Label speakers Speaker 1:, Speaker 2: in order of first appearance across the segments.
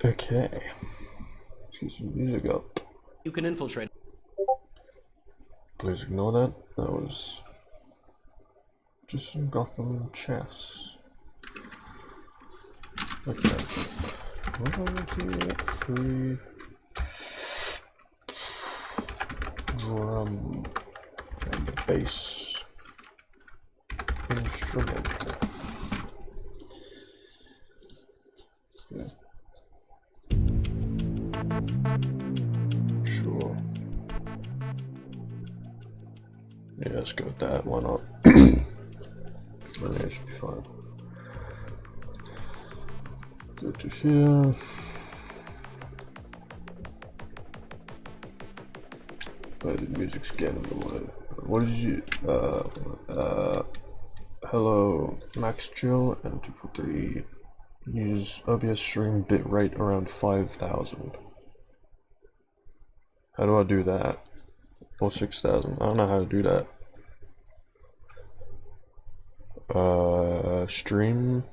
Speaker 1: Okay. Let's get some music up.
Speaker 2: You can infiltrate.
Speaker 1: Please ignore that. That was just some Gotham chess. Okay. 1, 2, 3. Drum and bass instrumental. Okay. Sure. Yeah, let's go with that. Why not? I think it should be fine. Go to here. Oh, the music's getting in the way. What did you? Hello, Max Chill and 243. Use OBS stream bitrate around 5,000. How do I do that? Or 6,000? I don't know how to do that. Stream.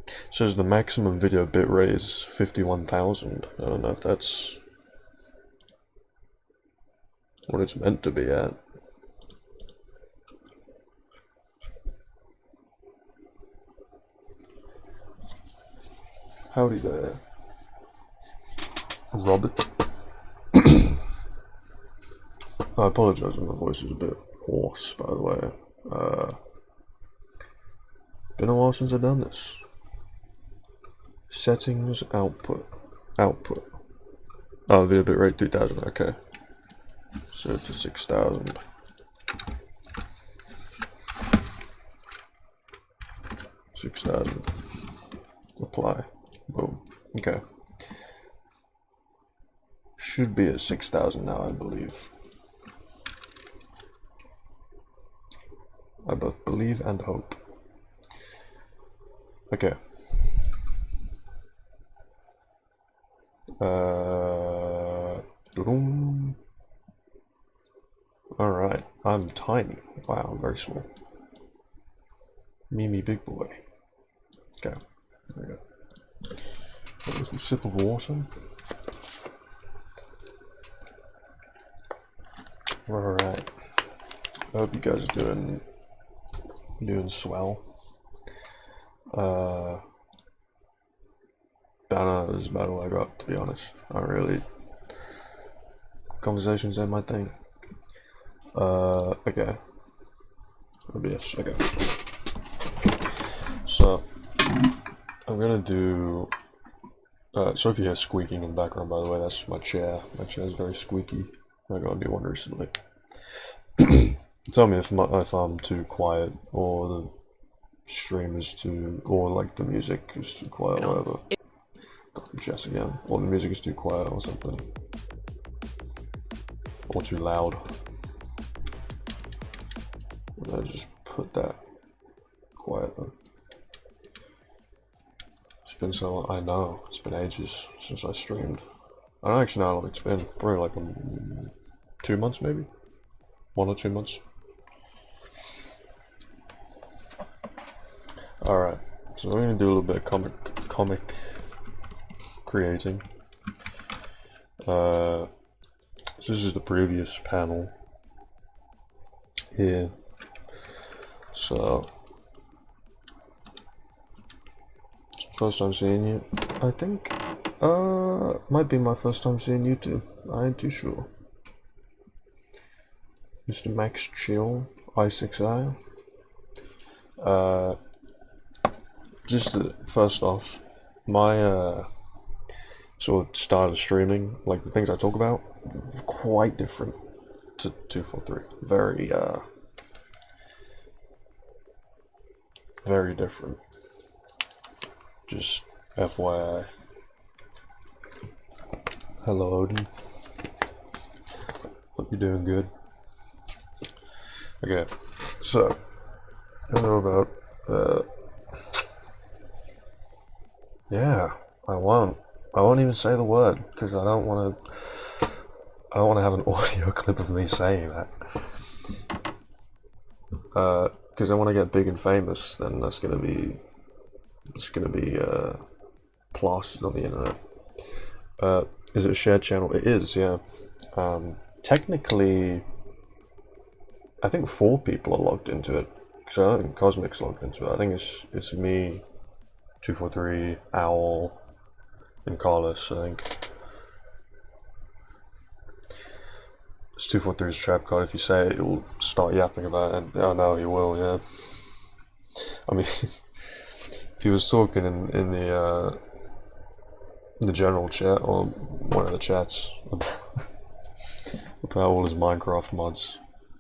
Speaker 1: It says the maximum video bitrate is 51,000. I don't know if that's what it's meant to be at. Howdy there, Robert. I apologize if my voice is a bit hoarse, by the way. Been a while since I've done this. Settings, output. Oh, video bitrate 3000, okay. So to 6,000. Apply. Boom. Okay. Should be at 6,000 now, I believe. I both believe and hope. Okay. Alright, I'm tiny. Wow, I'm very small. Me big boy. Okay, there we go. A little sip of water. Alright. I hope you guys are doing swell. Banner is about all I got, to be honest. Not really. Conversations ain't my thing. Okay. OBS, okay. So, I'm gonna do. So if you hear squeaking in the background, by the way, that's my chair. My chair is very squeaky. I got a new one recently. Tell me if I'm too quiet, or the stream is too, or like the music is too quiet, or whatever. Got the chess again. Or the music is too quiet, or something. Or too loud. And I just put that quieter. It's been so long. I know, it's been ages since I streamed. I don't actually know how long it's been. Probably like 2 months, maybe? 1 or 2 months. Alright, so we're gonna do a little bit of comic creating. So this is the previous panel here. So it's my first time seeing you. I think might be my first time seeing YouTube. I ain't too sure. Mr. Max Chill, I6I. Just first off, my sort of style of streaming, like the things I talk about, quite different to 243. Very different. Just FYI. Hello, Odin. Hope you're doing good. Okay, so I don't know about yeah, I won't even say the word because I don't want to have an audio clip of me saying that. Because I want to get big and famous, then that's gonna be It's gonna be plastered on the internet. Is it a shared channel? It is, yeah. Technically, I think 4 people are logged into it. Because I don't think Cosmic's logged into it. I think it's me, 243, Owl, and Carlos, I think. It's 243's trap card. If you say it, it will start yapping about it. Oh no, he will, yeah. I mean, if he was talking in the general chat, or one of the chats, about all his Minecraft mods.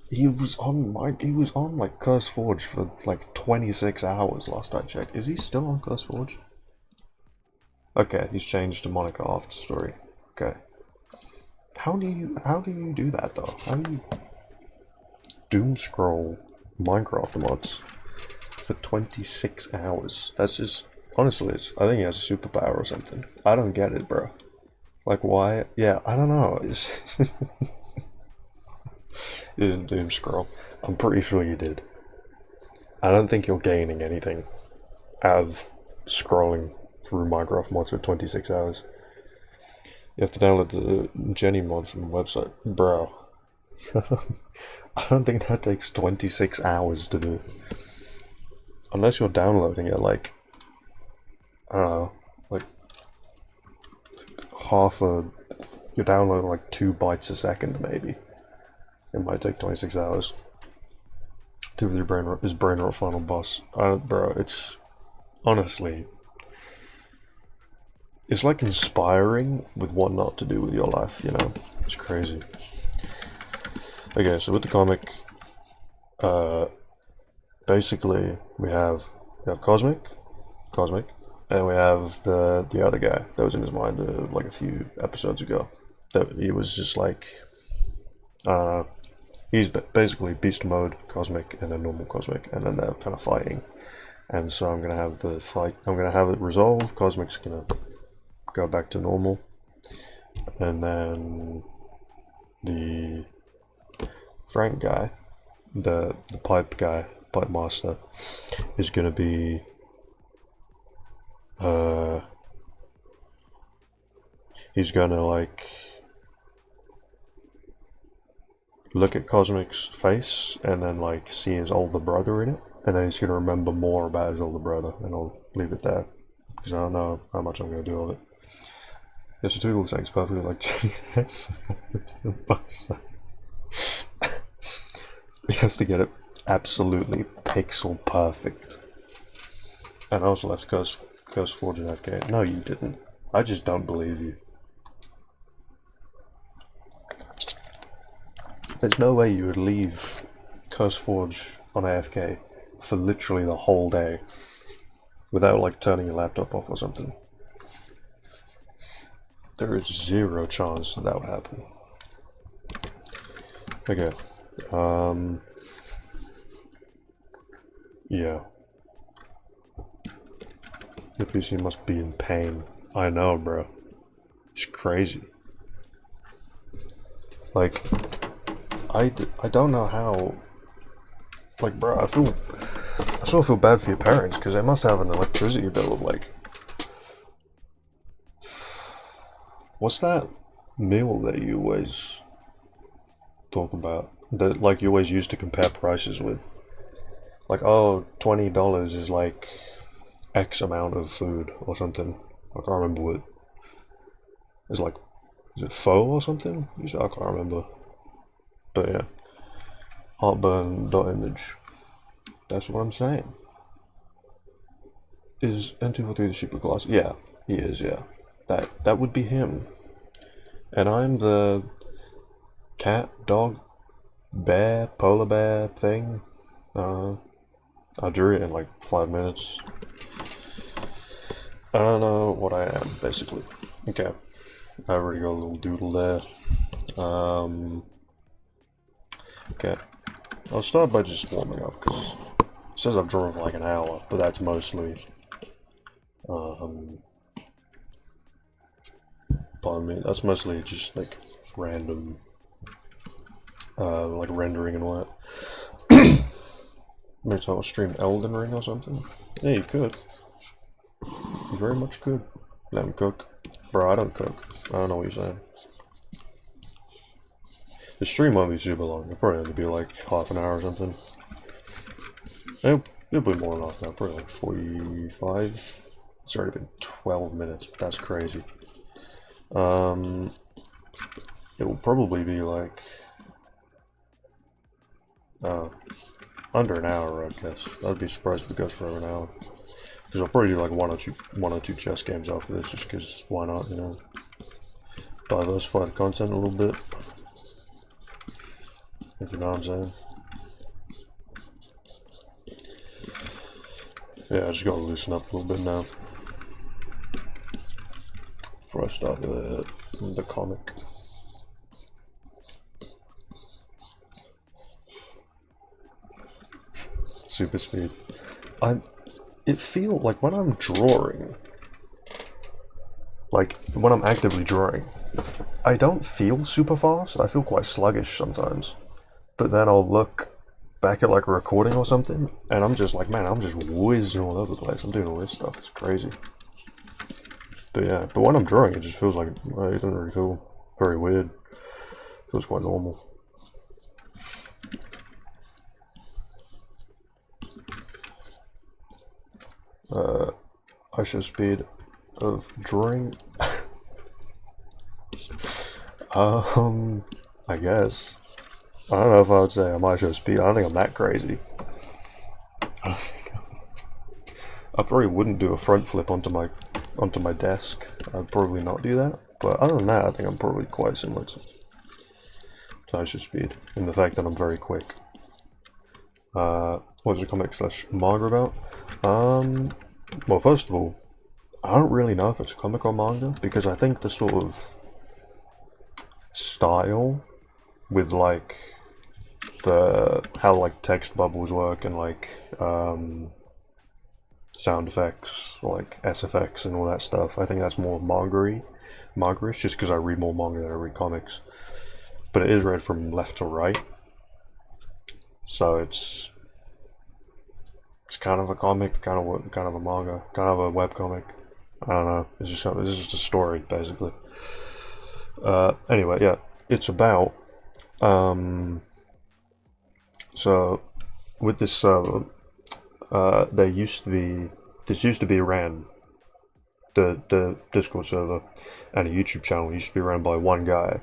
Speaker 1: He was on like CurseForge for like 26 hours last I checked. Is he still on CurseForge? Okay, he's changed to Monica after story. Okay. How do you do that though? How do you doom scroll Minecraft mods for 26 hours? That's just, honestly, I think he has a superpower or something. I don't get it, bro. Like, why? Yeah, I don't know. It's you didn't doom scroll. I'm pretty sure you did. I don't think you're gaining anything out of scrolling through Minecraft mods for 26 hours. You have to download the Jenny mod from the website. Bro. I don't think that takes 26 hours to do. Unless you're downloading it like, I don't know, like you're downloading like 2 bytes a second maybe. It might take 26 hours. 2 for his brain rot final boss. Bro, it's honestly, it's like inspiring with what not to do with your life, you know? It's crazy. Okay, so with the comic, basically we have Cosmic, and we have the other guy that was in his mind like a few episodes ago. That he was just like, I don't know. He's basically beast mode Cosmic and then normal Cosmic, and then they're kind of fighting. And so I'm gonna have the fight. I'm gonna have it resolve. Cosmic's gonna go back to normal, and then the Frank guy, the pipe master, is gonna be he's gonna like look at Cosmic's face and then like see his older brother in it, and then he's gonna remember more about his older brother, and I'll leave it there because I don't know how much I'm gonna do of it. Yes, the 2 looks like it's perfectly like Jenny's head. He has to get it absolutely pixel perfect. And I also left CurseForge and FK. No, you didn't. I just don't believe you. There's no way you would leave CurseForge on AFK for literally the whole day without like turning your laptop off or something. There is 0 chance that would happen. Okay. Yeah. The PC must be in pain. I know, bro. It's crazy. Like, I don't know how. Like, bro, I sort of feel bad for your parents because they must have an electricity bill of like, what's that meal that you always talk about? That like you always used to compare prices with? Like, oh, $20 is like X amount of food or something. I can't remember what. It's like, is it pho or something? I can't remember. But yeah. Heartburn.image. That's what I'm saying. Is N243 the super class? Yeah, he is, yeah. That would be him. And I'm the cat, dog, bear, polar bear thing. I drew it in like 5 minutes. I don't know what I am, basically. Okay. I already got a little doodle there. Okay. I'll start by just warming up, because it says I've drawn for like an hour, but that's mostly pardon me, that's mostly just like random like rendering and what. Maybe I'll stream Elden Ring or something. Yeah, you could. You very much could. Let him cook. Bro, I don't cook. I don't know what you're saying. The stream won't be super long. It'll probably only be like half an hour or something. It'll be more than half an hour. Probably like 45. It's already been 12 minutes. That's crazy. It will probably be like under an hour, I guess. I'd be surprised if it goes for over an hour. Because I'll probably do like one or two chess games after this, just because why not, you know? Diversify the content a little bit. If you know what I'm saying. Yeah, I just gotta loosen up a little bit now. Before I start the comic. Super speed. It feels like when I'm drawing, like when I'm actively drawing, I don't feel super fast. I feel quite sluggish sometimes. But then I'll look back at like a recording or something, and I'm just like, man, I'm just whizzing all over the place. I'm doing all this stuff. It's crazy. But yeah, but when I'm drawing, it just feels like it doesn't really feel very weird. It feels quite normal. ISO speed of drawing. I guess. I don't know if I would say I'm ISO speed. I don't think I'm that crazy. I probably wouldn't do a front flip onto my desk. I'd probably not do that. But other than that, I think I'm probably quite similar to ISO speed in the fact that I'm very quick. What's the comic / manga about? Well, first of all, I don't really know if it's a comic or manga, because I think the sort of style with like how like text bubbles work and like sound effects, like SFX and all that stuff, I think that's more manga-ish, just because I read more manga than I read comics. But it is read from left to right, so it's kind of a comic, kind of a manga, kind of a webcomic. I don't know. It's just a story, basically. Anyway, yeah, it's about so with this server, this used to be ran, the Discord server and a YouTube channel used to be ran by one guy,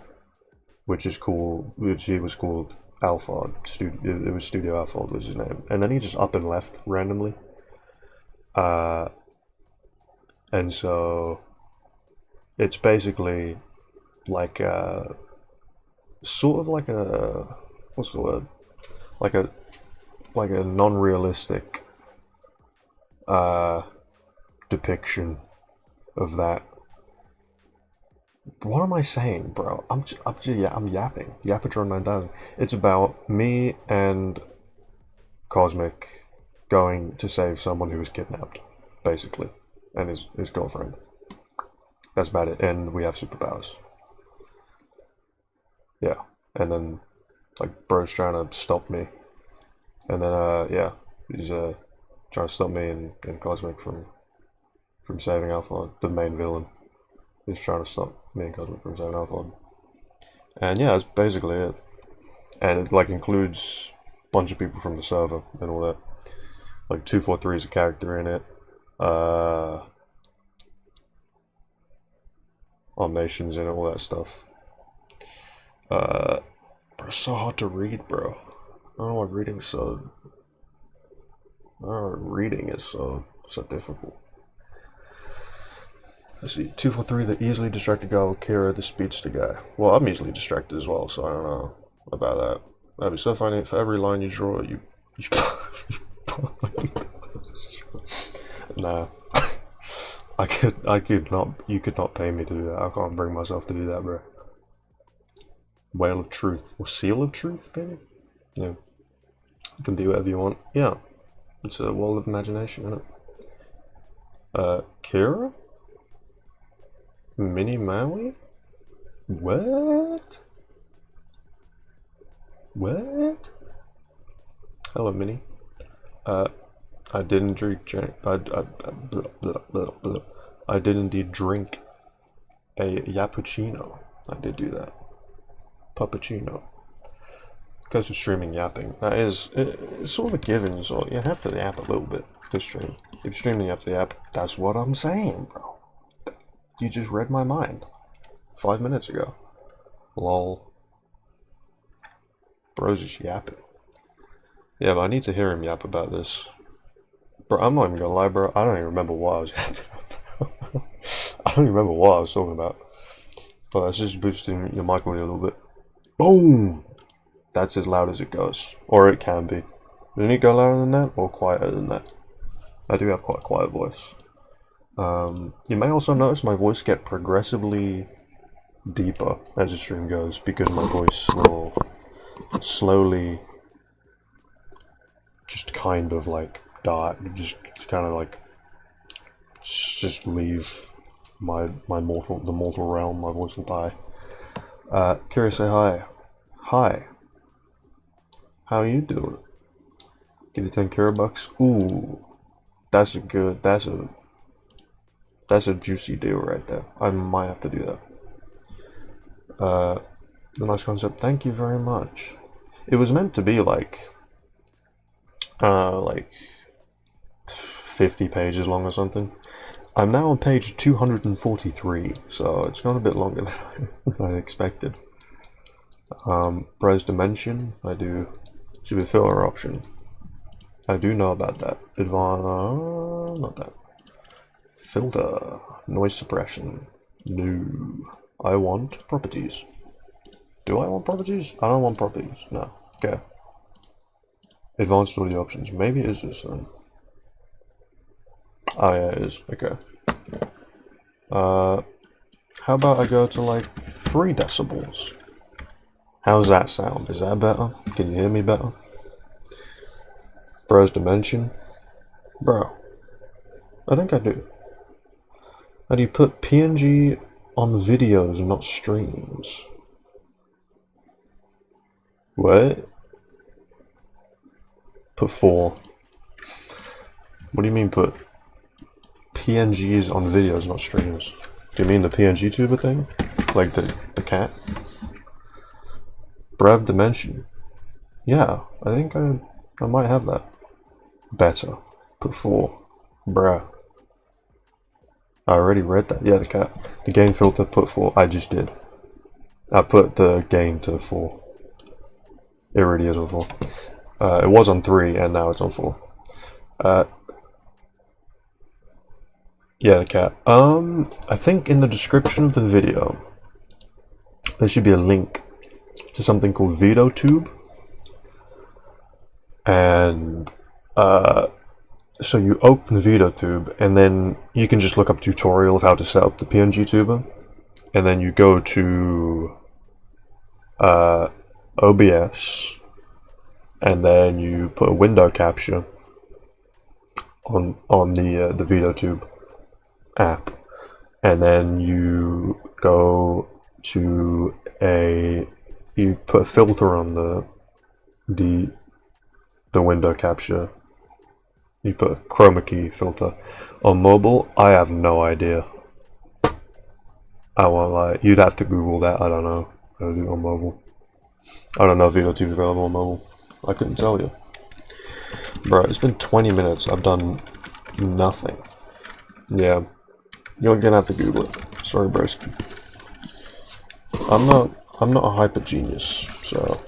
Speaker 1: which was called Alphards. It was Studio Alphards was his name, and then he just up and left randomly. And so it's basically like sort of like a, what's the word? Like a non-realistic depiction of that. What am I saying, bro? I'm yapping. Yapatron 9000. It's about me and Cosmic going to save someone who was kidnapped, basically, and his girlfriend. That's about it, and we have superpowers. Yeah, and then like bro's trying to stop me, and then yeah, he's trying to stop me and Cosmic from saving Alpha, the main villain. He's trying to stop me and Cosmic from saving Alpha. And yeah, that's basically it. And it like includes a bunch of people from the server and all that. Like 243 is a character in it. Omnation's in it, all that stuff. Bro, it's so hard to read, bro. I don't know why reading is so difficult. Let's see, 243, the easily distracted guy with Kira, the speedster guy. Well, I'm easily distracted as well, so I don't know about that. That'd be so funny. For every line you draw, you nah. You could not pay me to do that. I can't bring myself to do that, bro. Whale of Truth, or Seal of Truth, maybe? Yeah. You can be whatever you want. Yeah. It's a world of imagination, isn't it? Kira? Mini Maui? What? What? Hello, Minnie. I didn't drink. I did indeed drink a yappuccino. I did do that. Puppuccino. Because of streaming yapping. That is, it's sort of a given. So you have to yap a little bit to stream. If you're streaming, you have to yap. That's what I'm saying, bro. You just read my mind 5 minutes ago. Lol. Bro's just yapping. Yeah, but I need to hear him yap about this. Bro, I'm not even gonna lie, bro. I don't even remember what I was yapping about. I don't even remember what I was talking about. But that's just boosting your mic audio a little bit. Boom! That's as loud as it goes. Or it can be. Doesn't it go louder than that? Or quieter than that? I do have quite a quiet voice. You may also notice my voice get progressively deeper as the stream goes, because my voice will slowly just kind of like die, just kind of like just leave the mortal realm. My voice will die. Curious, say hi. Hi. How are you doing? Give you 10 bucks. Ooh, that's a juicy deal right there. I might have to do that. The nice concept. Thank you very much. It was meant to be like 50 pages long or something. I'm now on page 243, so it's gone a bit longer than I expected. Brez dimension. I do. Should be a filler option. I do know about that. Not that. Filter. Noise suppression. No. I want properties. Do I want properties? I don't want properties. No. Okay. Advanced audio options. Maybe it is this then. Oh yeah, it is. Okay. How about I go to like 3 decibels? How's that sound? Is that better? Can you hear me better? Bro's dimension. Bro. I think I do. How do you put PNG on videos and not streams? What? Put 4. What do you mean put PNGs on videos, not streams? Do you mean the PNG tuber thing? Like the cat? Brev dimension. Yeah, I think I might have that. Better. Put 4. Bruh. I already read that. Yeah, the cat. The gain filter, put 4. I just did. I put the gain to 4. It already is on 4. It was on 3 and now it's on 4. Yeah, the cat. I think in the description of the video there should be a link to something called veado.tube. And so you open veado.tube and then you can just look up a tutorial of how to set up the PNG tuber, and then you go to OBS and then you put a window capture on the veado.tube app, and then you go to you put a filter on the window capture. You put a chroma key filter. On mobile, I have no idea. I won't lie. You'd have to Google that. I don't know how to do it on mobile. I don't know if veado.tube is available on mobile. I couldn't tell you. Bro, it's been 20 minutes. I've done nothing. Yeah. You're gonna have to Google it. Sorry, broski. I'm not a hyper genius, so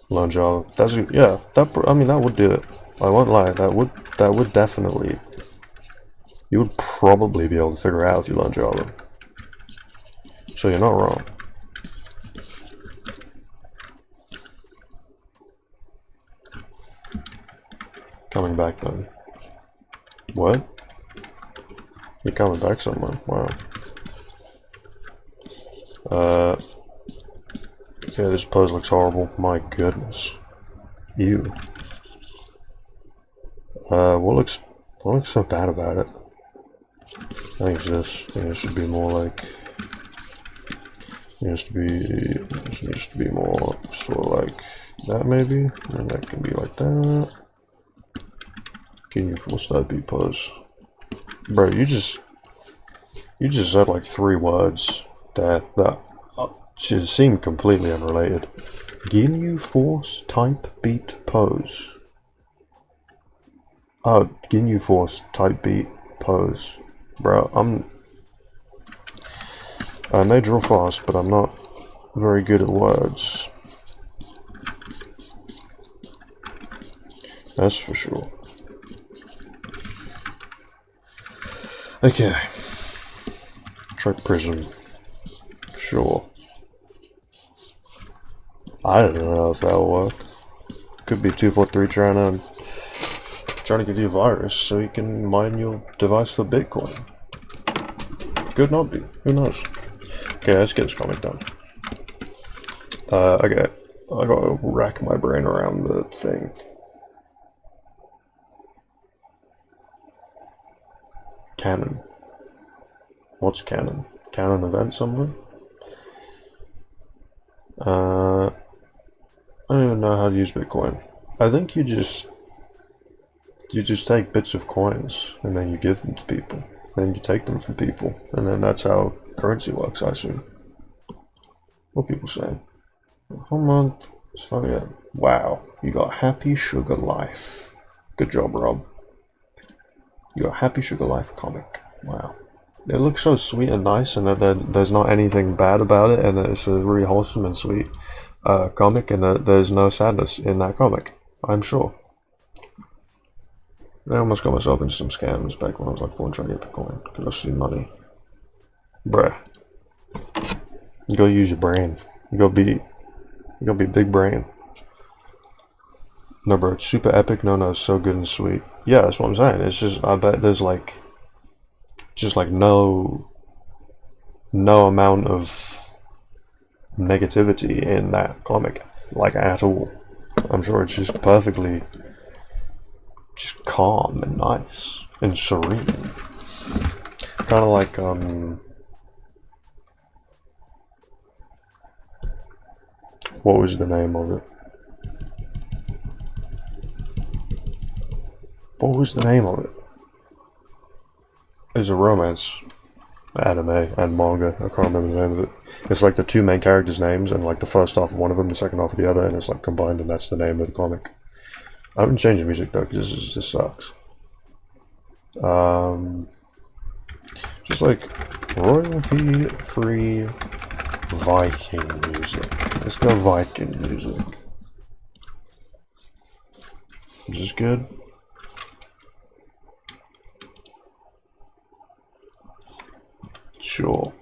Speaker 1: learn Java. Yeah. I mean, that would do it. I won't lie. That would definitely. You would probably be able to figure it out if you learn Java. So you're not wrong. Coming back then. What? You're coming back somewhere? Wow. Yeah, this pose looks horrible. My goodness. Ew. What looks so bad about it? I think it's this. I think it should be more like... This needs to be more sort of like that maybe, and that can be like that. Can you force that beat pose? Bro, you just said like 3 words that just seem completely unrelated. Ginyu Force type beat pose. Oh, Ginyu Force type beat pose. Bro, I may draw fast, but I'm not very good at words. That's for sure. Okay. Try Prism. Sure. I don't know if that'll work. Could be 243 trying to give you a virus so he can mine your device for Bitcoin. Could not be. Who knows? Okay, let's get this comic done. Okay. I gotta rack my brain around the thing. Canon. What's canon? Canon event something? I don't even know how to use Bitcoin. I think you just take bits of coins and then you give them to people. Then you take them from people, and then that's how currency works, I assume. What people say? 1 month. It's funny. Wow, you got Happy Sugar Life. Good job, Rob. You got Happy Sugar Life comic. Wow. It looks so sweet and nice, and that there's not anything bad about it, and that it's a really wholesome and sweet comic, and that there's no sadness in that comic, I'm sure. I almost got myself into some scams back when I was like 4 trying to get Bitcoin, because I see money. Bruh. You gotta use your brain. You gotta be big brain. No, bro, it's super epic. No, it's so good and sweet. Yeah, that's what I'm saying. It's just, I bet there's like, just like no amount of negativity in that comic, like at all. I'm sure it's just perfectly just calm and nice and serene. Kind of like what was the name of it? What was the name of it? It's a romance anime and manga. I can't remember the name of it. It's like the 2 main characters' names, and like the first half of one of them, the second half of the other, and it's like combined, and that's the name of the comic. I haven't changed the music though, because this sucks. Just like royalty-free Viking music. Let's go Viking music. Is this good? Sure.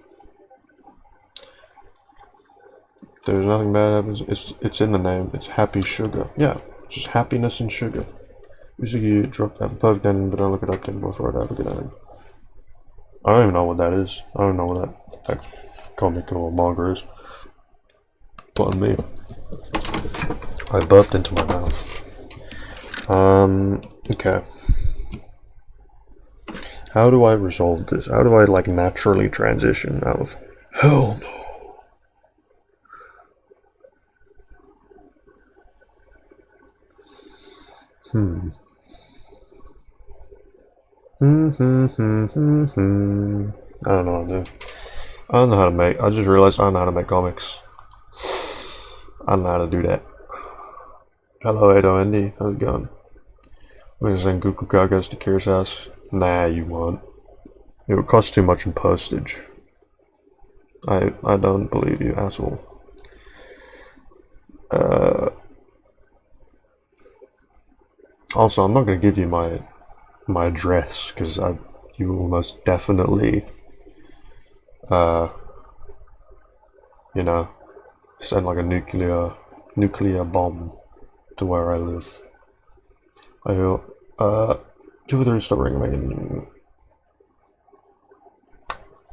Speaker 1: There's nothing bad happens. It's in the name. It's Happy Sugar. Yeah, just happiness and sugar. Usually you drop have a perfect ending, but don't look it up anymore for it to have a good ending. I don't even know what that is. I don't know what that comic or manga is. Pardon me. I burped into my mouth. Okay. How do I resolve this? How do I like naturally transition out of hell no? I don't know how to do. I don't know how to make. I just realized I don't know how to make comics. I don't know how to do that. Hello, Edo Andy. How's it going? I'm gonna send Goku Kagas to Kira's house. Nah, you won't. It would cost too much in postage. I don't believe you, asshole. Also, I'm not gonna give you my address, because you will most definitely you know, send like a nuclear bomb to where I live. I will 2 3 stop recommending.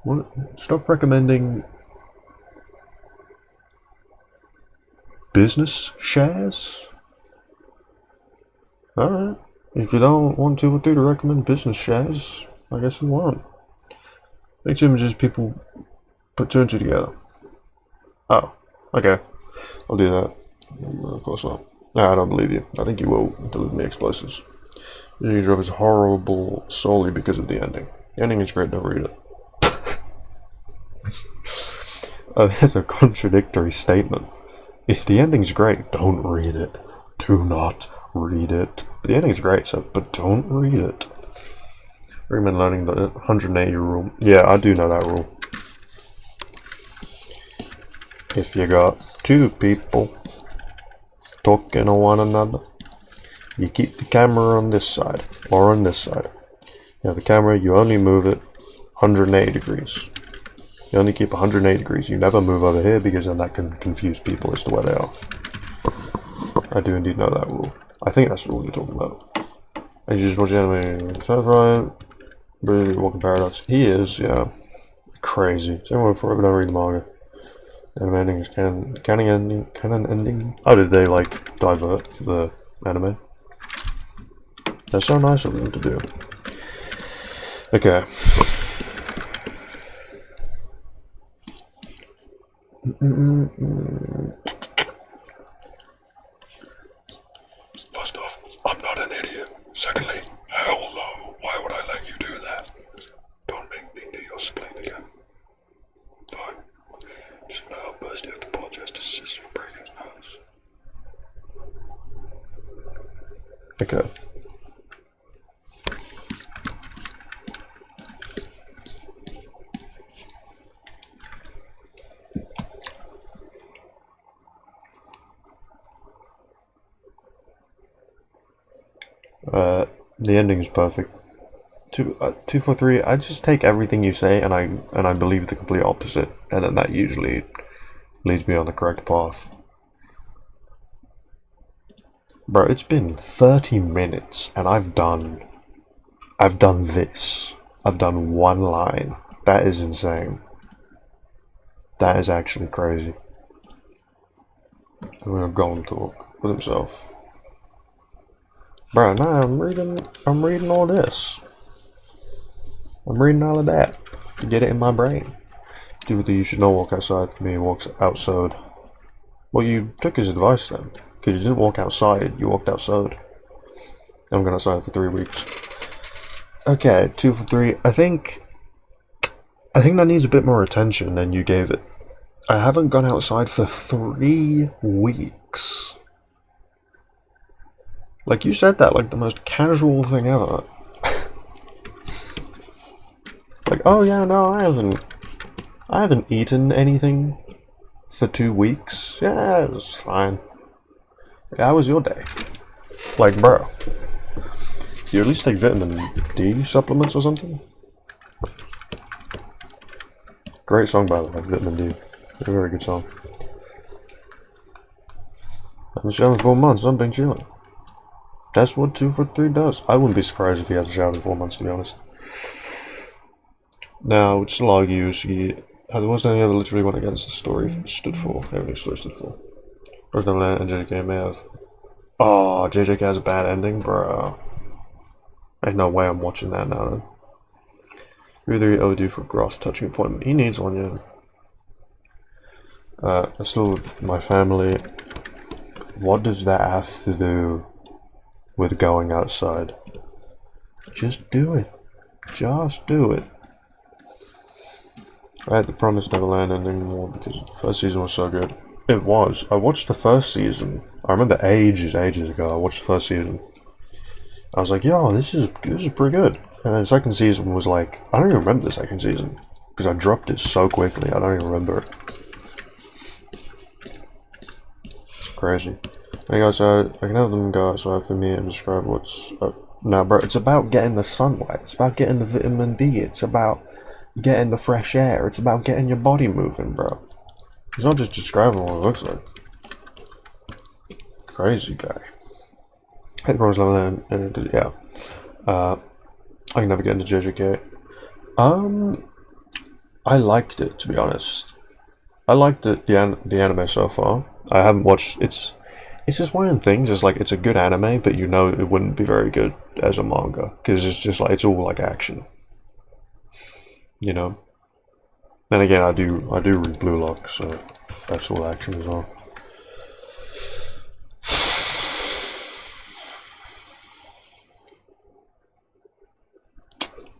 Speaker 1: What? Stop recommending business shares? Alright. If you don't want 2 3 to recommend business shares, I guess you won't. I think images people put 2 and 2 together. Oh, okay. I'll do that. Of course not. No, I don't believe you. I think you will deliver me explosives. Your job is horrible solely because of the ending. The ending is great, don't read it. That's a contradictory statement. If the ending's great, don't read it. Do not read it. But the ending's great, so but don't read it. Recommend learning the 180 rule. Yeah, I do know that rule. If you got two people talking to one another, you keep the camera on this side or on this side. You have the camera, you only move it 180 degrees. You only keep 180 degrees. You never move over here because then that can confuse people as to where they are. I do indeed know that rule. I think that's the rule you're talking about. And you just watch the anime. Certified. Really walking paradox. He is, yeah. Crazy. Same word for it, but I read the manga. Anime ending is canon ending. Oh, did they like divert the anime? That's so nice of them to do. Okay. First off, I'm not an idiot. Secondly, hell no. Why would I let you do that? Don't make me near your spleen again. Fine. Just now, Bursty have to apologize to Sis for breaking his nose. Okay. The ending is perfect. 243. I just take everything you say and I believe the complete opposite, and then that usually leads me on the correct path. Bro, it's been 30 minutes and I've done this. I've done one line. That is insane. That is actually crazy. I'm gonna go and talk with himself. Bro, nah, I'm reading all this. I'm reading all of that to get it in my brain. Dude, you should not walk outside. I mean, he walks outside. Well, you took his advice then, because you didn't walk outside, you walked outside. I'm going outside for 3 weeks. Okay, 2 for 3. I think that needs a bit more attention than you gave it. I haven't gone outside for 3 weeks. Like, you said that like the most casual thing ever. Like, oh yeah, no, I haven't eaten anything for 2 weeks. Yeah, it was fine. Yeah, how was your day? Like, bro, do you at least take vitamin D supplements or something? Great song, by the way, Vitamin D. A very good song. I've been showering for 4 months, I've been chilling. That's what 2 for 3 does. I wouldn't be surprised if he hadn't showered in 4 months, to be honest. Now, which still argues there wasn't any other literally went against the story stood for. Everything the story stood for. First Neverland and JJK may have. Oh, JJK has a bad ending, bro. Ain't no way I'm watching that now then. Really overdue for Gross touching appointment. He needs one, yeah. I still with my family. What does that have to do with going outside? Just do it. Just do it. I had the Promised Neverland ending more because the first season was so good. It was. I watched the first season. I remember ages ago. I watched the first season. I was like, yo, this is pretty good. And then the second season was like, I don't even remember the second season because I dropped it so quickly. I don't even remember it. It's crazy. Hey guys, I can have them go outside for me and describe what's up. No, bro, it's about getting the sunlight. It's about getting the vitamin D. It's about getting the fresh air. It's about getting your body moving, bro. It's not just describing what it looks like. Crazy guy. Hate the Promised Neverland, yeah. I can never get into JJK. I liked it, to be honest. I liked it, the anime so far. I haven't watched. It's just one of the things. It's like it's a good anime, but you know it wouldn't be very good as a manga because it's just like it's all like action. You know. Then again, I do read Blue Lock, so that's all action as well.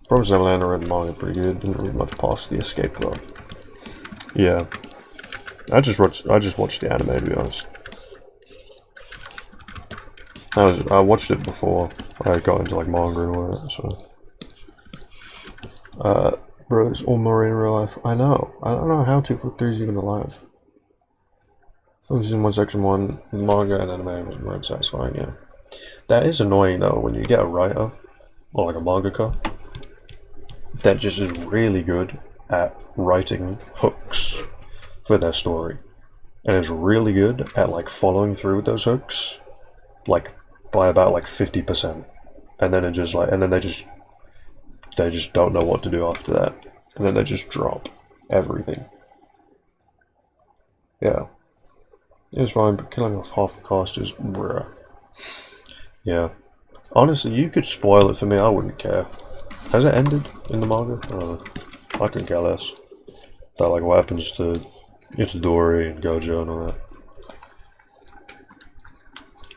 Speaker 1: Promised Neverland, I read the manga pretty good. Didn't read much past the Escape though. Yeah, I just watched the anime, to be honest. I watched it before I got into like manga and all that. So, bro, it's all Mori in real life. I know. I don't know how 243 is even alive. Film season 1, section 1 in manga and anime was more satisfying. Yeah, that is annoying though when you get a writer or like a mangaka that just is really good at writing hooks for their story, and is really good at like following through with those hooks, like by about like 50%, and then it just like, and then they just don't know what to do after that, and then they just drop everything. Yeah, it's fine, but killing off half the cast is bruh. Yeah, honestly, you could spoil it for me. I wouldn't care. Has it ended in the manga? I couldn't care less. That like what happens to Itadori and Gojo and all that.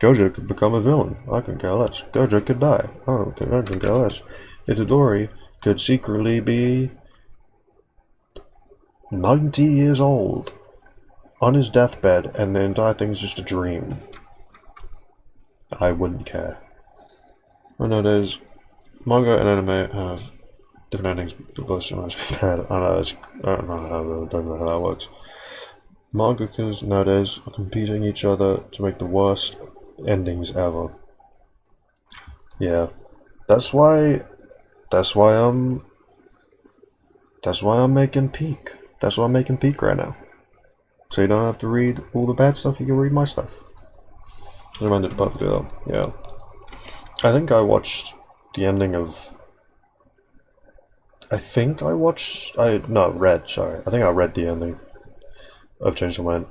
Speaker 1: Gojo could become a villain. I couldn't care less. Gojo could die. I couldn't care less. Itadori could secretly be 90 years old on his deathbed, and the entire thing's just a dream. I wouldn't care. I know there's manga and anime have different endings, but both sometimes bad. I don't know how that works. Mangakas nowadays are competing each other to make the worst endings ever. Yeah, that's why I'm making Peak. That's why I'm making Peak right now. So you don't have to read all the bad stuff. You can read my stuff. I reminded it perfectly though. Yeah, I think I watched the ending of. I think I watched. Read. Sorry, I think I read the ending of Chainsaw Man,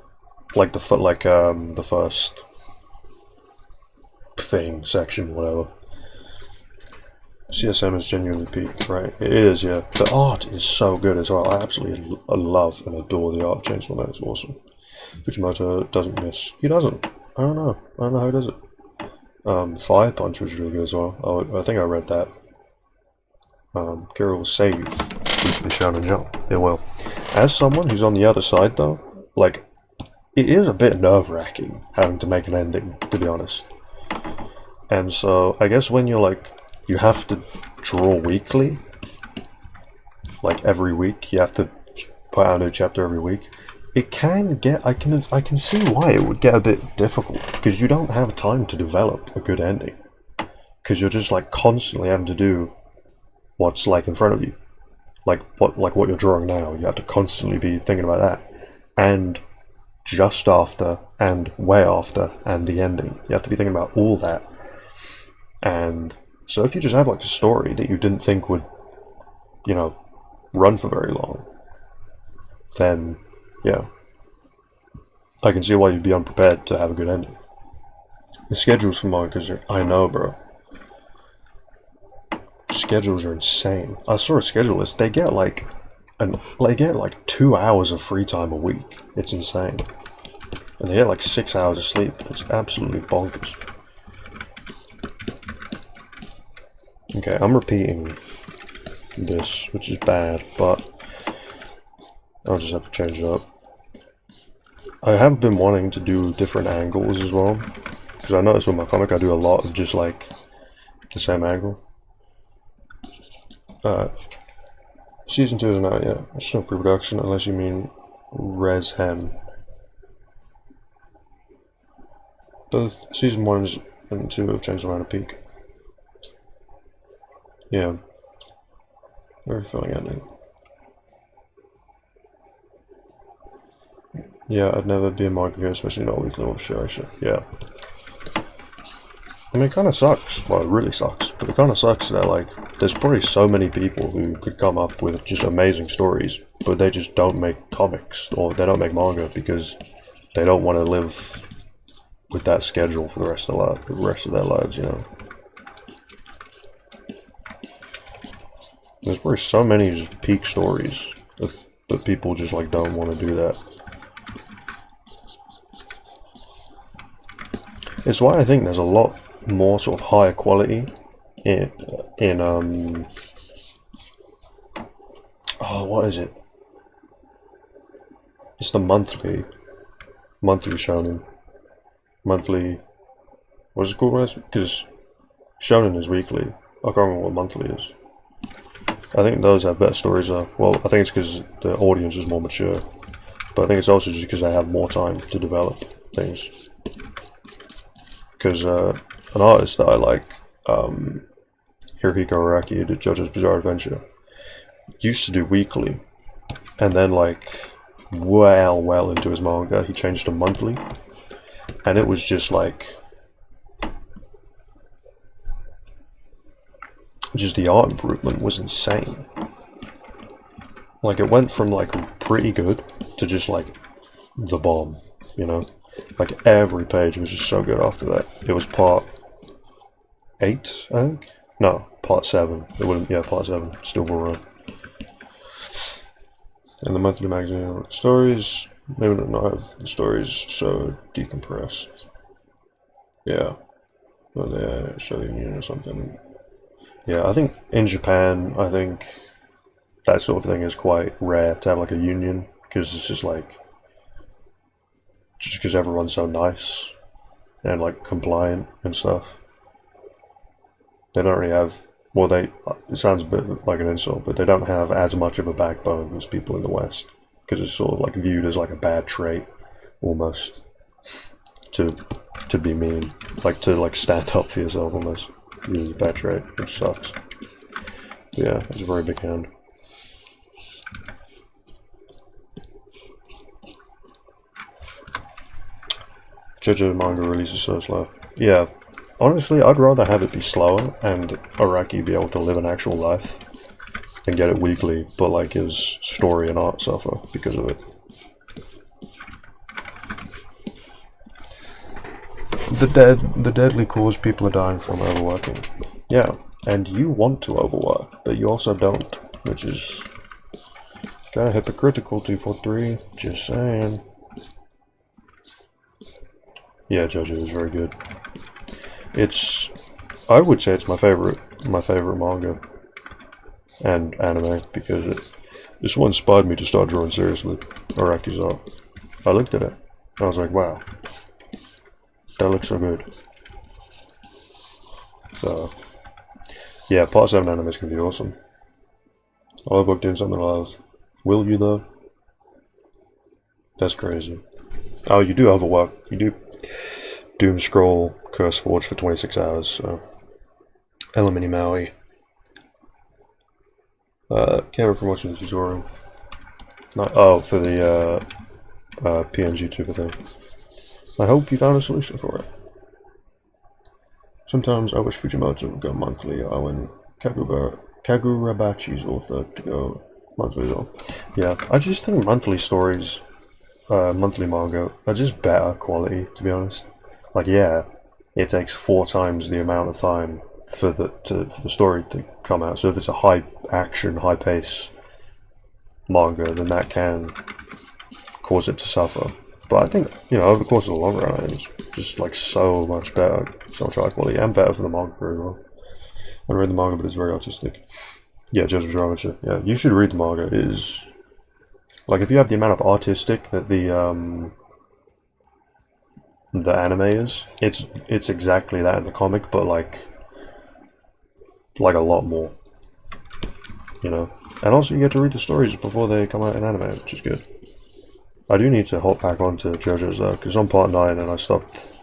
Speaker 1: like the first thing, section, whatever. CSM is genuinely peak, right? It is, yeah. The art is so good as well. I absolutely love and adore the art of Chainsaw Man. It's awesome. Fujimoto doesn't miss. He doesn't. I don't know how he does it. Fire Punch was really good as well. I think I read that. Kira will save Weekly Shonen Jump. Yeah, well, as someone who's on the other side though, like, it is a bit nerve-wracking having to make an ending, to be honest. And so, I guess when you're like, you have to draw weekly, like every week, you have to put out a new chapter every week. It can get, I can see why it would get a bit difficult, because you don't have time to develop a good ending. Because you're just like constantly having to do what's like in front of you. Like what you're drawing now, you have to constantly be thinking about that. And just after, and way after, and the ending. You have to be thinking about all that. And so if you just have like a story that you didn't think would, you know, run for very long, then, yeah, I can see why you'd be unprepared to have a good ending. The schedules for mangas are, I know, bro. Schedules are insane. I saw a schedule list. They get like 2 hours of free time a week. It's insane. And they get like 6 hours of sleep. It's absolutely bonkers. Okay, I'm repeating this, which is bad, but I'll just have to change it up. I have been wanting to do different angles as well, because I noticed with my comic I do a lot of just like the same angle. Season 2 isn't out yet. It's still pre-production, unless you mean Res Hen. Both Season 1 and 2 have changed around a peak. Yeah. Very filling ending. Yeah, I'd never be a mangaka, especially not a weekly one for sure. Yeah. I mean, it kind of sucks. Well, it really sucks. But it kind of sucks that, like, there's probably so many people who could come up with just amazing stories, but they just don't make comics, or they don't make manga because they don't want to live with that schedule for the rest of their lives, you know. There's probably so many just peak stories of but people just like don't want to do that. It's why I think there's a lot more sort of higher quality in oh, what is it? It's the monthly shonen. Monthly, what is it called? Because shonen is weekly. I can't remember what monthly is. I think those have better stories though. Well, I think it's because the audience is more mature. But I think it's also just because they have more time to develop things. Because an artist that I like, Hirohiko Araki, who did JoJo's Bizarre Adventure, used to do weekly. And then like, well into his manga, he changed to monthly. And it was just like, just the art improvement was insane. Like it went from like pretty good to just like the bomb, you know? Like every page was just so good after that. It was part 8, I think? No, part 7. It wouldn't, yeah, part 7. Still will run. And the monthly magazine stories, maybe not have the stories so decompressed. Yeah. Well, they show the union or something. Yeah, I think in Japan, I think that sort of thing is quite rare to have like a union, because it's just like, just because everyone's so nice and like compliant and stuff. They don't really have, well, it sounds a bit like an insult, but they don't have as much of a backbone as people in the West, because it's sort of like viewed as like a bad trait, almost, to be mean, like to like stand up for yourself almost. Viewed as a bad trait, which sucks. But yeah, it's a very big hand. JoJo manga release is so slow. Yeah, honestly, I'd rather have it be slower and Araki be able to live an actual life than get it weekly, but like his story and art suffer because of it. The deadly cause people are dying from overworking. Yeah, and you want to overwork, but you also don't, which is kind of hypocritical. 243, just saying. Yeah, JoJo is very good. I would say it's my favorite manga and anime, because this one inspired me to start drawing seriously. Araki's art. I looked at it, I was like, wow, that looks so good. So, yeah, part 7 anime is gonna be awesome. I love doing something I love. Will you though? That's crazy. Oh, you do overwork. You do doom scroll Curse Forge for 26 hours, so. Elamini Maui. Camera from watching the tutorial. Not, oh, for the PNG tuber thing. I hope you found a solution for it. Sometimes I wish Fujimoto would go monthly. I want Kagurabachi's author to go monthly as well. Yeah, I just think monthly stories, monthly manga, are just better quality, to be honest. Like, yeah, it takes 4 times the amount of time for the story to come out. So if it's a high action, high pace manga, then that can cause it to suffer. But I think, you know, over the course of the long run, I think it's just like so much better, so much higher quality, and better for the manga as well. I read the manga, but it's very artistic. Yeah, JoJo's Bizarre Adventure. Yeah, you should read the manga. It is, like, if you have the amount of artistic that the anime is, it's exactly that in the comic, but like a lot more, you know. And also you get to read the stories before they come out in anime, which is good. I do need to hop back onto JoJo's though, because I'm part 9 and I stopped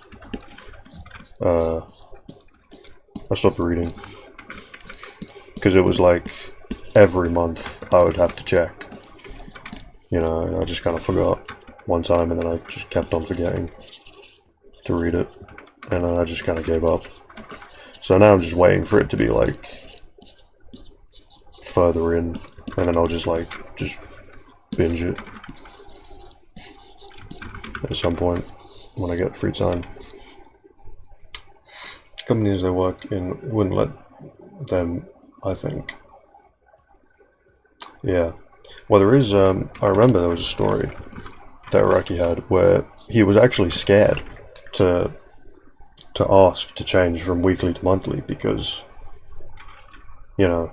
Speaker 1: reading, because it was like every month I would have to check, you know, and I just kind of forgot one time, and then I just kept on forgetting to read it, and I just kind of gave up. So now I'm just waiting for it to be like further in, and then I'll just binge it at some point when I get free time. Companies they work in wouldn't let them, I think. Yeah, Well, there is, I remember there was a story that Araki had where he was actually scared to ask to change from weekly to monthly because, you know,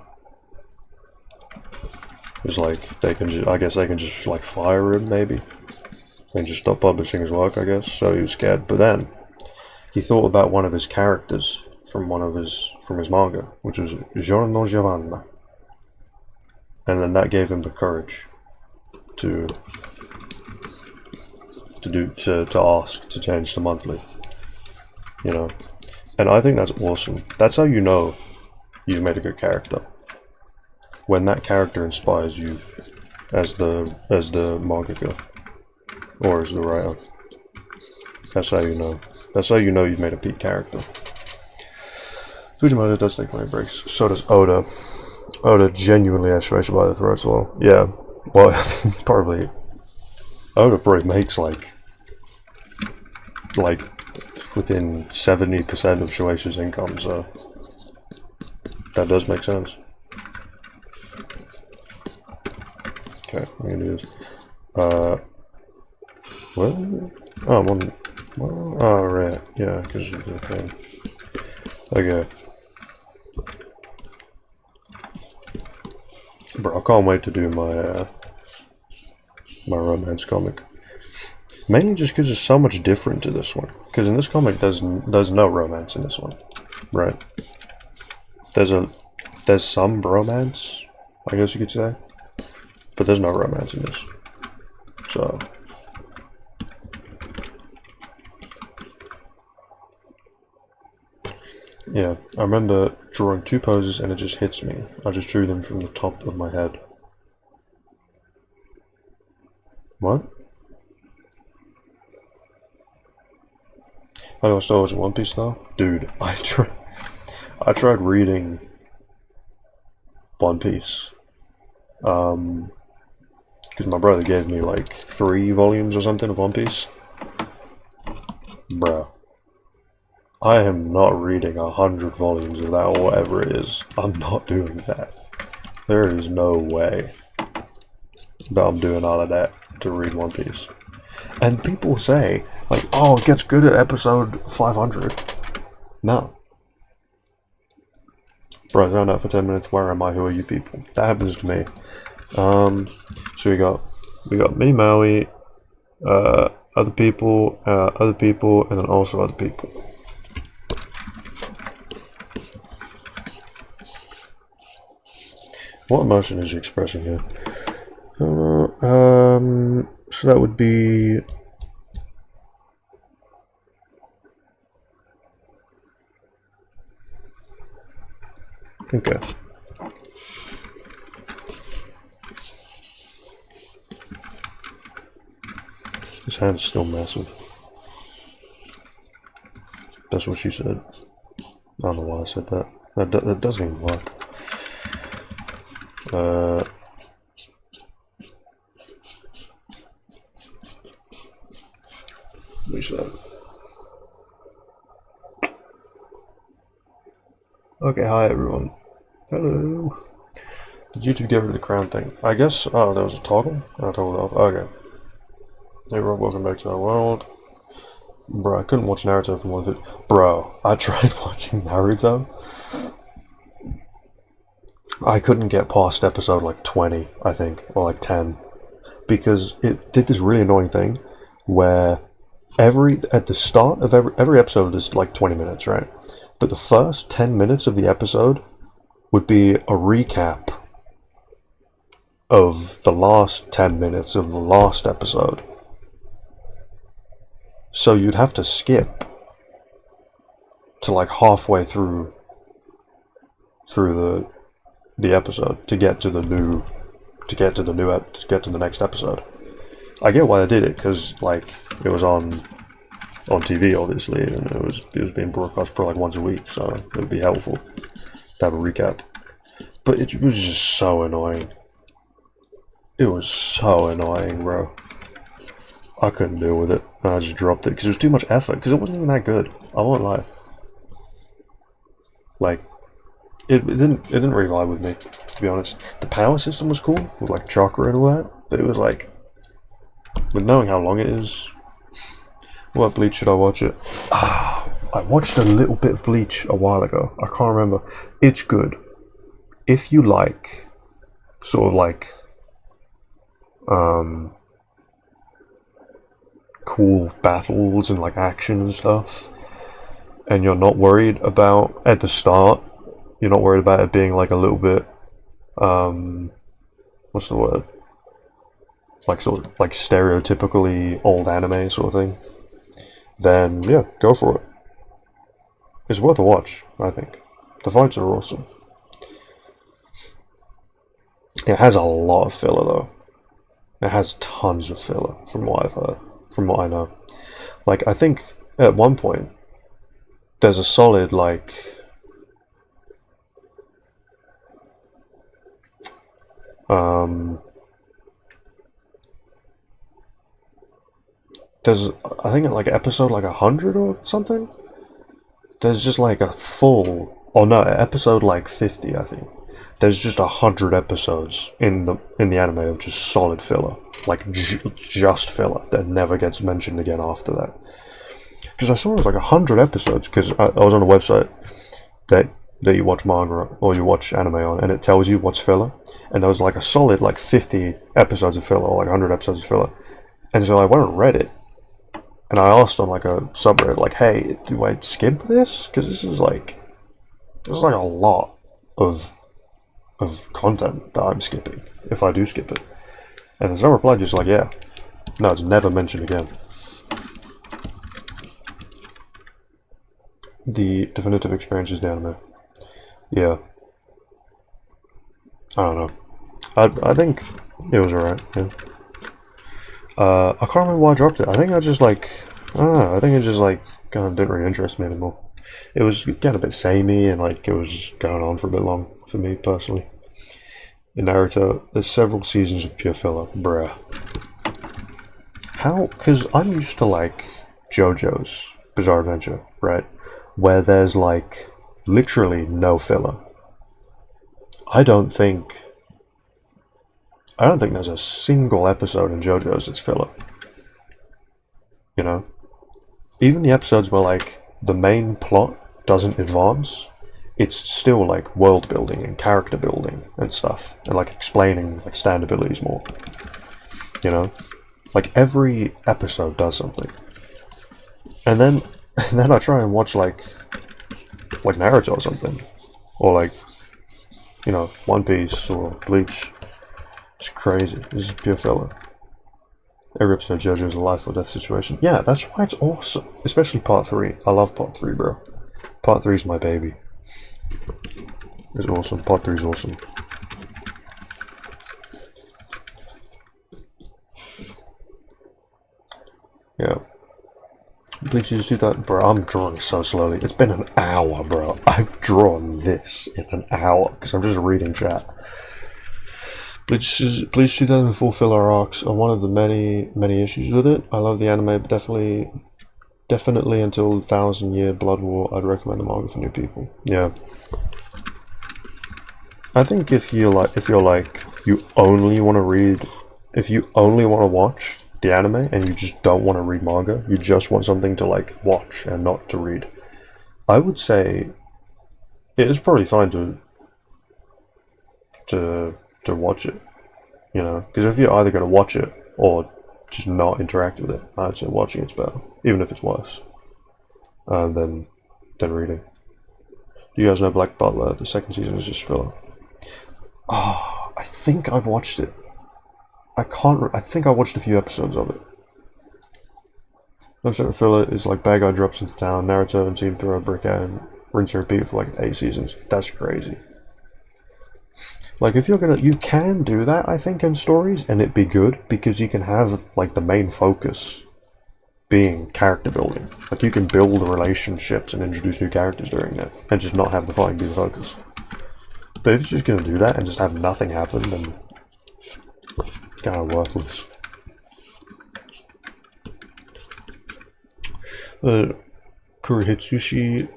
Speaker 1: it's like they can just, I guess they can just like fire him maybe and just stop publishing his work, I guess. So he was scared, but then he thought about one of his characters from his manga, which was Giorno Giovanna, and then that gave him the courage to ask to change to monthly, you know. And I think that's awesome. That's how you know you've made a good character, when that character inspires you as the mangaka or as the writer. That's how you know. That's how you know you've made a peak character. Fujimoto does take money breaks. So does Oda. Oda genuinely has Shueisha by the throat as well. Yeah. Well, probably Oda probably makes like flipping 70% of Shueisha's income, so that does make sense. Okay, I'm gonna do this. What? Oh, I'm on. Oh, right. Yeah, because of the thing. Okay. Bro, I can't wait to do my my romance comic. Mainly just because it's so much different to this one. Because in this comic, there's no romance in this one, right? There's some romance, I guess you could say, but there's no romance in this. So yeah, I remember drawing two poses and it just hits me. I just drew them from the top of my head. What? I know Star Wars in One Piece though? Dude, I tried reading One Piece. Because my brother gave me like 3 volumes or something of One Piece. Bruh. I am not reading 100 volumes of that or whatever it is. I'm not doing that. There is no way that I'm doing all of that to read One Piece. And people say, like, oh, it gets good at episode 500. No. Bro, I zoned out for 10 minutes. Where am I? Who are you people? That happens to me. So we got me, Maui, other people, and then also other people. What emotion is he expressing here? So that would be... Okay. His hand's still massive. That's what she said. I don't know why I said that. That doesn't even work. Okay, hi everyone. Hello. Did YouTube get rid of the crown thing? I guess, oh, there was a toggle? I toggled it off. Okay. Hey Rob, welcome back to our world. Bro, I couldn't watch Naruto for more than... Bro, I tried watching Naruto. I couldn't get past episode like 20, I think, or like 10. Because it did this really annoying thing where at the start of every episode is like 20 minutes, right? But the first 10 minutes of the episode would be a recap of the last 10 minutes of the last episode. So you'd have to skip to like halfway through the episode to get to the next episode. I get why they did it, because like it was on TV obviously, and it was being broadcast for like once a week, so it would be helpful to have a recap. But it was just so annoying. It was so annoying, bro. I couldn't deal with it, and I just dropped it because it was too much effort. Because it wasn't even that good. I won't lie. Like, it didn't really vibe with me, to be honest. The power system was cool with like chakra and all that, but it was like, with knowing how long it is, what Bleach should I watch it? I watched a little bit of Bleach a while ago. I can't remember. It's good. If you like sort of like cool battles and like action and stuff, and you're not worried about at the start, you're not worried about it being like a little bit what's the word? Like sort of like stereotypically old anime sort of thing, then yeah, go for it. It's worth a watch, I think. The fights are awesome. It has a lot of filler though. It has tons of filler from what I've heard, from what I know. Like I think at one point there's a solid like there's, I think, like episode like 100 or something, there's just like a full, or no, episode like 50, I think. There's just 100 episodes in the anime of just solid filler, like just filler that never gets mentioned again after that. Because I saw it was like 100 episodes. Because I was on a website that you watch manga or you watch anime on, and it tells you what's filler. And there was like a solid like 50 episodes of filler, or like 100 episodes of filler. And so I went on Reddit, and I asked on like a subreddit, like, hey, do I skip this? Because this is like a lot of content that I'm skipping, if I do skip it. And there's no reply, just like, yeah, no, it's never mentioned again. The definitive experience is the anime. Yeah. I don't know. I think it was alright, yeah. I can't remember why I dropped it. I think I just like, I don't know, I think it just like kind of didn't really interest me anymore. It was getting a bit samey, and like it was going on for a bit long for me personally. In Naruto, there's several seasons of pure filler, bruh. How? Because I'm used to like JoJo's Bizarre Adventure, right? Where there's like literally no filler. I don't think there's a single episode in JoJo's that's filler. You know? Even the episodes where like the main plot doesn't advance, it's still like world building and character building and stuff, and like explaining like stand abilities more. You know? Like every episode does something. And then I try and watch like Naruto or something. Or like, you know, One Piece or Bleach. It's crazy. This is pure filler. Every episode of JoJo is a life or death situation. Yeah, that's why it's awesome. Especially part 3. I love part 3, bro. Part 3 is my baby. It's awesome. Part 3 is awesome. Yeah. Bleach, you just do that? Bro, I'm drawing so slowly. It's been an hour, bro. I've drawn this in an hour because I'm just reading chat. Bleach 2004 filler arcs are one of the many issues with it. I love the anime, but definitely until 1,000 Year Blood War, I'd recommend the manga for new people. Yeah. I think if you only want to read, if you only want to watch the anime and you just don't want to read manga, you just want something to like watch and not to read, I would say it is probably fine to watch it, you know, because if you're either going to watch it or just not interact with it, I'd say watching it's better, even if it's worse than reading. Do you guys know Black Butler? The second season is just filler. Oh, I think I've watched it. I think I watched a few episodes of it. Episode of filler is like bad guy drops into town, Naruto and team throw a brick at him, rinse and repeat for like 8 seasons. That's crazy. Like if you can do that, I think, in stories, and it'd be good, because you can have like the main focus being character building. Like you can build relationships and introduce new characters during that, and just not have the fighting be the focus. But if you're just gonna do that and just have nothing happen, then it's kind of worthless. Kurohitsuji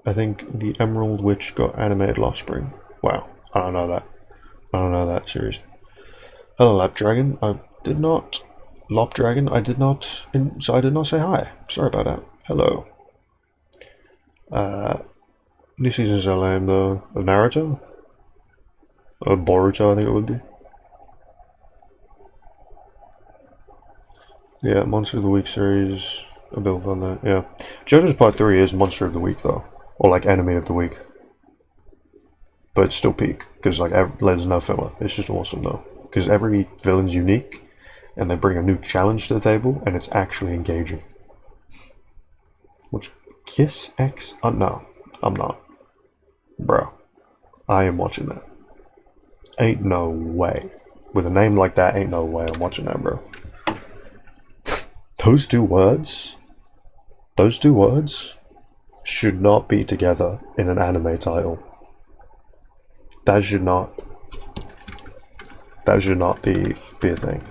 Speaker 1: I think the Emerald Witch got animated last spring. Wow, I don't know that. I don't know that series. Hello, Lap Dragon. I did not. Lop Dragon. I did not. So I did not say hi. Sorry about that. Hello. New seasons are lame though. Of Naruto? Or Boruto, I think it would be. Yeah, Monster of the Week series. I built on that. Yeah. JoJo's Part 3 is Monster of the Week though. Or like Enemy of the Week. But it's still peak. Because like there's no filler. It's just awesome though. Because every villain's unique. And they bring a new challenge to the table. And it's actually engaging. Which Kiss X? Oh no. I'm not. Bro. I am watching that. Ain't no way. With a name like that, ain't no way I'm watching that, bro. Those two words should not be together in an anime title. That should not be a thing.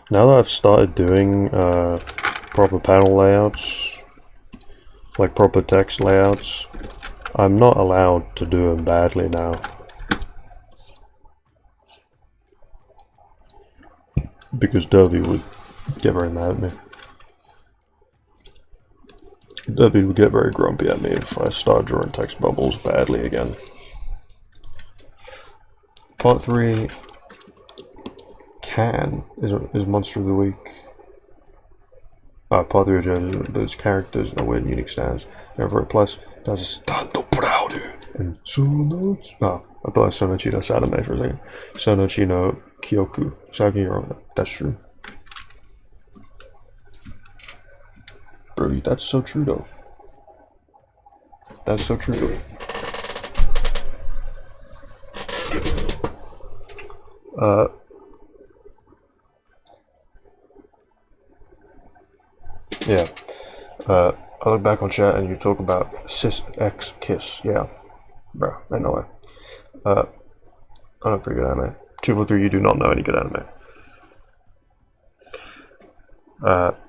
Speaker 1: Now that I've started doing proper panel layouts, like proper text layouts, I'm not allowed to do them badly now. Because Dovey would get very mad at me. Dovey would get very grumpy at me if I start drawing text bubbles badly again. Part 3 is Monster of the Week. Part 3 of JoJo, those characters are weird and unique stands. However, plus does a stando proud and Sonochi. I thought it was Sonochi, that's anime for a second. Sonochi no Kyoku. Sagihiro, that's true. Brody, that's so true though. That's so true though. Yeah. I look back on chat and you talk about cis X kiss. Yeah. Bro, ain't no way. I know pretty good anime. 243, you do not know any good anime.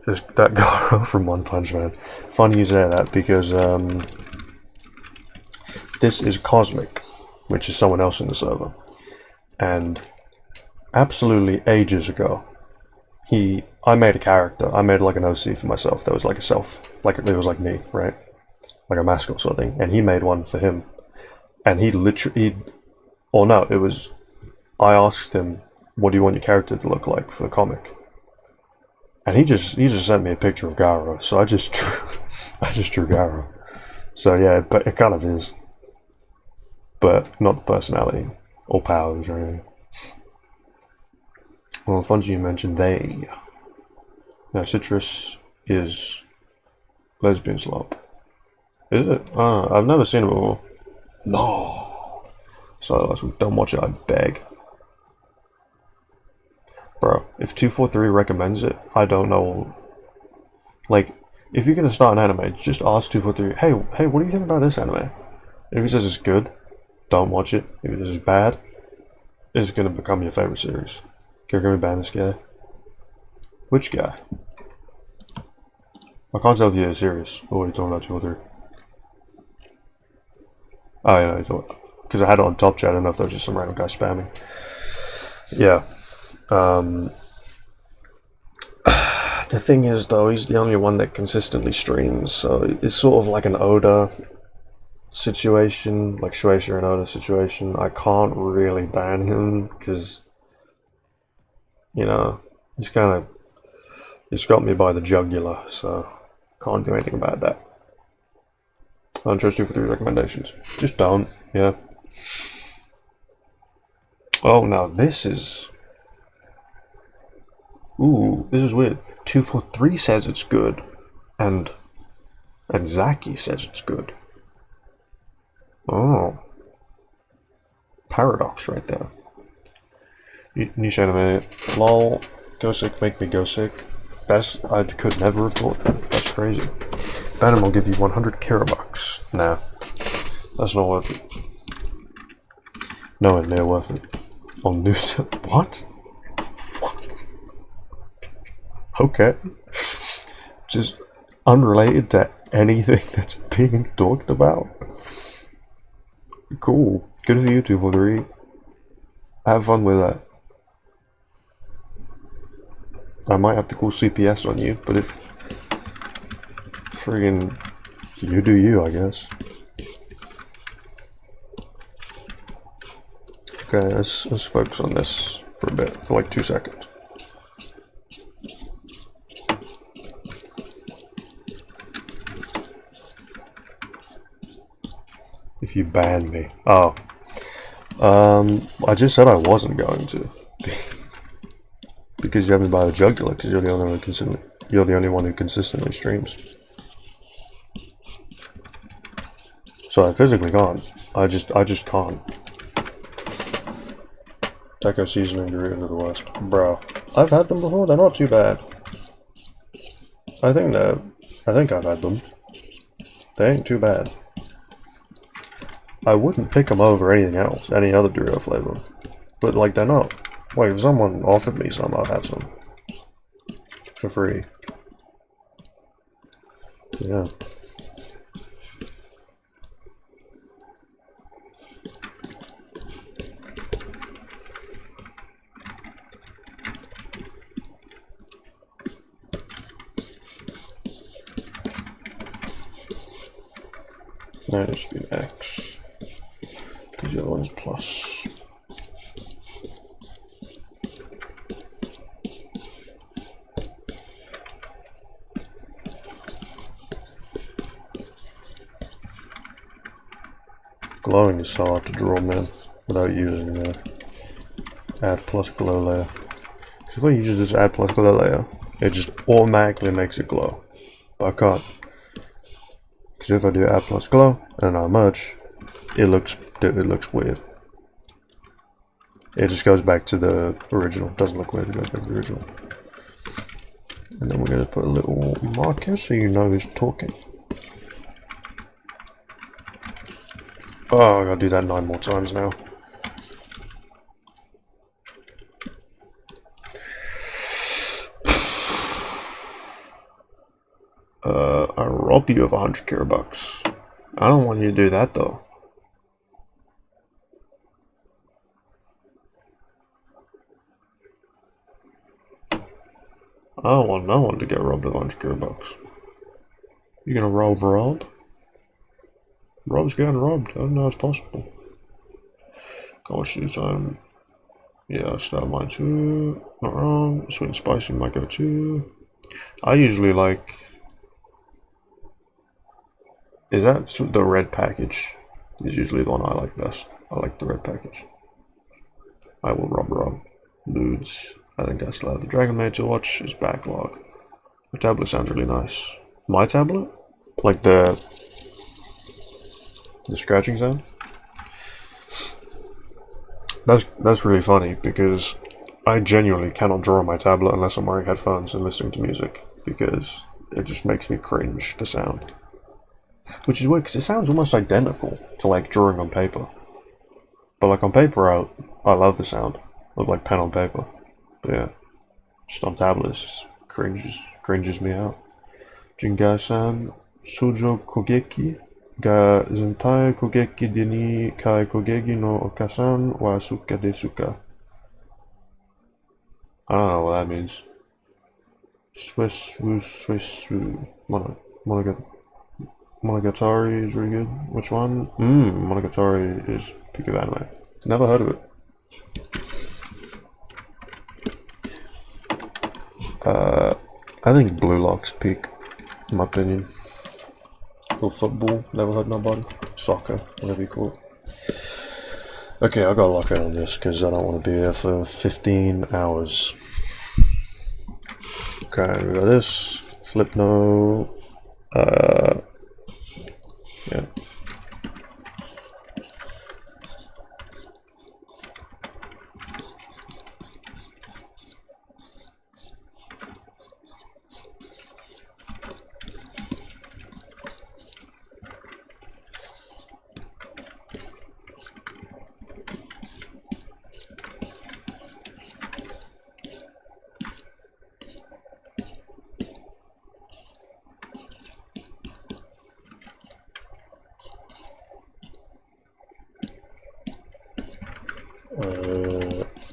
Speaker 1: There's that Garo from One Punch Man. Funny you say that because this is Cosmic, which is someone else in the server. And absolutely ages ago, I made a character. I made like an OC for myself that was like a self, like it was like me, right? Like a mascot sort of thing. And he made one for him. And he literally, or no, it was, I asked him, what do you want your character to look like for the comic? And he just sent me a picture of Garo. So I just drew Garo. So yeah, but it kind of is. But not the personality or powers or anything. Well, Fungi mentioned they. Now, Citrus is lesbian slop. Is it? I've never seen it before. No. So don't watch it, I beg. Bro, if 243 recommends it, I don't know. Like, if you're gonna start an anime, just ask 243, hey, what do you think about this anime? If he says it's good, don't watch it. If he says it's bad, it's gonna become your favorite series. Can we ban this guy? Which guy? I can't tell if you're serious. Oh, you're talking about 243. Oh, yeah, because I had it on top chat. I don't know if that was just some random guy spamming. Yeah. The thing is, though, he's the only one that consistently streams, so it's sort of like an Oda situation, like Shueisha and Oda situation. I can't really ban him because, you know, he's got me by the jugular, so can't do anything about that. I don't trust 243 recommendations. Just don't, yeah. Oh, now this is... Ooh, this is weird. 243 says it's good, and Zaki says it's good. Oh, paradox right there. Nishaname, lol, go sick, make me go sick. Best, I could never have thought that. That's crazy. Venom will give you 100 Karabucks. Nah, that's not worth it. Nowhere near worth it. On news. What? What? Okay. Just unrelated to anything that's being talked about. Cool. Good for you, 243. Have fun with that. I might have to call CPS on you, but if friggin' you do you, I guess. Okay, let's focus on this for a bit, for like 2 seconds. If you ban me. Oh. I just said I wasn't going to. Because you have me by the jugular, because you're the only one who consistently streams. So I physically can't. I just can't. Taco seasoning Dorito to the West. Bro. I've had them before, they're not too bad. I think I've had them. They ain't too bad. I wouldn't pick them over anything else, any other Dorito flavor. But like they're not. Like if someone offered me some, I'd have some. For free. Yeah. That should be an X. Because the other one's plus. Glowing is so hard to draw, man, without using the add plus glow layer. So if I use this add plus glow layer, it just automatically makes it glow. But I can't. Because if I do add plus glow and I merge, it looks weird. It just goes back to the original. It doesn't look weird, it goes back to the original. And then we're going to put a little marker so you know who's talking. Oh, I gotta do that 9 more times now. I'll rob you of 100 Karabucks. I don't want you to do that though. I don't want no one to get robbed of 100 Karabucks. You gonna rob Rob? Rob's getting robbed. I don't know if it's possible. Gosh, time. Yeah, I start mine too. Not wrong. Sweet and spicy might go too. I usually like. Is that the red package? Is usually the one I like best. I like the red package. I will rob. Ludes. I think I still have the Dragon Maid to watch. His backlog. The tablet sounds really nice. My tablet? Like the scratching sound? That's really funny because I genuinely cannot draw on my tablet unless I'm wearing headphones and listening to music because it just makes me cringe, the sound. Which is weird because it sounds almost identical to like drawing on paper. But like on paper I love the sound of like pen on paper. But yeah, just on tablet it just cringes me out. Jingai-san, Shoujo Kogeki ga zentai kogeki de ni kai kogeki no okasan wa suka desu ka. I don't know what that means. Swiss Monogatari is really good. Which one? Monogatari is peak of anime. Never heard of it. I think Blue Lock's peak, in my opinion. Or football, never heard nobody. Soccer, whatever you call it. Okay, I gotta lock in on this because I don't want to be here for 15 hours. Okay, we got this. Flip no. Yeah.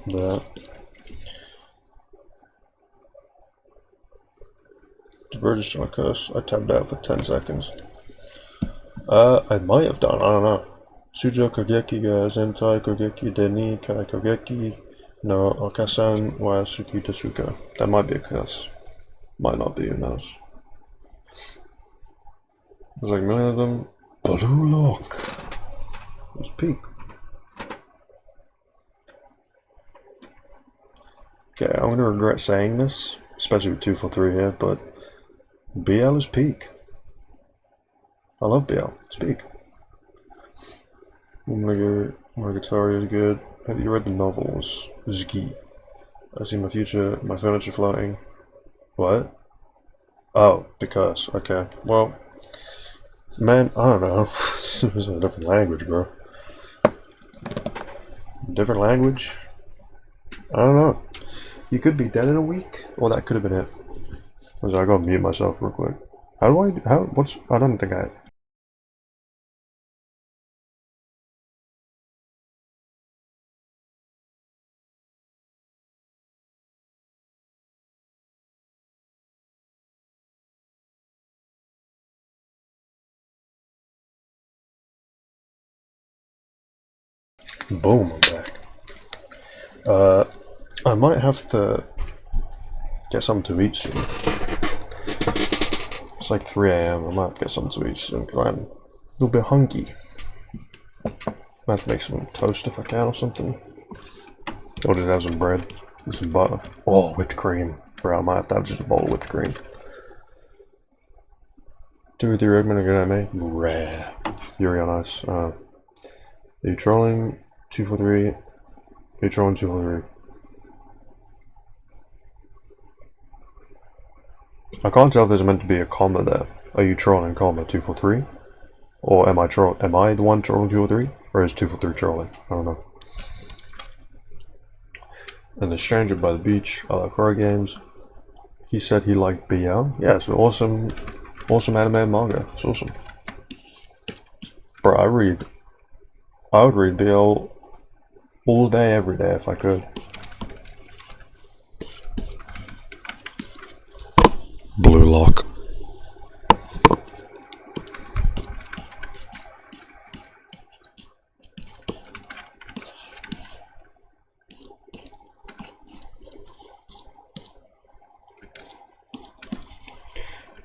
Speaker 1: That. To register my curse, I tabbed out for 10 seconds. I might have done, I don't know. Sujo kogeki ga zentai kogeki de ni kai kogeki no okasan wa suki desuka. That might be a curse. Might not be, who knows. There's like a million of them. Blue lock. Let's peek. Okay, I'm gonna regret saying this, especially with 243 here, but BL is peak. I love BL, it's peak. Monogatari is good. Have you read the novels? Zki. I see my future, my furniture floating. What? Oh, because, okay. Well, man, I don't know. It's a different language, bro. Different language? I don't know. You could be dead in a week, or that could have been it. I gotta mute myself real quick. I don't think I... Boom, I'm back. I might have to get something to eat soon. It's like 3 AM, I might have to get something to eat soon because I'm a little bit hungry. Might have to make some toast if I can or something. Or just have some bread and some butter. Oh, whipped cream. Bro, I might have to have just a bowl of whipped cream. 2 or 3 Eggman are good at me. Rare. Yuri on ice. Are you trolling? 243. Are you trolling 243? I can't tell if there's meant to be a comma there. Are you trolling comma 243? Or am I the one trolling 243? Or is 243 trolling? I don't know. And the stranger by the beach, I like horror games. He said he liked BL. Yeah, it's an awesome anime and manga. It's awesome. Bro, I would read BL all day, every day if I could. Blue lock.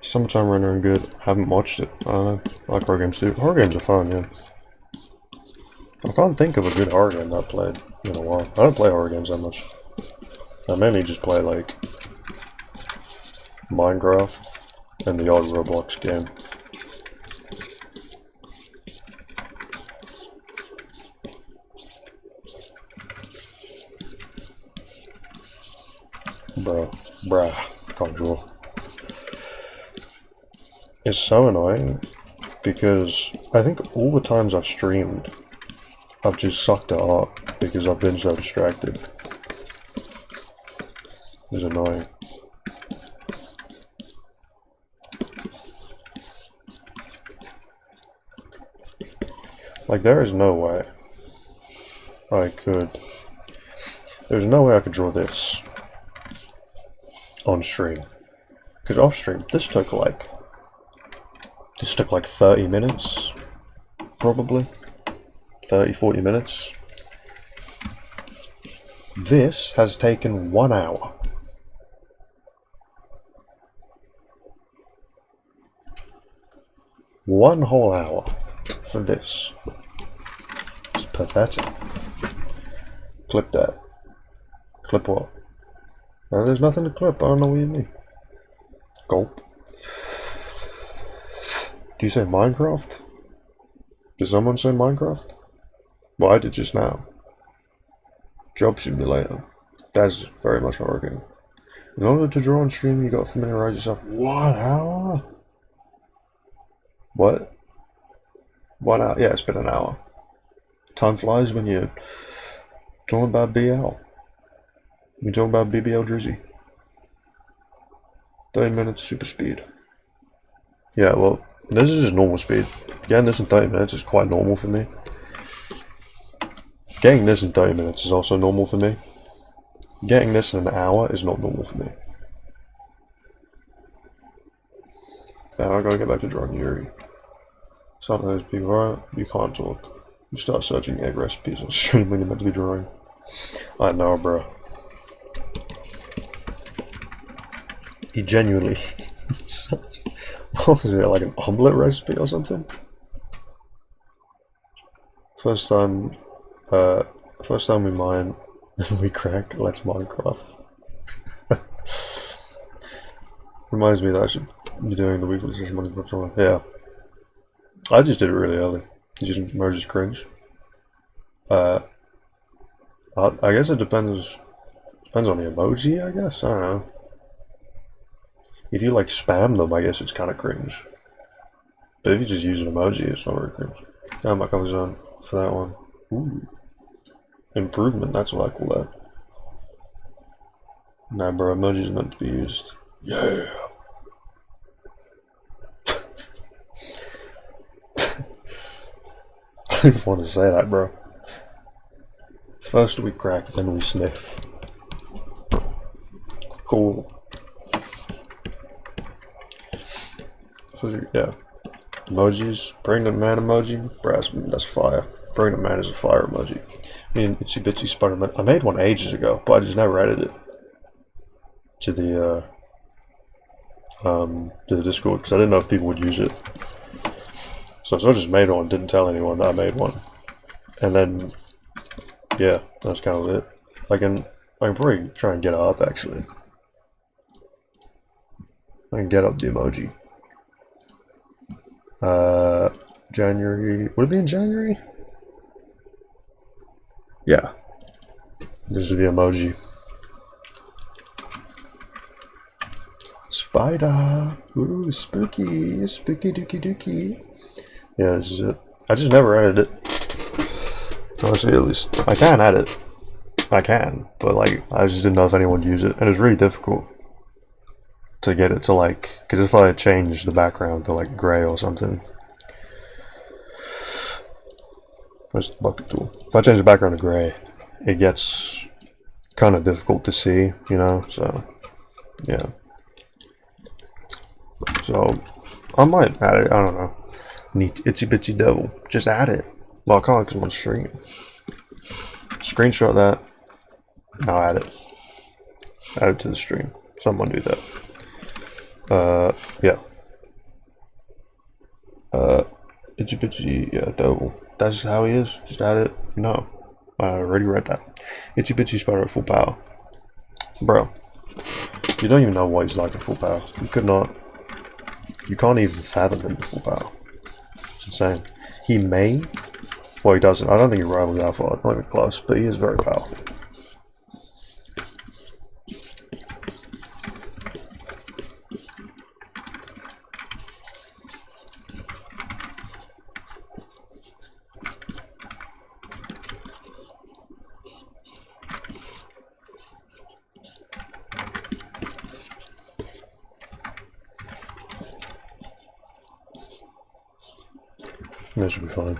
Speaker 1: Summertime rendering good. Haven't watched it. I don't know. I like horror games too. Horror games are fun, yeah. I can't think of a good horror game that I've played in a while. I don't play horror games that much. I mainly just play like Minecraft and the odd Roblox game. Bruh, can't draw. It's so annoying because I think all the times I've streamed, I've just sucked at art because I've been so distracted. It's annoying. Like, there's no way I could draw this on stream. Because off stream, this took like 30 minutes, probably. 30-40 minutes. This has taken 1 hour. One whole hour for this. It's pathetic. Clip that. Clip what? No, there's nothing to clip. I don't know what you mean. Gulp. Do you say Minecraft? Did someone say Minecraft? Well, I did just now. Job simulator. That's very much Oregon. In order to draw on stream, you got to familiarize yourself. 1 hour? What? 1 hour? Yeah, it's been an hour. Time flies when you're talking about BL. We're talking about BBL Drizzy. 30 minutes super speed. Yeah, well, this is just normal speed. Getting this in 30 minutes is quite normal for me. Getting this in 30 minutes is also normal for me. Getting this in an hour is not normal for me. Now I gotta get back to drawing Yuri. Sometimes people are, you can't talk. You start searching egg recipes on stream when you're meant to be drawing. I know, bro. He genuinely, what was it, like an omelette recipe or something? First time we mine, then we crack, let's Minecraft. Reminds me that I should be doing the weekly session Minecraft tomorrow. Yeah. I just did it really early. Using emojis cringe. I guess it depends on the emoji, I guess? I don't know. If you like spam them, I guess it's kind of cringe. But if you just use an emoji, it's not very cringe. Down my comfort zone for that one. Ooh. Improvement, that's what I call that. Nah, bro, emojis are meant to be used. Yeah! I don't even want to say that, bro. First we crack, then we sniff. Cool. So, yeah. Emojis. Pregnant man emoji. Bro, that's fire. Pregnant man is a fire emoji. I mean, Itsy Bitsy Spider-Man. I made one ages ago, but I just never added it to the Discord because I didn't know if people would use it. So I just made one, didn't tell anyone that I made one. And then, yeah, that's kind of it. I can probably try and get it up, actually. I can get up the emoji. January, would it be in January? Yeah. This is the emoji. Spider! Ooh, spooky! Spooky dookie dookie! Yeah, this is it. I just never added it. Honestly, at least. I can add it. I can, but like, I just didn't know if anyone would use it. And it was really difficult to get it to like, because if I change the background to like gray or something. Where's the bucket tool? If I change the background to gray, it gets kind of difficult to see, you know, so, yeah. So, I might add it, I don't know. Neat itsy bitsy devil. Just add it. Well, I can't because I'm on stream. Screenshot that. Now add it. Add it to the stream. Someone do that. Yeah. Itsy bitsy, yeah, devil. That's how he is. Just add it. No. I already read that. Itsy bitsy spider at full power. Bro. You don't even know what he's like at full power. You could not. You can't even fathom him at full power. It's insane. He may. Well, he doesn't. I don't think he rivals Alphard. Not even close. But he is very powerful. That should be fine.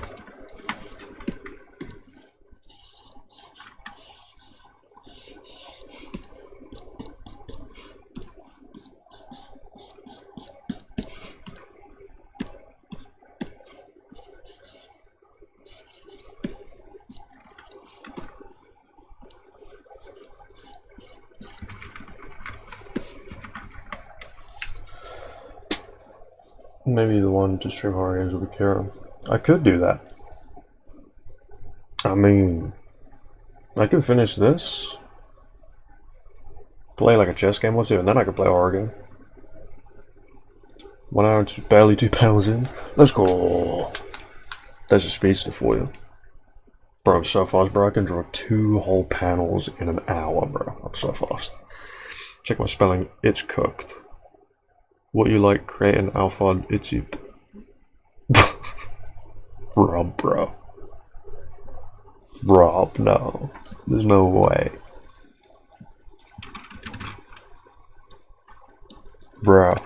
Speaker 1: Maybe the one to stream horror games will be Karen. I could do that. I mean, I could finish this, play like a chess game or two, and then I could play a horror game. 1 hour to barely 2 panels in. Let's go. There's a speedster for you. Bro, I'm so fast, bro. I can draw 2 whole panels in an hour, bro. I'm so fast. Check my spelling. It's cooked. What you like, create an Alphard Youtube. Rob, bro. Rob, no. There's no way. Bro.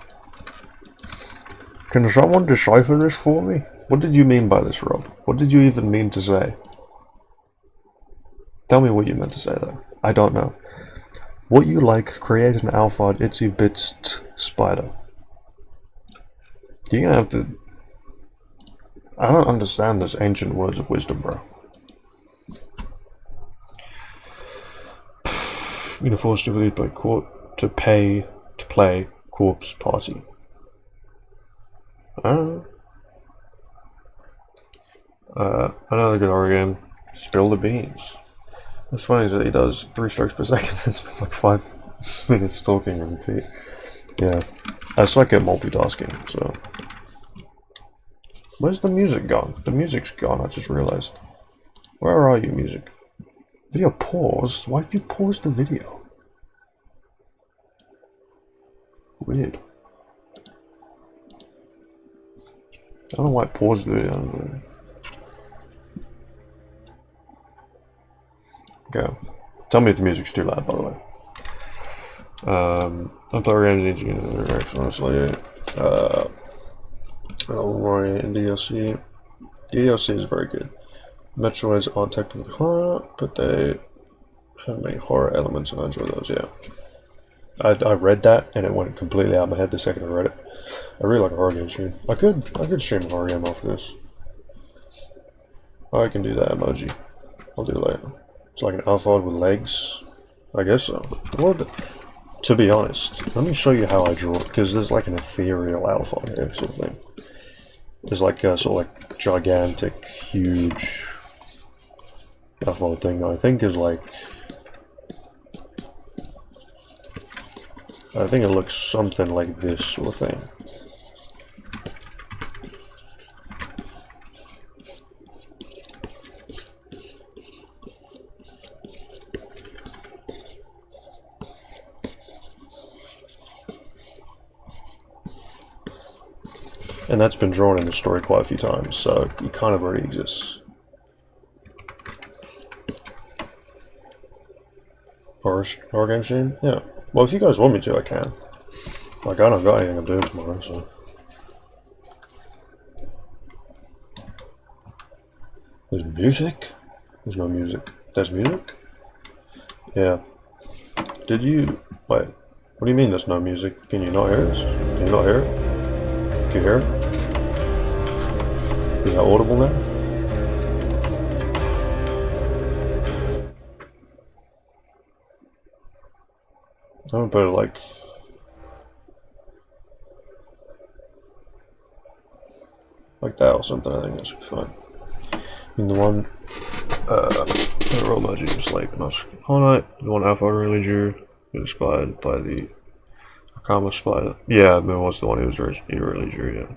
Speaker 1: Can someone decipher this for me? What did you mean by this, Rob? What did you even mean to say? Tell me what you meant to say there. I don't know. What you like, create an Alphard itsy bits spider. You're gonna have to... I don't understand this ancient words of wisdom, bro. You're gonna force to believe by court to play corpse party. Another good horror game. Spill the beans. What's funny is that he does 3 strokes per second. It's like 5 minutes talking and repeat. Yeah, I suck at multitasking. So, where's the music gone? The music's gone. I just realized. Where are you, music? Video paused. Why did you pause the video? Weird. I don't know why I paused the video. Okay. Tell me if the music's too loud, by the way. I'm playing games, honestly. Roy and DLC. DLC is very good. Metroids aren't technically horror, but they have many horror elements, and I enjoy those. Yeah. I read that and it went completely out of my head the second I read it. I really like a horror game stream. I could stream a horror game off of this. I can do that emoji. I'll do it later. It's like an Alphard with legs. I guess so. Well, to be honest, let me show you how I draw it, because there's like an ethereal Alphard here, sort of thing. There's like a sort of like gigantic, huge Alphard thing that I think is like... I think it looks something like this sort of thing. And that's been drawn in the story quite a few times, so it kind of already exists. Horror game stream? Yeah. Well, if you guys want me to, I can. Like, I don't got anything I'm doing tomorrow, so... There's music? There's no music. There's music? Yeah. Did you... Wait. What do you mean there's no music? Can you not hear this? Can you not hear it? Can you hear it? Is that audible now? I'm gonna put it like that or something. I think that should be fine. And the one roll emoji is like not highlight. The one Alpha really drew was inspired by the Akama spider. Yeah, that was the one he really drew.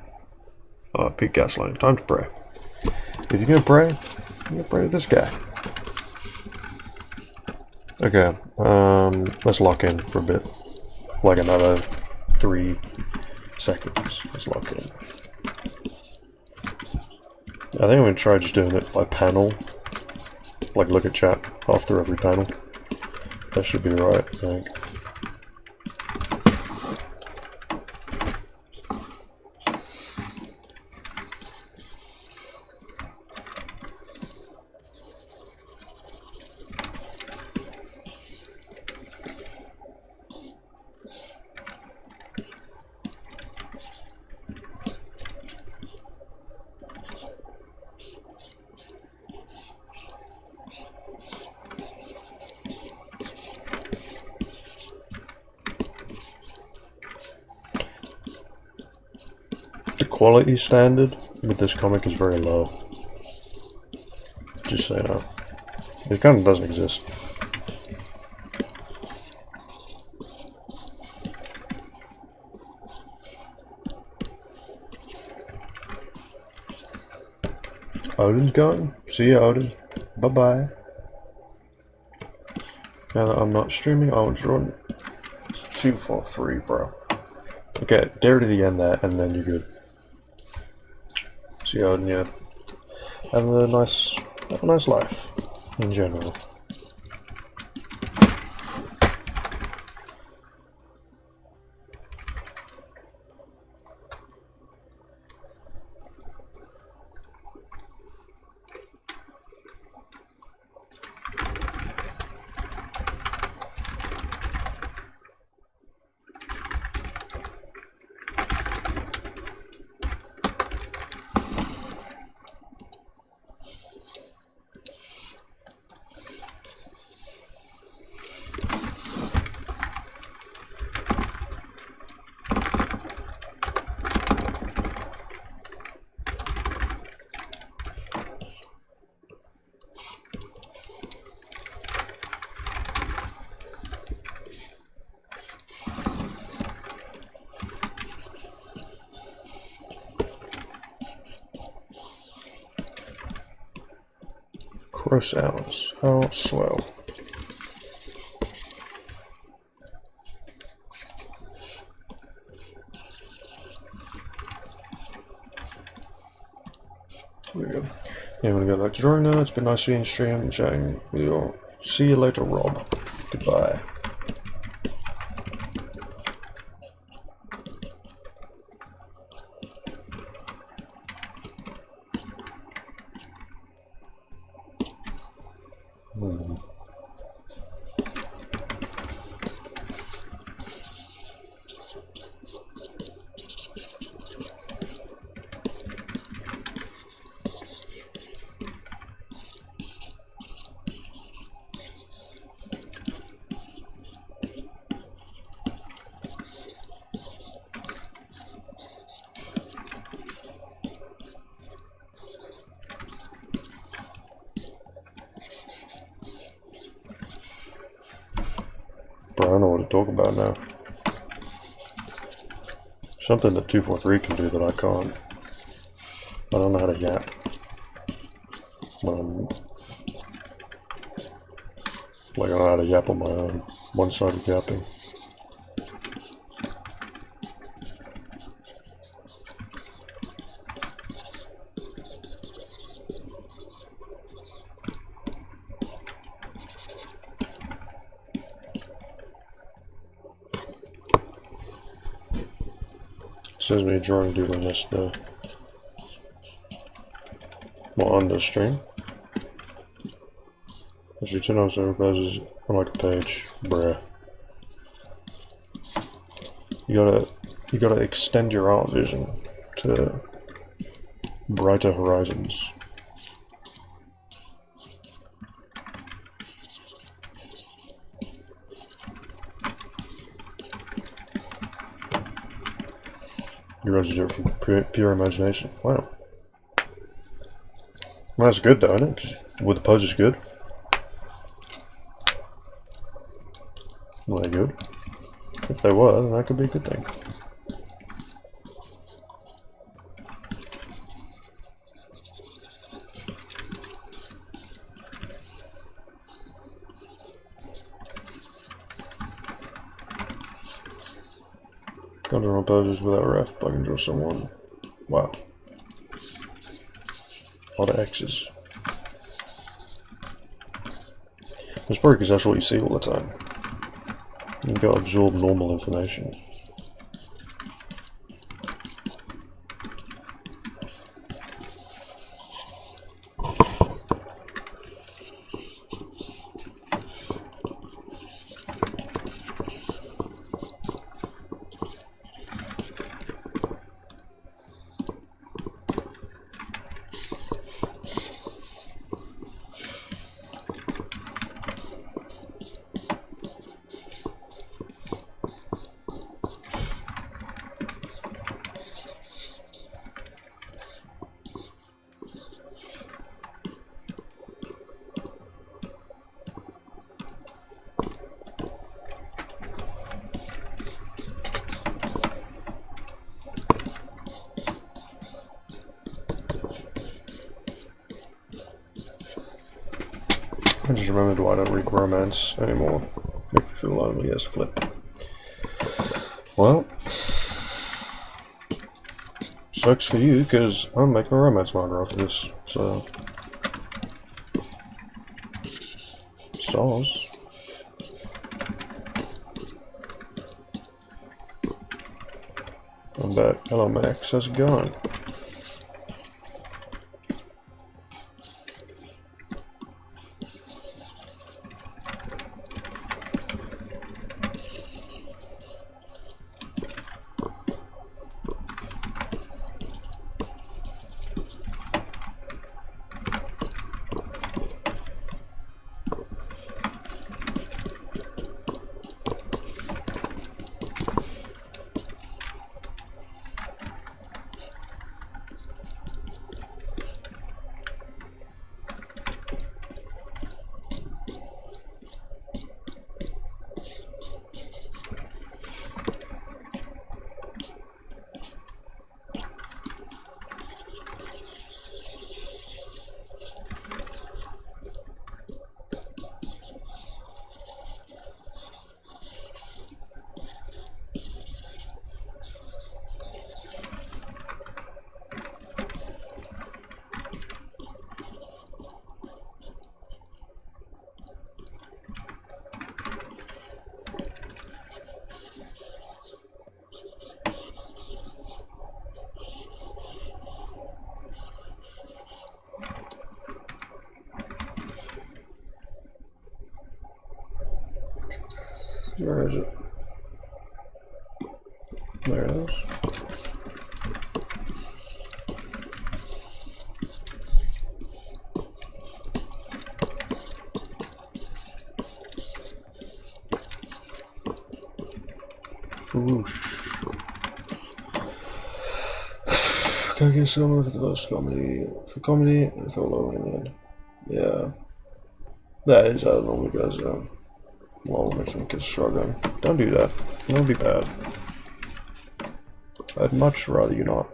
Speaker 1: Yeah. Peak gaslighting. Time to pray. If you're gonna pray, you're gonna pray to this guy. Okay. Let's lock in for a bit. Like another 3 seconds. Let's lock in. I think I'm gonna try just doing it by panel. Like look at chat after every panel. That should be right, I think. Quality standard with this comic is very low. Just so you know. It kind of doesn't exist. Odin's going. See you, Odin. Bye bye. Now that I'm not streaming, I'll run 2, 4, 3, bro. Okay, dare to the end there, and then you're good. See you, Odin. Yeah. Have a nice life in general. Crow sounds. How swell. There we go. Yeah, I'm gonna go back to drawing now. It's been nice seeing you stream and chatting with you all. See you later, Rob. Goodbye. Bro, I don't know what to talk about now. Something that 243 can do that I can't. I don't know how to yap. When I'm... Like, I don't know how to yap on my own. One-sided yapping. Says me drawing doodling yesterday. What, on the stream? Actually, 2 notes over pages on like a page. Bruh. You gotta extend your art vision to brighter horizons. You guys do it from pure imagination. Wow. Well, that's good though, isn't it? 'Cause with the poses good. Were they good? If they were, then that could be a good thing. Can't draw poses without ref, but I can draw someone. Wow. A lot of X's. It's probably because that's what you see all the time. You gotta absorb normal information. just remembered why I don't read romance anymore. Make me feel lonely as flip. Well, sucks for you, because I'm making a romance manga after this, so... Sauce. I bet Hello Max has gone. Where is it? There it is. Whoosh. Can I get someone for the first comedy? For comedy, I feel low in the end. Yeah. That is how it normally goes down. Lol, makes me kids struggling. Don't do that. That would be bad. I'd much rather you not.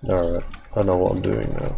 Speaker 1: Alright, I know what I'm doing now.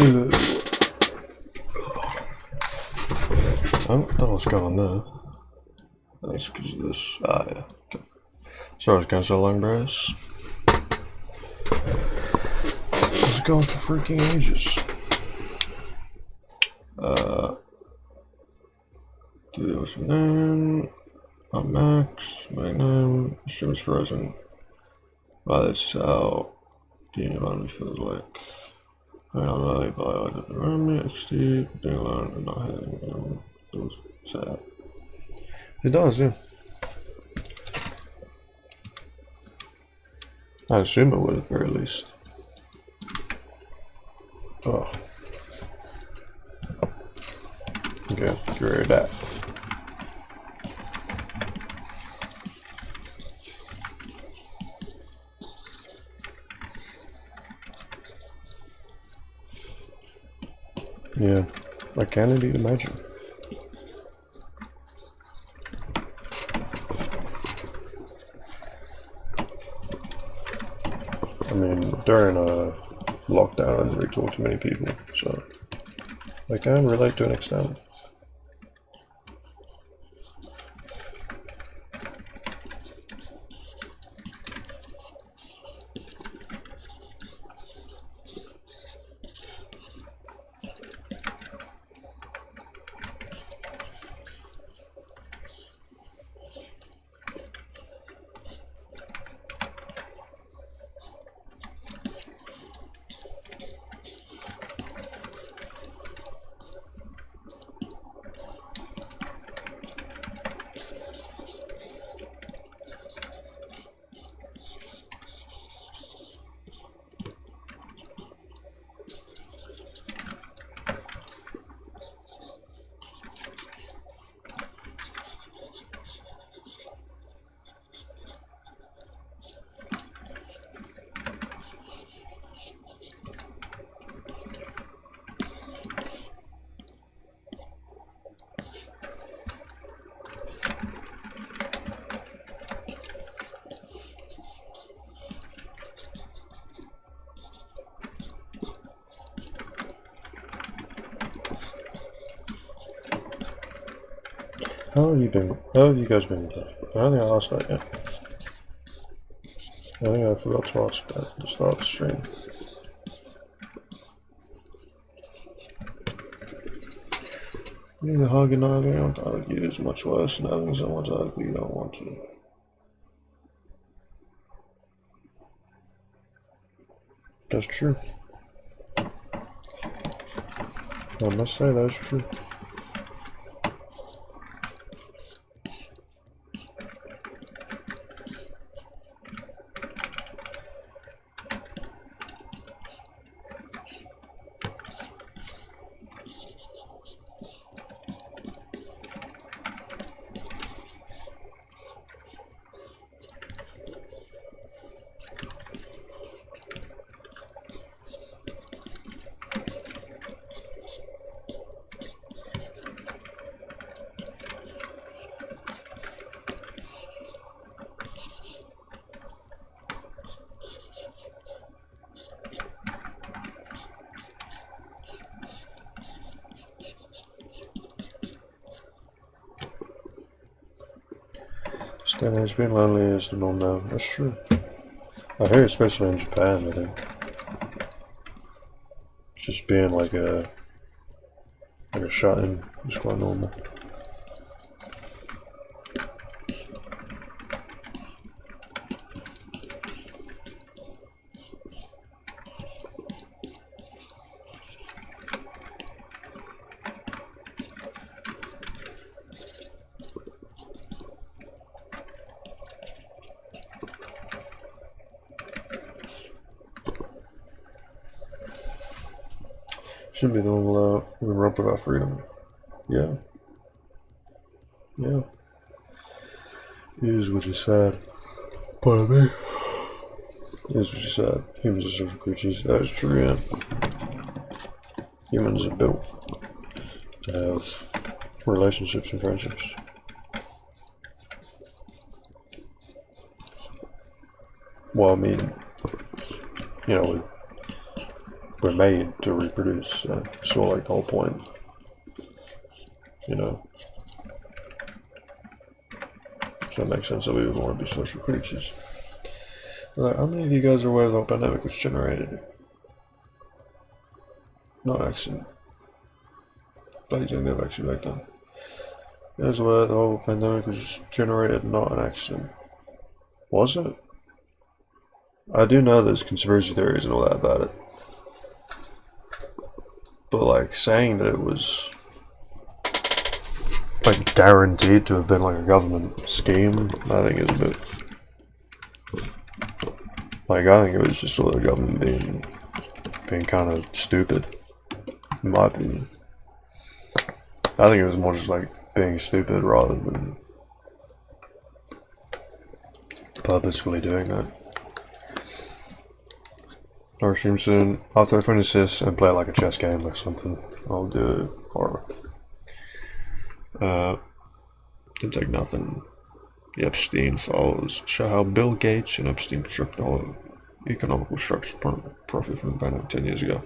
Speaker 1: Oh, that was going there. That's because of this. Ah, yeah. Okay. So I was going so long, bros. It's going for freaking ages. Do this name. Not Max. My name. Stream's frozen. Wow, this is how the environment feels like. I don't know if I didn't remember me. XT. Being alone and not having those sad. It does, yeah. I assume it would at the very least. Oh. Okay, get rid of that. Yeah, I can indeed imagine. I mean, during a lockdown, I didn't really talk to many people, so I can relate to an extent. How have you been? How have you guys been today? I don't think I asked that yet. I think I forgot to ask that at the start of the stream. Being a hug and not having to argue is much worse than having someone to argue you don't want to. That's true. I must say that's true. Stan has been lonely as the norm now. That's true. I hear, especially in Japan, I think. Just being like a shut-in is quite normal. Should be normal we romp about freedom. Yeah. Yeah. Here's what you said. Pardon me. Here's what you said. Humans are social creatures. That is true, yeah. Humans are built to have relationships and friendships. Well, I mean, you know, we're made to reproduce. So it's sort of like the whole point, you know. So it makes sense that we would want to be social creatures. Like, how many of you guys are aware the whole pandemic was generated? Not accident. Like, didn't have accident back then. You guys aware the whole pandemic was generated, not an accident? Was it? I do know there's conspiracy theories and all that about it. But like saying that it was like guaranteed to have been like a government scheme, I think is a bit like, I think it was just sort of the government being kind of stupid, in my opinion. I think it was more just like being stupid rather than purposefully doing that. I'll stream soon. After I finish this and play like a chess game or something, I'll do horror. Seems like nothing. The Epstein files show how Bill Gates and Epstein constructed the whole economical structure profit from the pandemic 10 years ago.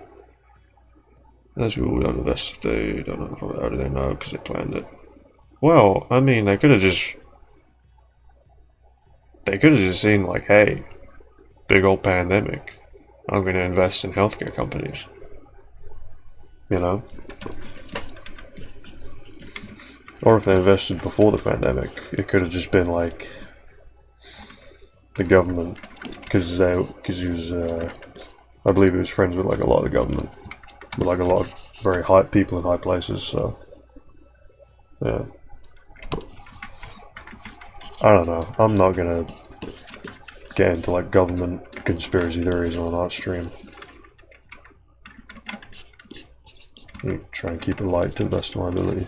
Speaker 1: Those people don't invest if they don't know. How do they know? Because they planned it. Well, I mean, they could have just seen like, hey, big old pandemic. I'm going to invest in healthcare companies. You know? Or if they invested before the pandemic, it could have just been like the government, because he was, I believe he was friends with like a lot of the government, with like a lot of very high people in high places. So yeah, I don't know. I'm not gonna get into like government conspiracy theories on our stream. Try and keep it light to the best of my ability.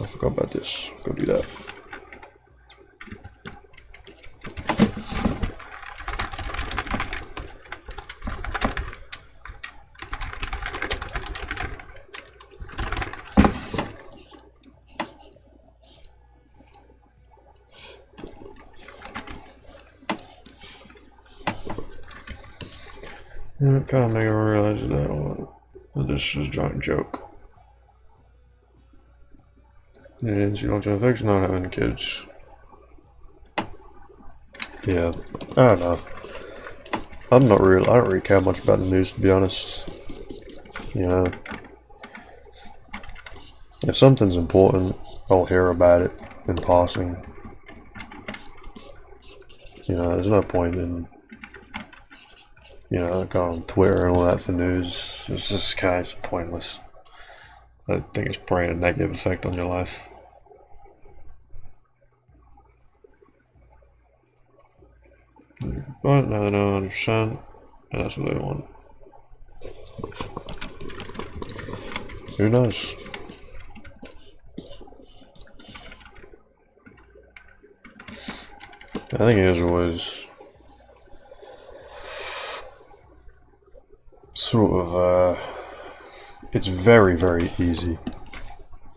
Speaker 1: I forgot about this. Go do that. It kind of made me realize that this is a giant joke. You didn't see long-term effects, not having kids. Yeah, I don't know. I don't really care much about the news, to be honest. You know, if something's important, I'll hear about it in passing. You know, there's no point in, you know, going on Twitter and all that for news. It's just kind of pointless. I think it's probably a negative effect on your life. But now they know 100%, and that's what they want. Who knows? I think it is always sort of, it's very, very easy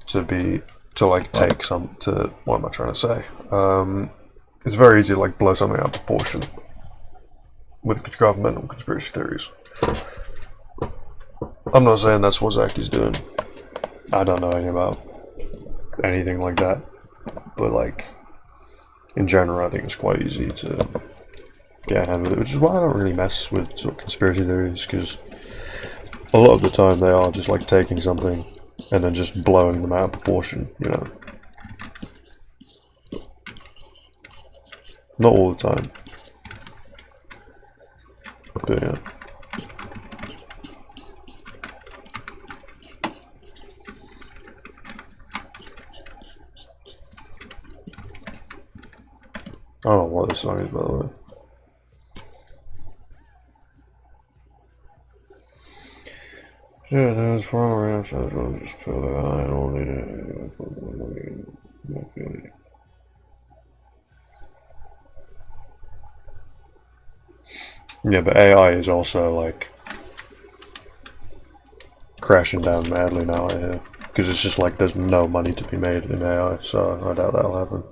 Speaker 1: to like take what am I trying to say? It's very easy to like blow something out of proportion with governmental conspiracy theories. I'm not saying that's what Zach is doing. I don't know anything about anything like that, but like in general, I think it's quite easy to get a hand with it, which is why I don't really mess with sort of conspiracy theories, because a lot of the time they are just like taking something and then just blowing them out of proportion, you know. Not all the time, but yeah. I don't know what this song is, by the way. Yeah, there was far around, so I was going to just feel that I don't need it. Yeah, but AI is also like crashing down madly now, I hear. Because it's just like there's no money to be made in AI, so I doubt that'll happen.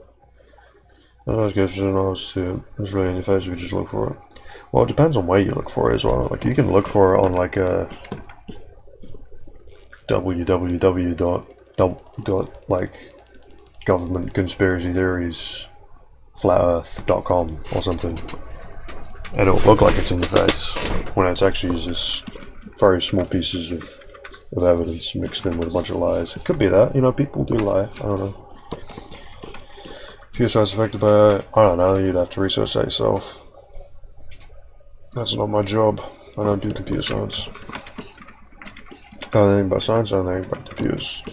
Speaker 1: Those gifts are nice too. It's really in your face if you just look for it. Well, it depends on where you look for it as well. Like, you can look for it on like a www. Like government conspiracy theories flatearth.com or something, and it'll look like it's in your face when it's actually just very small pieces of evidence mixed in with a bunch of lies. It could be that, you know, people do lie. I don't know. Computer science affected by it? I don't know, you'd have to research that yourself. That's not my job. I don't do computer science. I don't think about science, I don't think about computers.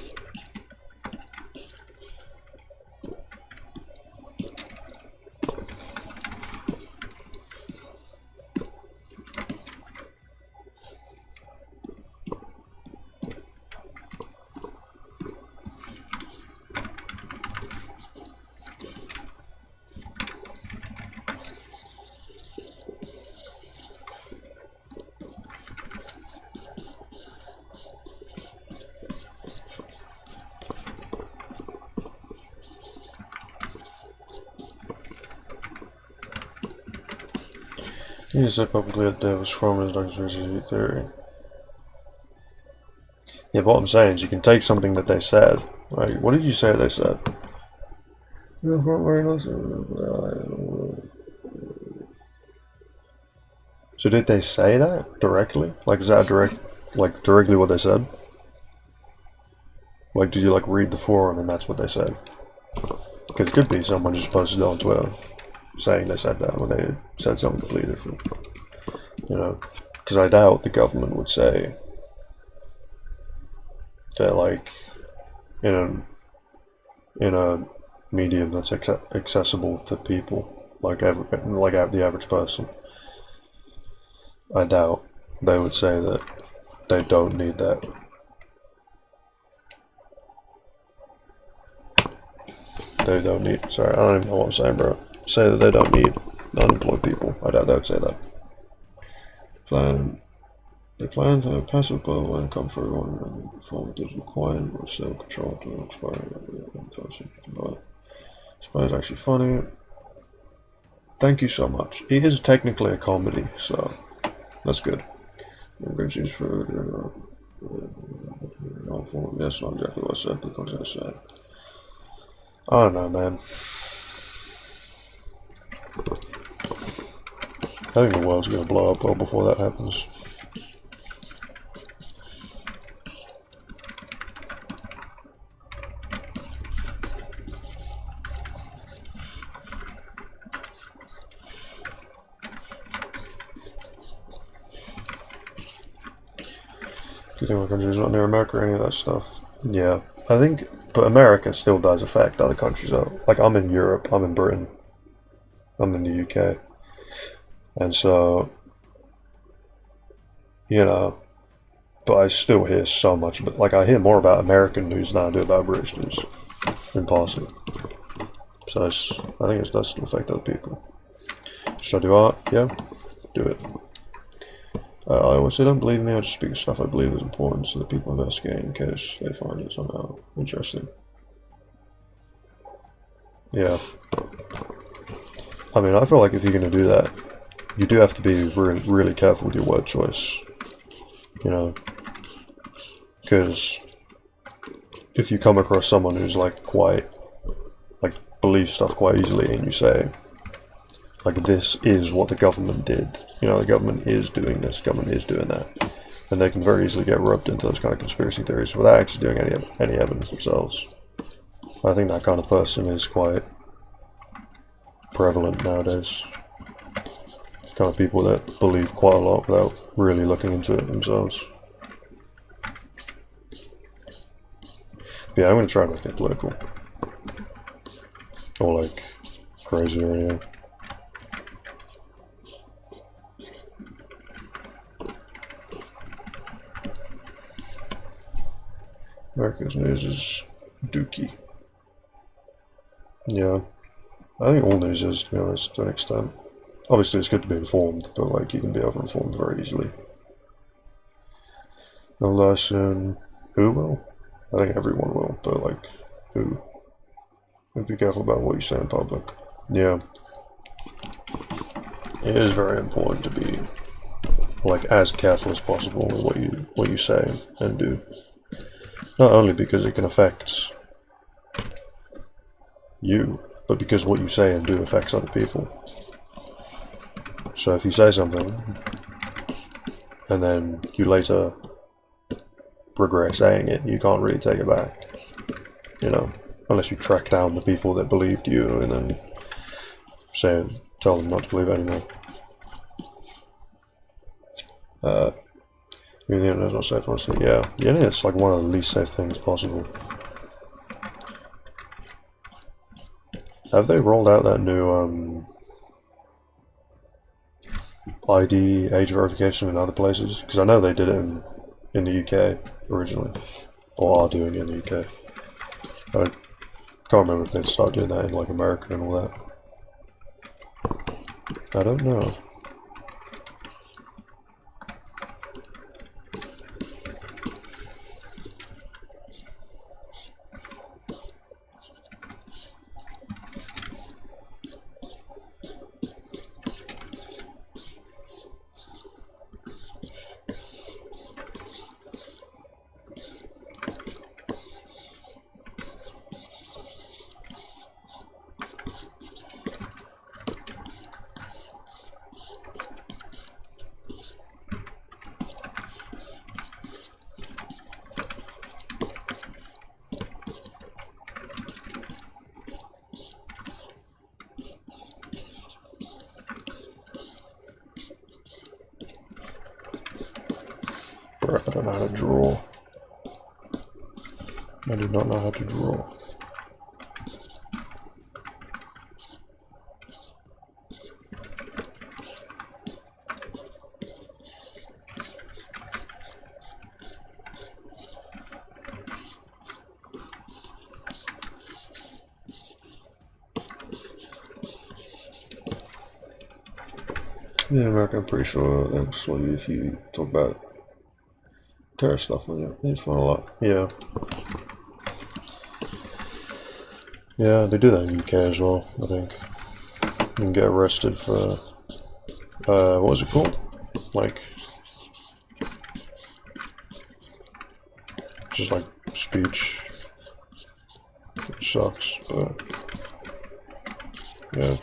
Speaker 1: He said publicly that there was from his conspiracy theory. Yeah, but what I'm saying is you can take something that they said. Like, what did you say they said? So did they say that directly? Like, is that directly what they said? Like, did you like read the forum and that's what they said? Because it could be someone just posted it on Twitter saying they said that when they said something completely different. You know, because I doubt the government would say that, like, in a medium that's accessible to people, like the average person. I doubt they would say that they don't need that. They don't need. Sorry, I don't even know what I'm saying, bro. Say that they don't need unemployed people. I doubt they would say that. They plan to have passive global income for everyone in the form of digital coin with still control to expire. It's actually funny. Thank you so much. It is technically a comedy, so that's good. That's not exactly what I said, but I was going to say. I don't know, man. I think the world's going to blow up well before that happens. Do you think my country's not near America or any of that stuff? Yeah, I think, but America still does affect other countries though. Like, I'm in Europe, I'm in Britain, I'm in the UK, and so, you know, but I still hear so much, but like I hear more about American news than I do about British news in passing. So I think it does still affect other people. Should I do art? Yeah, do it. I always say, don't believe me, I just speak of stuff I believe is important so that people investigate in case they find it somehow interesting. Yeah. I mean, I feel like if you're going to do that, you do have to be really, really careful with your word choice. You know? Because if you come across someone who's like believes stuff quite easily and you say, like, this is what the government did. You know, the government is doing this, the government is doing that. And they can very easily get roped into those kind of conspiracy theories without actually doing any evidence themselves. I think that kind of person is quite prevalent nowadays. Kind of people that believe quite a lot without really looking into it themselves. But yeah, I'm going to try not to get political. Or like, crazy or anything. America's news is dookie. Yeah, I think all news is, to be honest, to an extent. Obviously, it's good to be informed, but like you can be over-informed very easily. Unless, who will? I think everyone will, but like, who? Be careful about what you say in public. Yeah. It is very important to be like as careful as possible with what you say and do. Not only because it can affect you, but because what you say and do affects other people. So if you say something and then you later regret saying it, you can't really take it back, you know, unless you track down the people that believed you and then tell them not to believe it anymore. The internet's not safe, honestly. Yeah, the internet's like one of the least safe things possible. Have they rolled out that new ID age verification in other places? Because I know they did it in the UK originally, or are doing it in the UK. I can't remember if they started doing that in like America and all that. I don't know. I don't know how to draw. I do not know how to draw. In America, I'm pretty sure they'll slow you if you talk about terror stuff, man. Yeah, it's fun a lot. Yeah. Yeah, they do that in the UK as well, I think. You can get arrested for, what was it called? Like, just like speech, which sucks, but, yeah.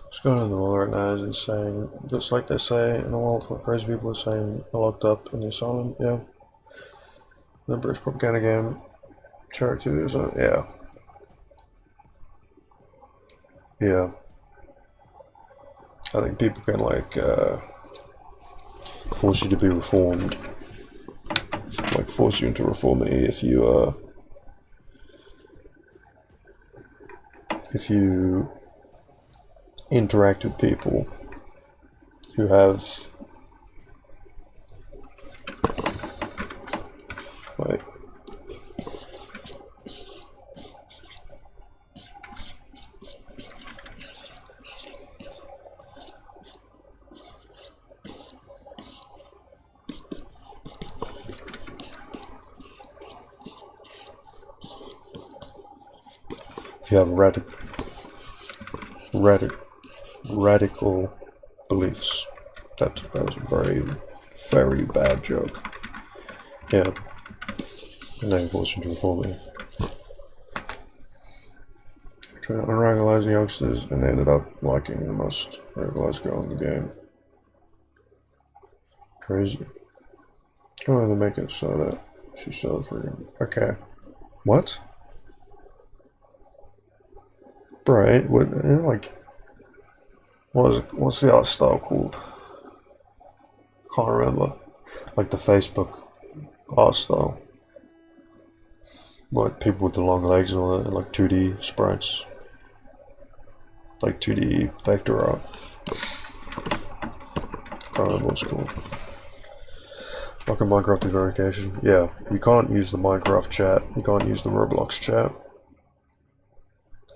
Speaker 1: What's going on in the world right now is insane. Just like they say in the world, what crazy people are saying are locked up in the asylum. Yeah. The British propaganda game. Charity is on. Yeah. Yeah. I think people can like force you to be reformed. Like force you into reformity if you interact with people who have like if you have radical beliefs. That was a very, very bad joke. Yeah. And they forced him to reform me. Trying to unradicalize the youngsters, and they ended up liking the most radicalized girl in the game. Crazy. Oh, they make it so that she's so freaking okay. What? Bro, what, like, what's the art style called? Can't remember. Like the Facebook art style. Like people with the long legs and all that, and like 2D sprites. Like 2D vector art. Can't remember what it's called. Like a Minecraft verification. Yeah, you can't use the Minecraft chat. You can't use the Roblox chat.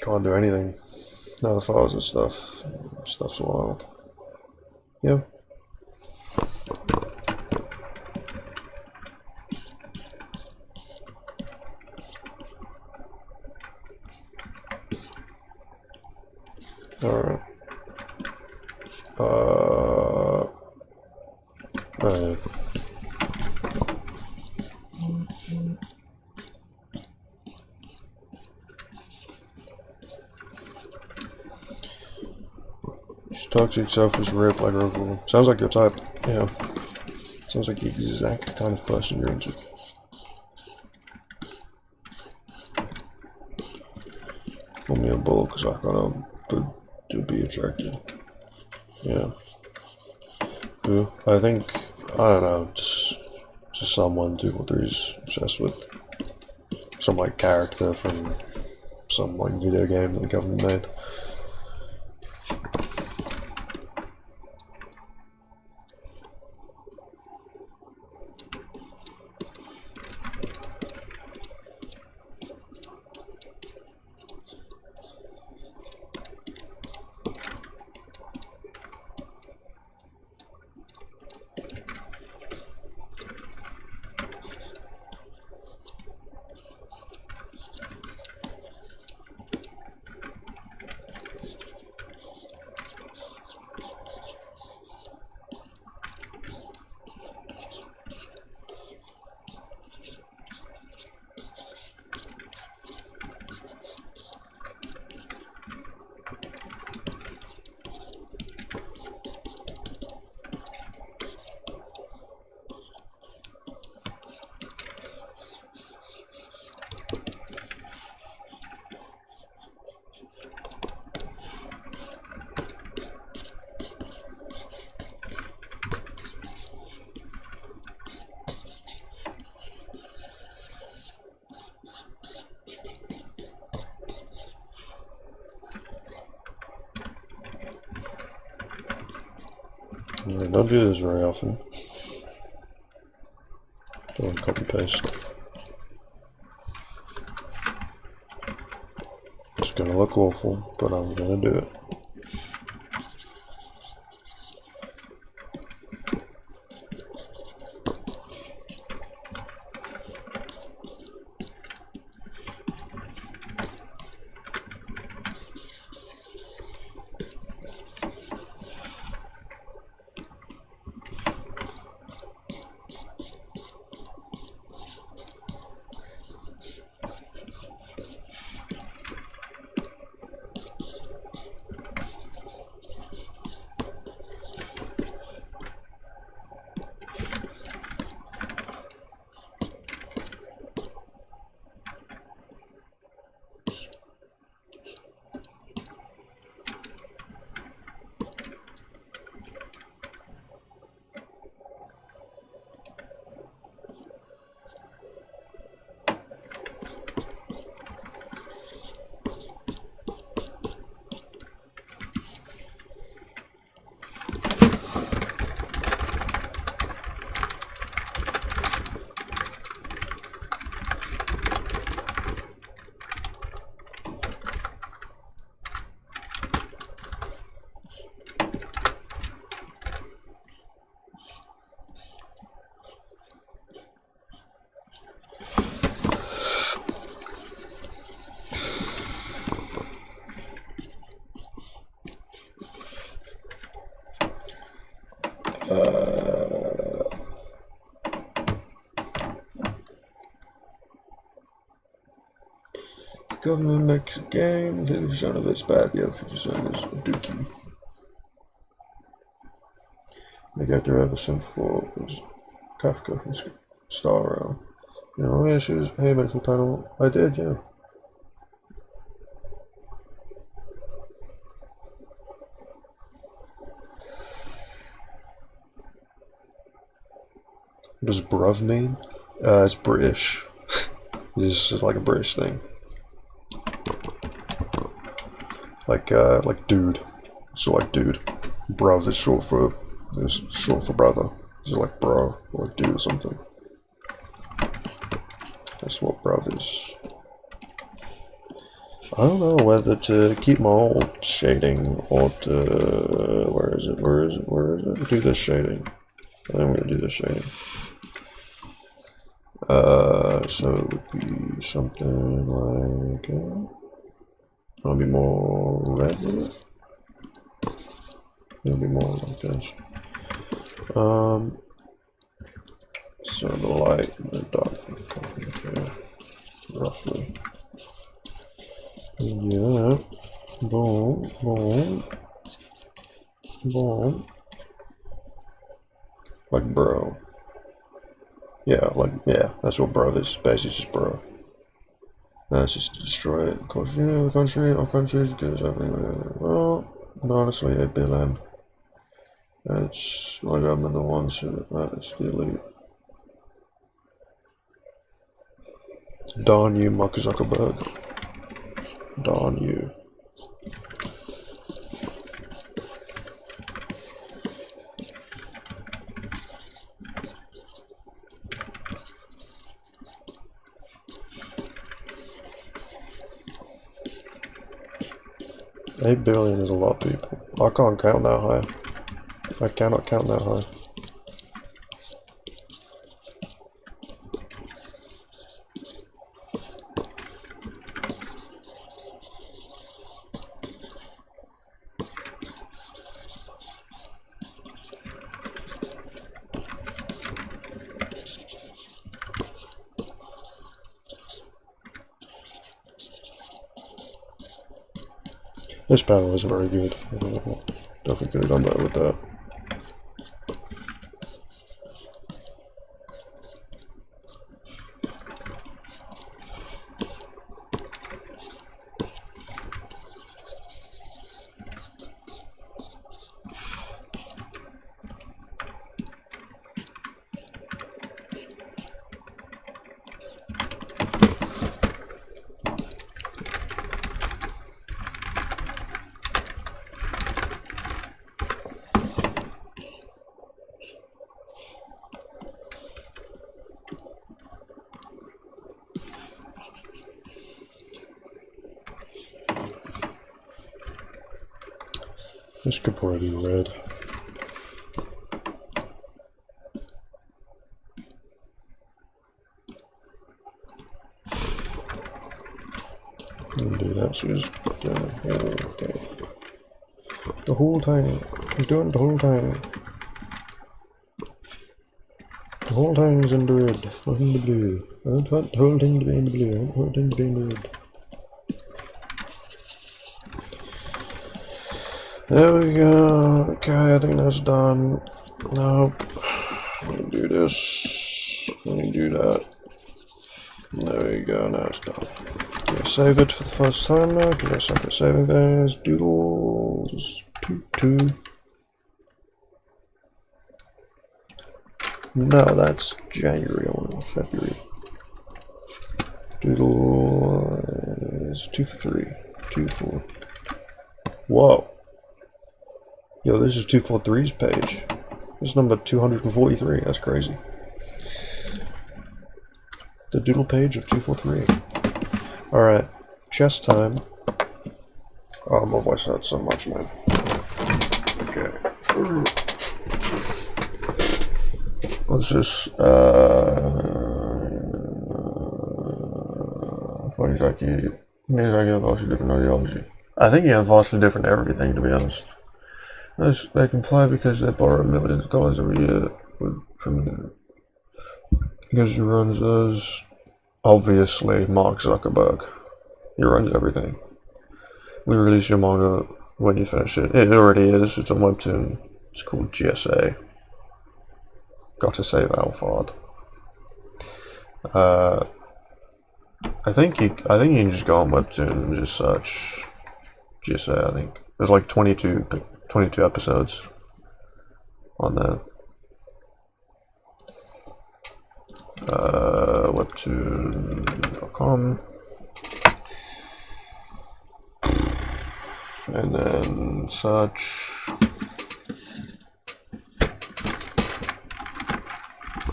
Speaker 1: Can't do anything. No, the files and stuff. Stuff's wild. Yeah. Alright. Just toxic, selfish, rip, like overall. Sounds like your type. Yeah. Sounds like the exact kind of person you're into. Call me a bull because I gotta be attracted. Yeah. Who? I think, I don't know, just someone 243's obsessed with. Some like character from some like video game that the government made. I don't do this very often. Don't copy paste. It's gonna look awful, but I'm gonna do it. Government makes a game, 50% of it's bad, the other 50% is dookie. They go through ever since before it was Kafka from Star Rail. You know, yeah, she was, hey, made full title. I did, yeah. What does bruv mean? It's British. It's like a British thing. Like dude. So like dude. Bruv is short for brother. Is it like bro or like dude or something? That's what bruv is. I don't know whether to keep my old shading or to where is it? Do this shading. I think I'm gonna do this shading. So it would be something like I'll be more red with it. It'll be more like this. So the light and the dark come from here, roughly. Yeah. Boom, boom, boom. Like bro. Yeah, that's what bro is. Basically just bro. That's just to destroy it. Of course, you know, our country is good as everything. Well, honestly, 8 billion. It's my government the ones who, it's the elite. Darn you, Mark Zuckerberg. Darn you. $8 billion is a lot of people. I can't count that high. I cannot count that high. This panel isn't very good. Definitely could have done better with that. This could probably be red. And do that, so he's doing the whole thing. The whole time. He's doing the whole time. The whole time is in the red, not in the blue. I don't want the whole thing to be in the blue, I want the whole thing to be in the red. There we go. Okay, I think that's done. Nope. Let me do this. Let me do that. There we go, now it's done. Okay, save it for the first time now. Give it a second saving things. Doodles. Two. No, that's January or February. Doodle is 2 for 3. 2 for. Whoa. Yo, this is 243's page. This is number 243. That's crazy. The doodle page of 243. Alright, chess time. Oh, my voice hurts so much, man. Okay. What's this? Miyazaki has vastly different ideology. I think he has vastly different everything, to be honest. They comply because they borrow millions of dollars every year from because he runs as obviously Mark Zuckerberg. He runs everything. We release your manga when you finish it. It already is. It's on Webtoon. It's called GSA. Gotta save Alphard. I think you can just go on Webtoon and just search GSA. I think there's like 22 episodes on there. Webtoon.com, and then search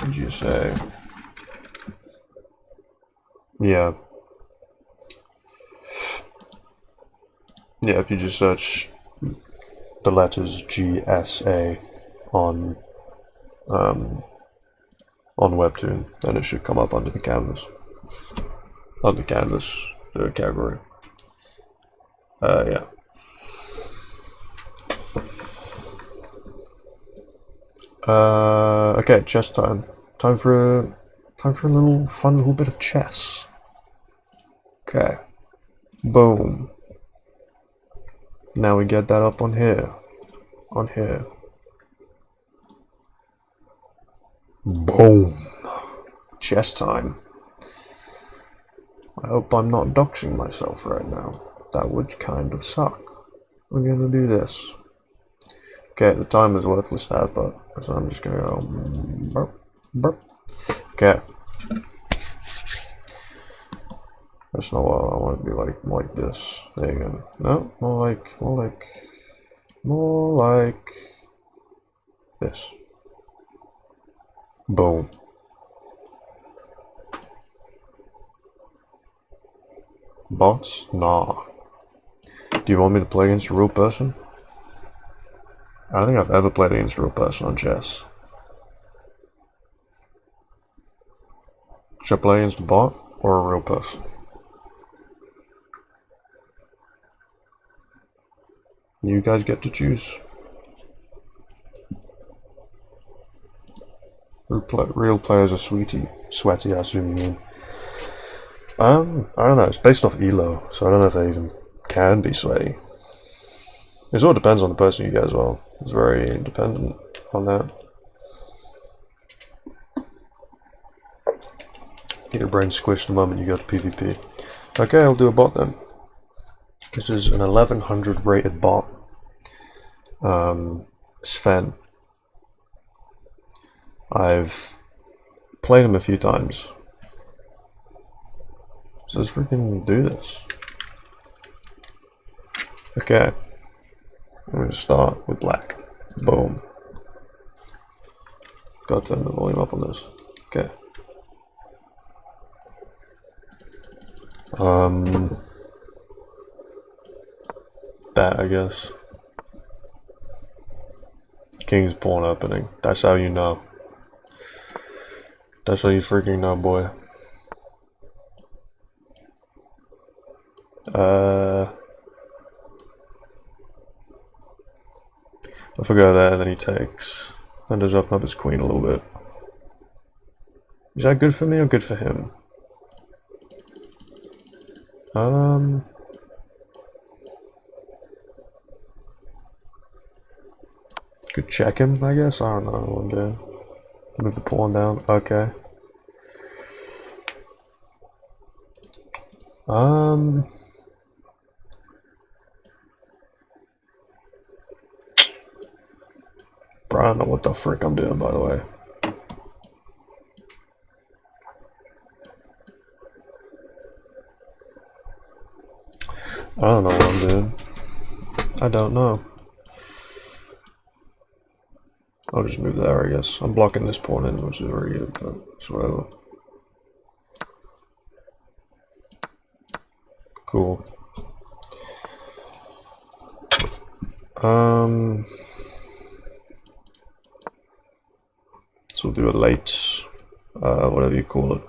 Speaker 1: GSA. Yeah, if you just search the letters GSA on Webtoon, then it should come up under the canvas. Under canvas, the category. Yeah. Okay, chess time. Time for a fun little bit of chess. Okay. Boom. Now we get that up on here. On here. Boom. Chess time. I hope I'm not doxing myself right now. That would kind of suck. We're gonna do this. Okay, the time is worthless to have, but so I'm just gonna go burp, burp. Okay. That's not what I want to be like. More like this. There you go. No, more like this. Boom. Bots? Nah. Do you want me to play against a real person? I don't think I've ever played against a real person on chess. Should I play against a bot or a real person? You guys get to choose. Real players are sweaty, I assume you mean. I don't know, it's based off ELO, so I don't know if they even can be sweaty. It all depends on the person you get as well. It's very dependent on that. Get your brain squished the moment you go to PvP. Okay, I'll do a bot then. This is an 1100 rated bot. Sven. I've played him a few times. So let's freaking do this. Okay. I'm going to start with black. Boom. Gotta turn the volume up on this. Okay. That, I guess. King's pawn opening. That's how you know. That's how you freaking know, boy. If I go there, then he takes. Then does open up his queen a little bit. Is that good for me or good for him? Could check him, I guess. I don't know what I'm doing. Move the pawn down. Okay. Bro, I don't know what the frick I'm doing, by the way. I don't know what I'm doing. I don't know. I'll just move there, I guess. I'm blocking this pawn in, which is very good, but it's whatever. Cool. So we'll do a late, whatever you call it,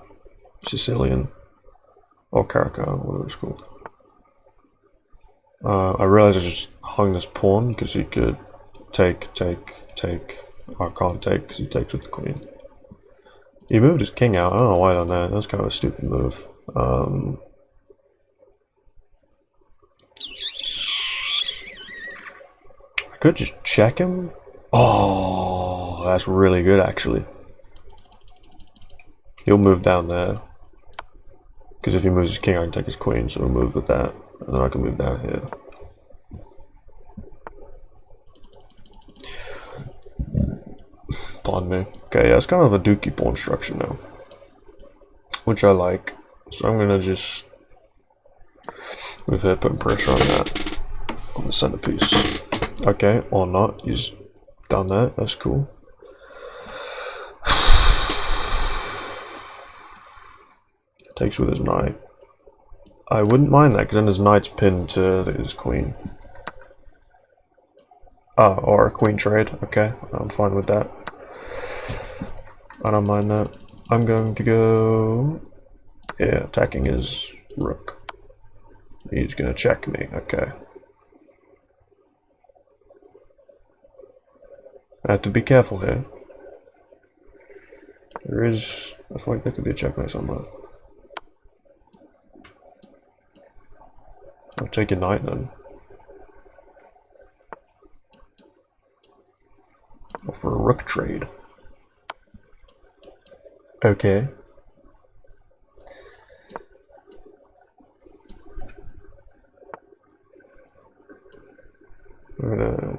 Speaker 1: Sicilian, or Caracal, whatever it's called. I realized I just hung this pawn because he could take. I can't take because he takes with the queen. He moved his king out. I don't know why on that. That's kind of a stupid move. I could just check him. Oh, that's really good actually. he'll move down there. Because if he moves his king, I can take his queen, so we'll move with that. And then I can move down here. Pardon me. Okay, yeah, it's kind of a dookie pawn structure now. Which I like. So I'm gonna just move here, putting pressure on that. On the centerpiece. Okay, or not. He's done that. That's cool. Takes with his knight. I wouldn't mind that, because then his knight's pinned to his queen. Ah, or a queen trade. Okay, I'm fine with that. I don't mind that. I'm going to go... Yeah, attacking his rook. He's going to check me. Okay. I have to be careful here. There is... I feel like there could be a checkmate somewhere. I'll take a knight then. Or for a rook trade. Okay. I'm gonna...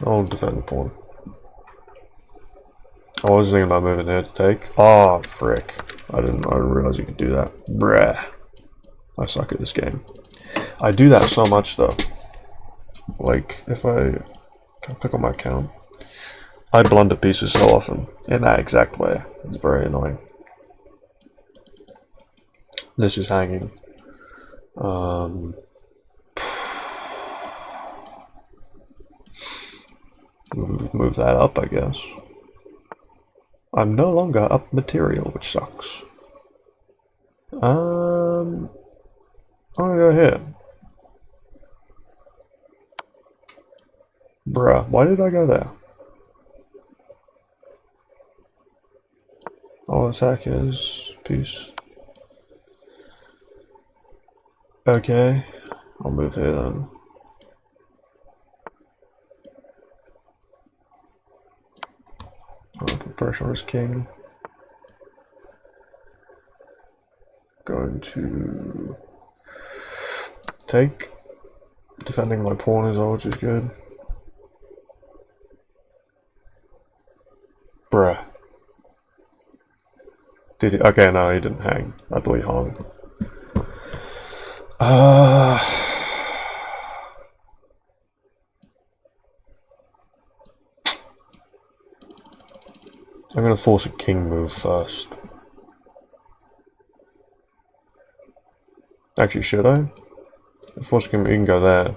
Speaker 1: I'll defend the pawn. I was thinking about moving there to take. Oh, frick. I didn't realize you could do that. Bruh. I suck at this game. I do that so much though. Like, if I can click on my account, I blunder pieces so often in that exact way. It's very annoying. This is hanging. Move that up, I guess. I'm no longer up material, which sucks. I'm gonna go here. Bruh, why did I go there? I'll attack his piece. Okay, I'll move here then. I'll put pressure on his king. Going to take. Defending my pawn as well, which is good. Bruh. Did he? Okay, no, he didn't hang. I thought he hung. I'm gonna force a king move first. Actually, should I? Let's force a king. You can go there.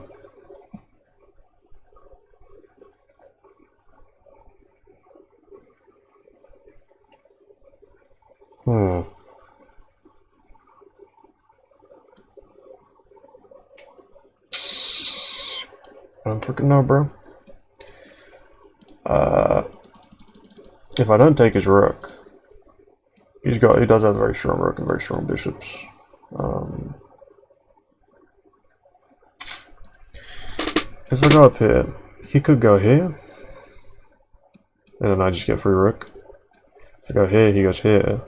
Speaker 1: I don't freaking know, bro. If I don't take his rook, he does have a very strong rook and very strong bishops. If I go up here, he could go here, and then I just get free rook. If I go here, he goes here.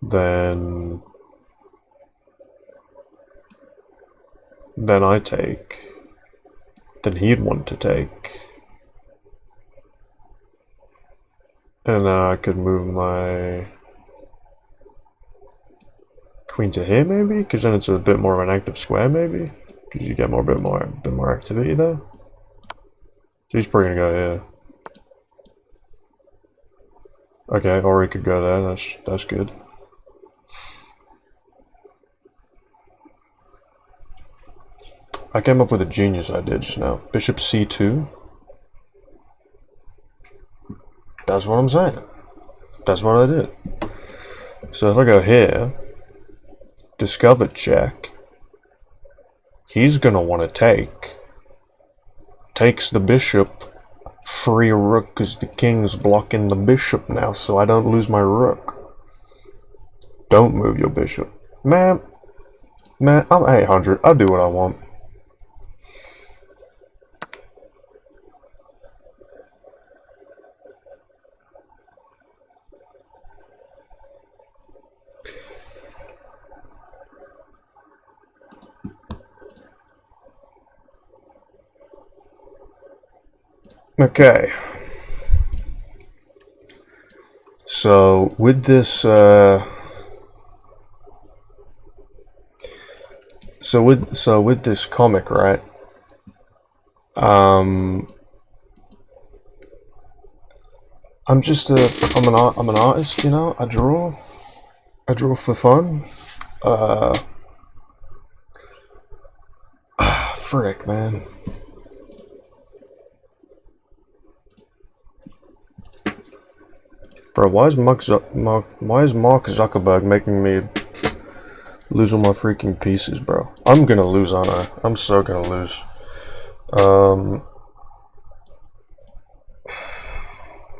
Speaker 1: Then I take. Then he'd want to take. And then I could move my queen to here maybe, because then it's a bit more of an active square maybe, because you get a bit more activity there. So he's probably gonna go here. Okay, or he could go there. That's good. I came up with a genius idea just now. Bishop c2. That's what I'm saying. That's what I did. So if I go here, discover check, he's gonna want to take. Takes the bishop, free rook, because the king's blocking the bishop now, so I don't lose my rook. Don't move your bishop. Man, I'm 800. I'll do what I want. Okay. So with this, so with this comic, right? I'm an artist, you know. I draw for fun. Frick, man. Bro, why is Mark Zuckerberg making me lose all my freaking pieces, bro? I'm gonna lose, aren't I? I'm so gonna lose.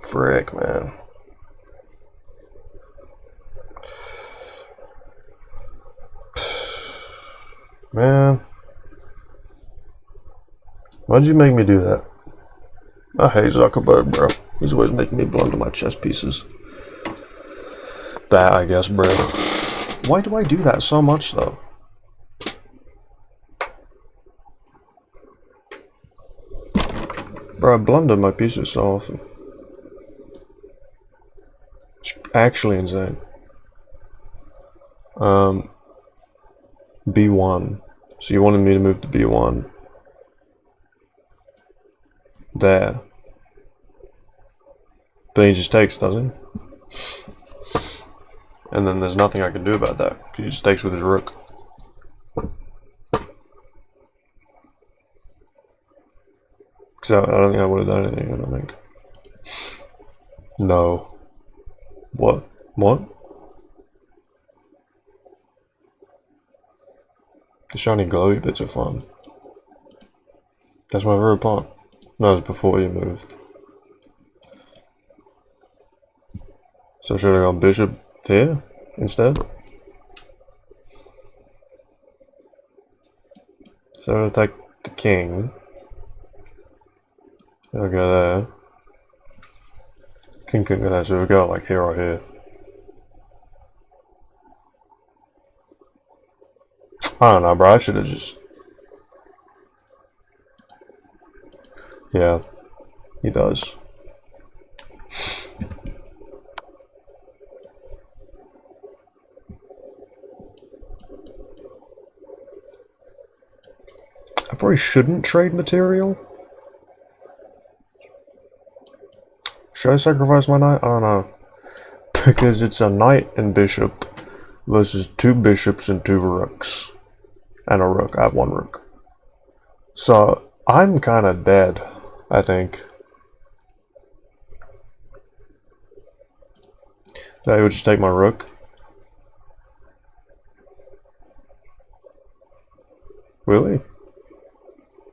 Speaker 1: Frick, man. Man. Why'd you make me do that? I hate Zuckerberg, bro. He's always making me blunder my chess pieces. That, I guess, bro. Why do I do that so much, though? Bro, I blunder my pieces so often. It's actually insane. B1. So you wanted me to move to B1. There. But he just takes, doesn't he? And then there's nothing I can do about that, because he just takes with his rook. So I don't think I would have done anything, I don't think. No. What? What? The shiny glowy bits are fun. That's my favorite part. No, it was before you moved. So should I go bishop here instead? So I'll attack the king. I'll go there. King couldn't go there, so we'll go like here or here. I don't know, bro. I should have just. Yeah, he does. I probably shouldn't trade material. Should I sacrifice my knight? I don't know. Because it's a knight and bishop versus 2 bishops and 2 rooks. And a rook. I have 1 rook. So, I'm kind of dead, I think. I would just take my rook. Really?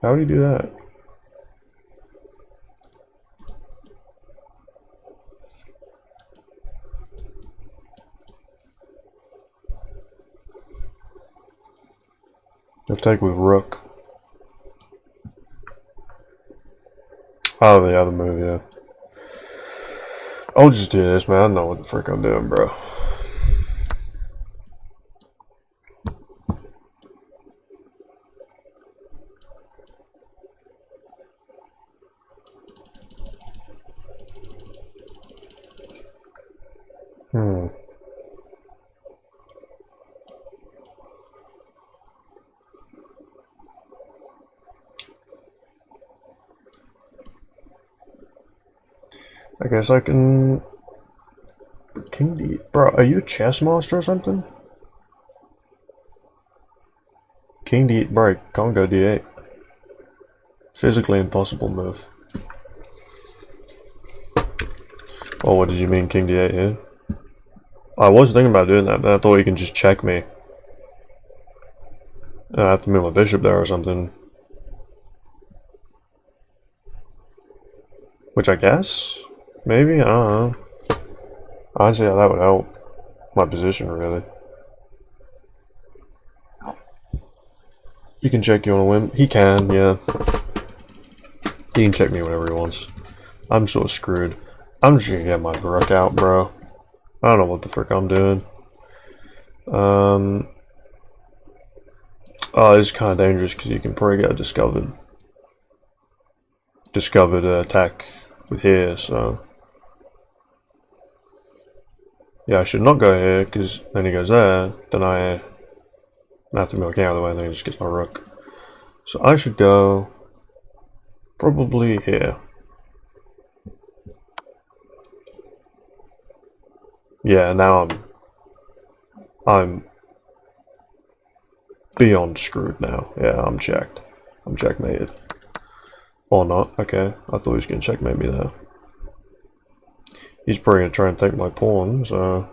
Speaker 1: How would he do that? I'll take with rook. Oh, the other move, yeah. I'll just do this, man. I don't know what the frick I'm doing, bro. I guess I can. King D. Bro, are you a chess master or something? King D. Bro, can't go D8. Physically impossible move. Oh, what did you mean, King D8 here? I was thinking about doing that, but I thought you can just check me. I have to move my bishop there or something. Which I guess? Maybe? I don't know. I don't see how that would help my position, really. You can check you on a whim. He can, yeah. He can check me whenever he wants. I'm so screwed. I'm just gonna get my rook out, bro. I don't know what the frick I'm doing. Oh, it's kind of dangerous because you can probably get discovered. discovered attack with here, so yeah, I should not go here, because then he goes there, then I have to move out of the way, and then he just gets my rook. So I should go probably here. Yeah, now I'm beyond screwed now. Yeah, I'm checked. I'm checkmated. Or not. Okay, I thought he was going to checkmate me there. He's probably going to try and take my pawn, so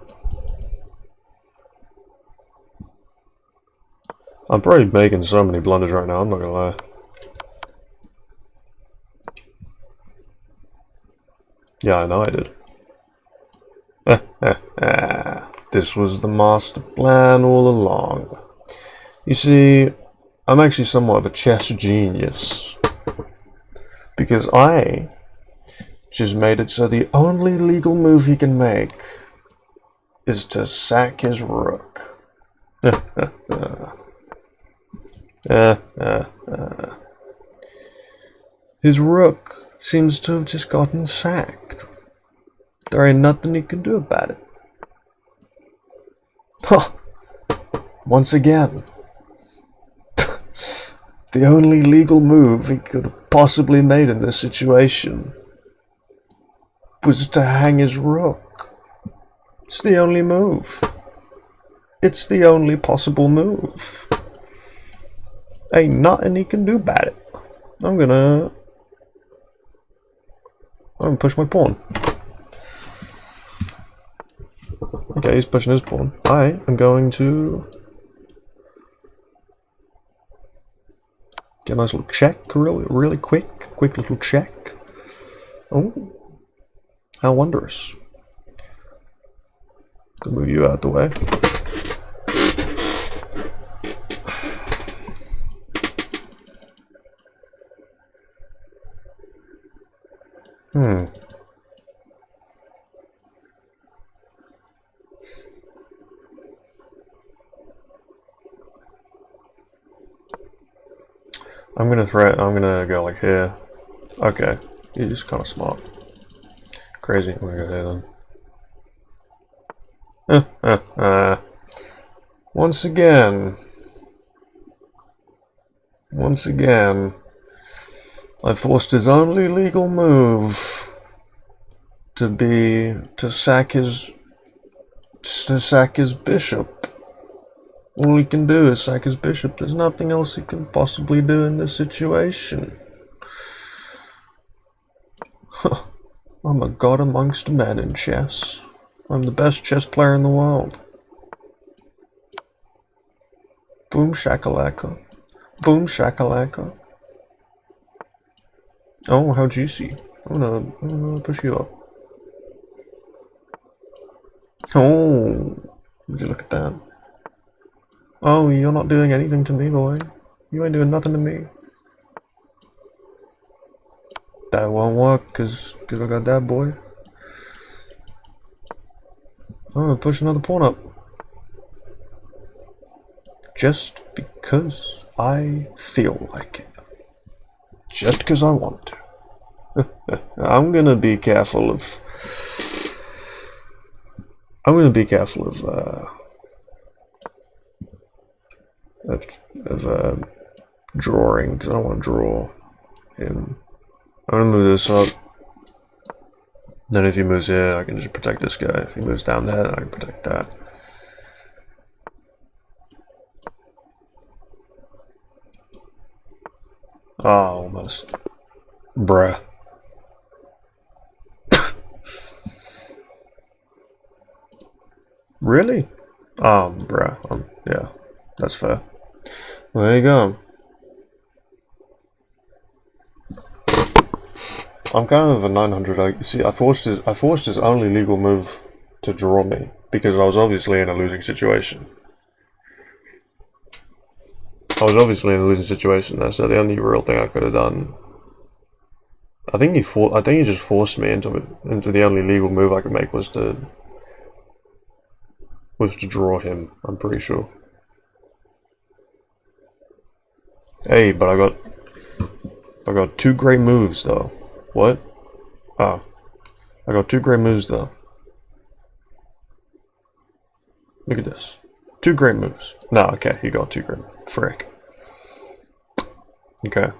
Speaker 1: I'm probably making so many blunders right now, I'm not going to lie. Yeah, I know I did. This was the master plan all along. You see, I'm actually somewhat of a chess genius. Because I just made it so the only legal move he can make is to sack his rook. His rook seems to have just gotten sacked. There ain't nothing he can do about it. Huh. Once again. The only legal move he could have possibly made in this situation was to hang his rook. It's the only move. It's the only possible move. Ain't nothing he can do about it. I'm gonna push my pawn. Okay, he's pushing his pawn. I am going to get a nice little check, really quick little check. Oh, how wondrous. Gonna move you out the way. I'm gonna go like here. Okay, he's kind of smart. Crazy, I'm gonna go here then. Once again, I forced his only legal move to sack his bishop. All he can do is sack his bishop. There's nothing else he can possibly do in this situation. I'm a god amongst men in chess. I'm the best chess player in the world. Boom shakalaka. Boom shakalaka. Oh, how juicy. I'm gonna push you up. Oh, would you look at that? Oh, you're not doing anything to me, boy. You ain't doing nothing to me. That won't work, cause I got that, boy. I'm gonna push another pawn up. Just because I feel like it. Just because I want to. I'm gonna be careful of drawing, because I don't want to draw him. I'm gonna move this up. Then if he moves here, I can just protect this guy. If he moves down there, I can protect that. Oh, almost. Bruh. Really? Bruh. Yeah, that's fair. Well, there you go. I'm kind of a 900. See, I forced his only legal move to draw me because I was obviously in a losing situation. There, so the only real thing I could have done. I think he just forced me into the only legal move I could make was to draw him. I'm pretty sure. Hey, but I got two great moves though. What? Oh. I got 2 great moves though. Look at this. 2 great moves. No, okay, you got 2 great. Frick. Okay.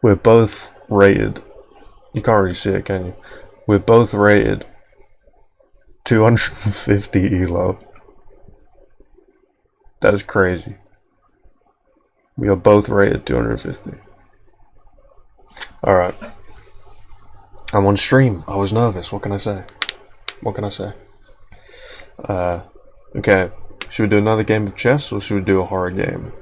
Speaker 1: We're both rated. You can't really see it, can you? We're both rated 250 elo. That is crazy. We are both rated 250. Alright. I'm on stream. I was nervous. What can I say? What can I say? Okay. Should we do another game of chess or should we do a horror game?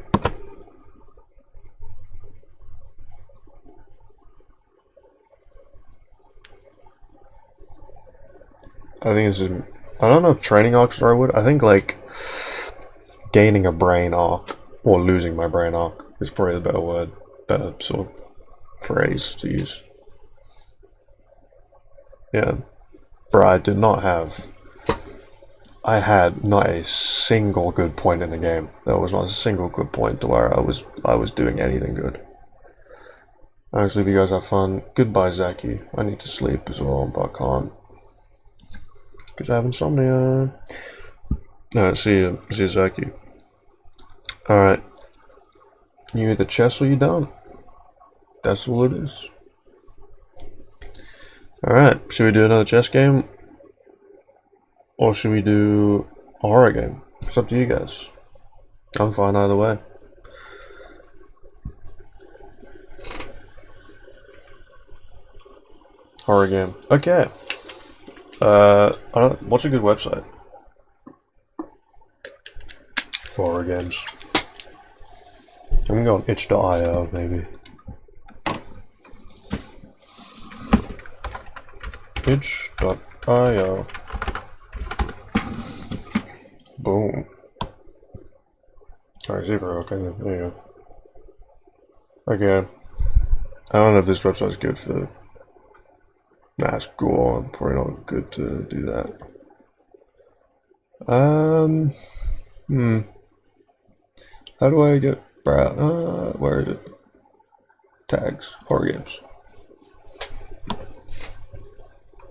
Speaker 1: I think this is... I don't know if training arcs are would. I think like gaining a brain arc or losing my brain arc is probably the better word, better sort of phrase to use. Yeah, bro, I had not a single good point in the game. There was not a single good point to where I was doing anything good. Honestly, if you guys have fun, goodbye, Zaki. I need to sleep as well, but I can't because I have insomnia. Alright, see you, Zaki. Alright, you either chess or you don't. That's all it is. Alright, should we do another chess game? Or should we do a horror game? It's up to you guys. I'm fine either way. Horror game. Okay. What's a good website for horror games? I'm gonna go on itch.io maybe. Itch.io. Boom. Alright, zero. Okay, there you go. Okay. I don't know if this website's good for. Nah, it's cool. I'm probably not good to do that. How do I get where is it? Tags. Horror games.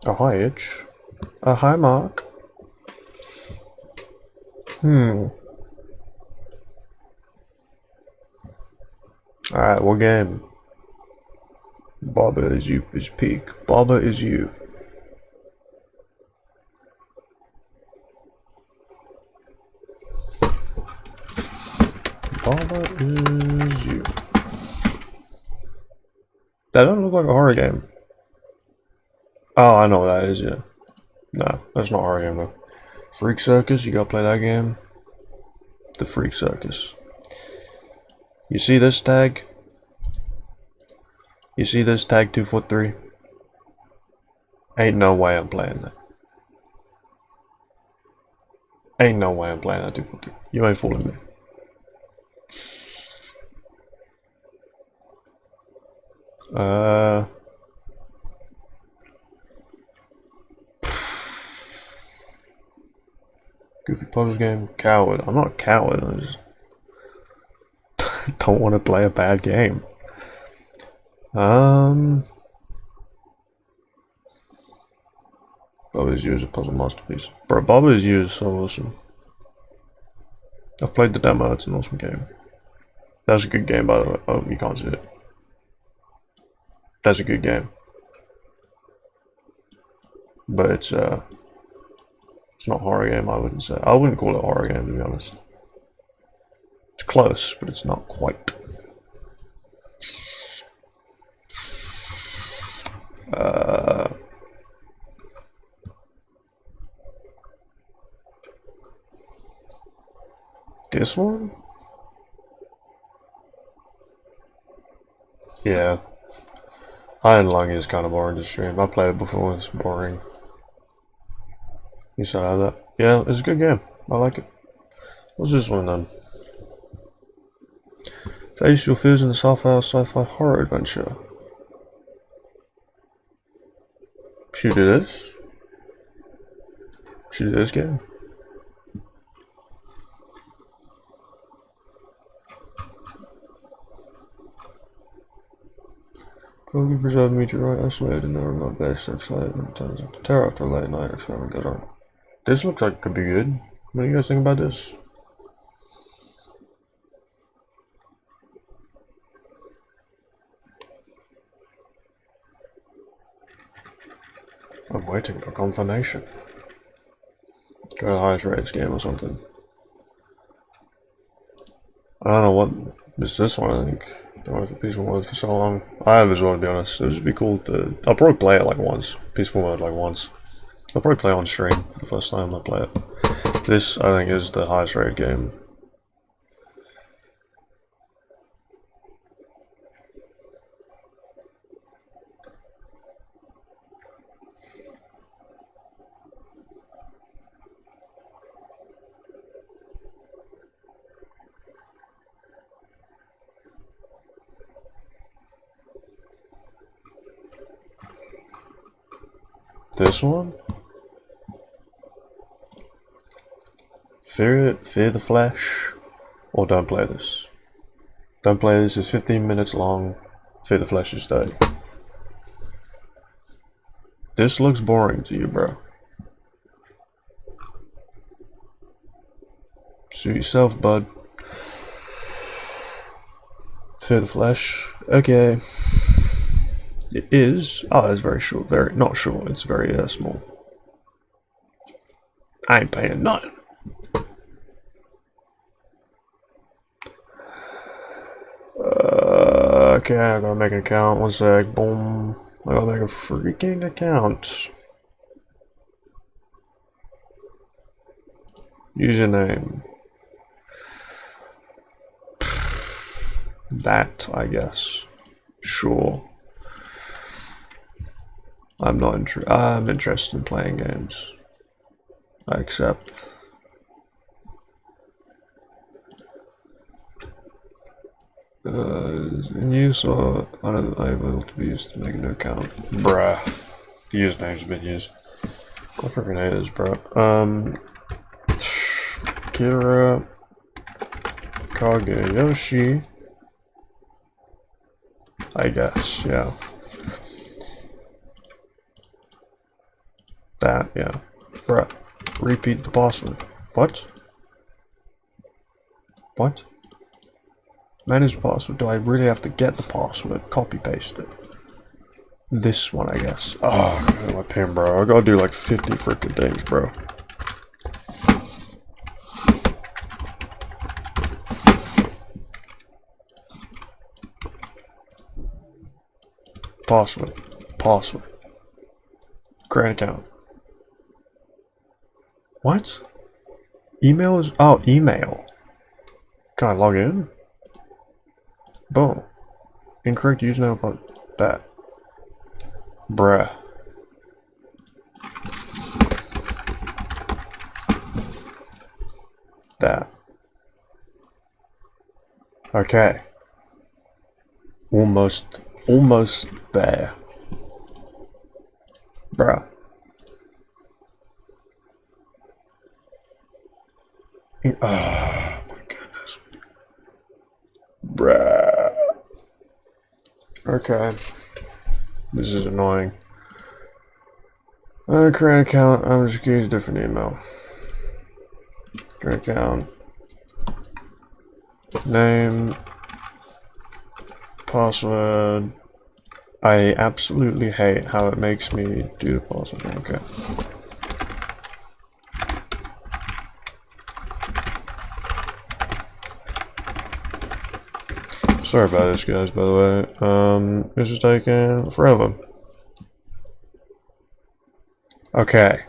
Speaker 1: Oh, hi, Itch. Hi, Mark. Alright, what game? Baba is you is peak. Baba is you. Baba is you. That doesn't look like a horror game. Oh, I know what that is, yeah. No, that's not a horror game though. Freak Circus, you gotta play that game. The Freak Circus. You see this tag? You see this tag 243? Ain't no way I'm playing that. Ain't no way I'm playing that 243. You ain't fooling me. Goofy puzzle game. Coward. I'm not a coward. I just don't want to play a bad game. Baba Is You is a puzzle masterpiece. Bro, Baba Is You is so awesome. I've played the demo, it's an awesome game. That's a good game, by the way. Oh, you can't see it. That's a good game. But it's not a horror game, I wouldn't say. I wouldn't call it a horror game, to be honest. It's close, but it's not quite. This one? Yeah. Iron Lung is kind of boring to stream. I played it before, it's boring. You said I have that? Yeah, it's a good game. I like it. What's this one then? Face your fears in the sci-fi horror adventure. Should we do this? Should we do this game? Fully preserved meteorite isolated in the remote base excitement turns into terror after a late night experiment goes on. This looks like it could be good. What do you guys think about this? I'm waiting for confirmation. Go to the highest rated game or something. I don't know what is this one, I think. Don't know if the peaceful mode for so long. I have as well, to be honest. It would just be cool to. I'll probably play it like once. Peaceful mode like once. I'll probably play on stream for the first time I play it. This, I think, is the highest rated game. This one? Fear the flesh, or don't play this. Don't play this, it's 15 minutes long. Fear the flesh is dead. This looks boring to you, bro. Suit yourself, bud. Fear the flesh, okay. It is. Oh, it's very short. Very not short. It's very small. I ain't paying nothing. Okay, I gotta make an account. One sec. Boom. I gotta make a freaking account. Username. That, I guess. Sure. I'm interested in playing games. I accept. In use or unable to be used to make a new account. Bruh. The username's been used. I freaking hate this, bro. Kira Kageyoshi. I guess, yeah. That, yeah. Bruh. Repeat the password. What? What? Manage password. Do I really have to get the password? Copy paste it. This one, I guess. Oh, God, my pen, bro. I gotta do like 50 freaking things, bro. Password. Password. Create account. What? Email is. Oh, email. Can I log in? Boom. Incorrect username about that. Bruh. That. Okay. Almost there. Bruh. Oh my goodness. Bruh. Okay. This is annoying. Create account. I'm just gonna use a different email. Create account. Name. Password. I absolutely hate how it makes me do the password. Okay. Sorry about this, guys, by the way. This is taking forever. Okay.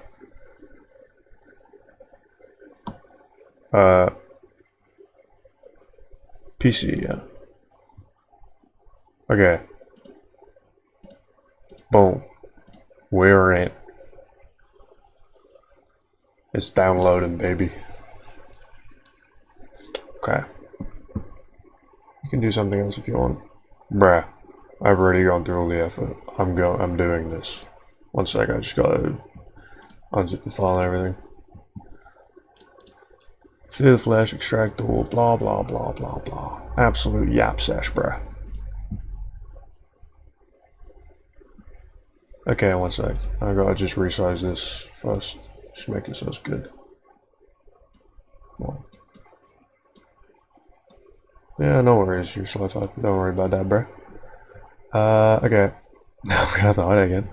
Speaker 1: PC, yeah. Okay. Boom. We're in. It's downloading, baby. Okay. You can do something else if you want. Bruh. I've already gone through all the effort. I'm doing this. One sec, I just gotta unzip the file and everything. Fear the flash, extract the whole, blah blah blah blah blah. Absolute yap sesh, bruh. Okay, one sec. I gotta just resize this first. Just make it so it's good. Well. Yeah, no worries, you're slow typing. Don't worry about that, bro. Okay. I'm gonna have to hide again.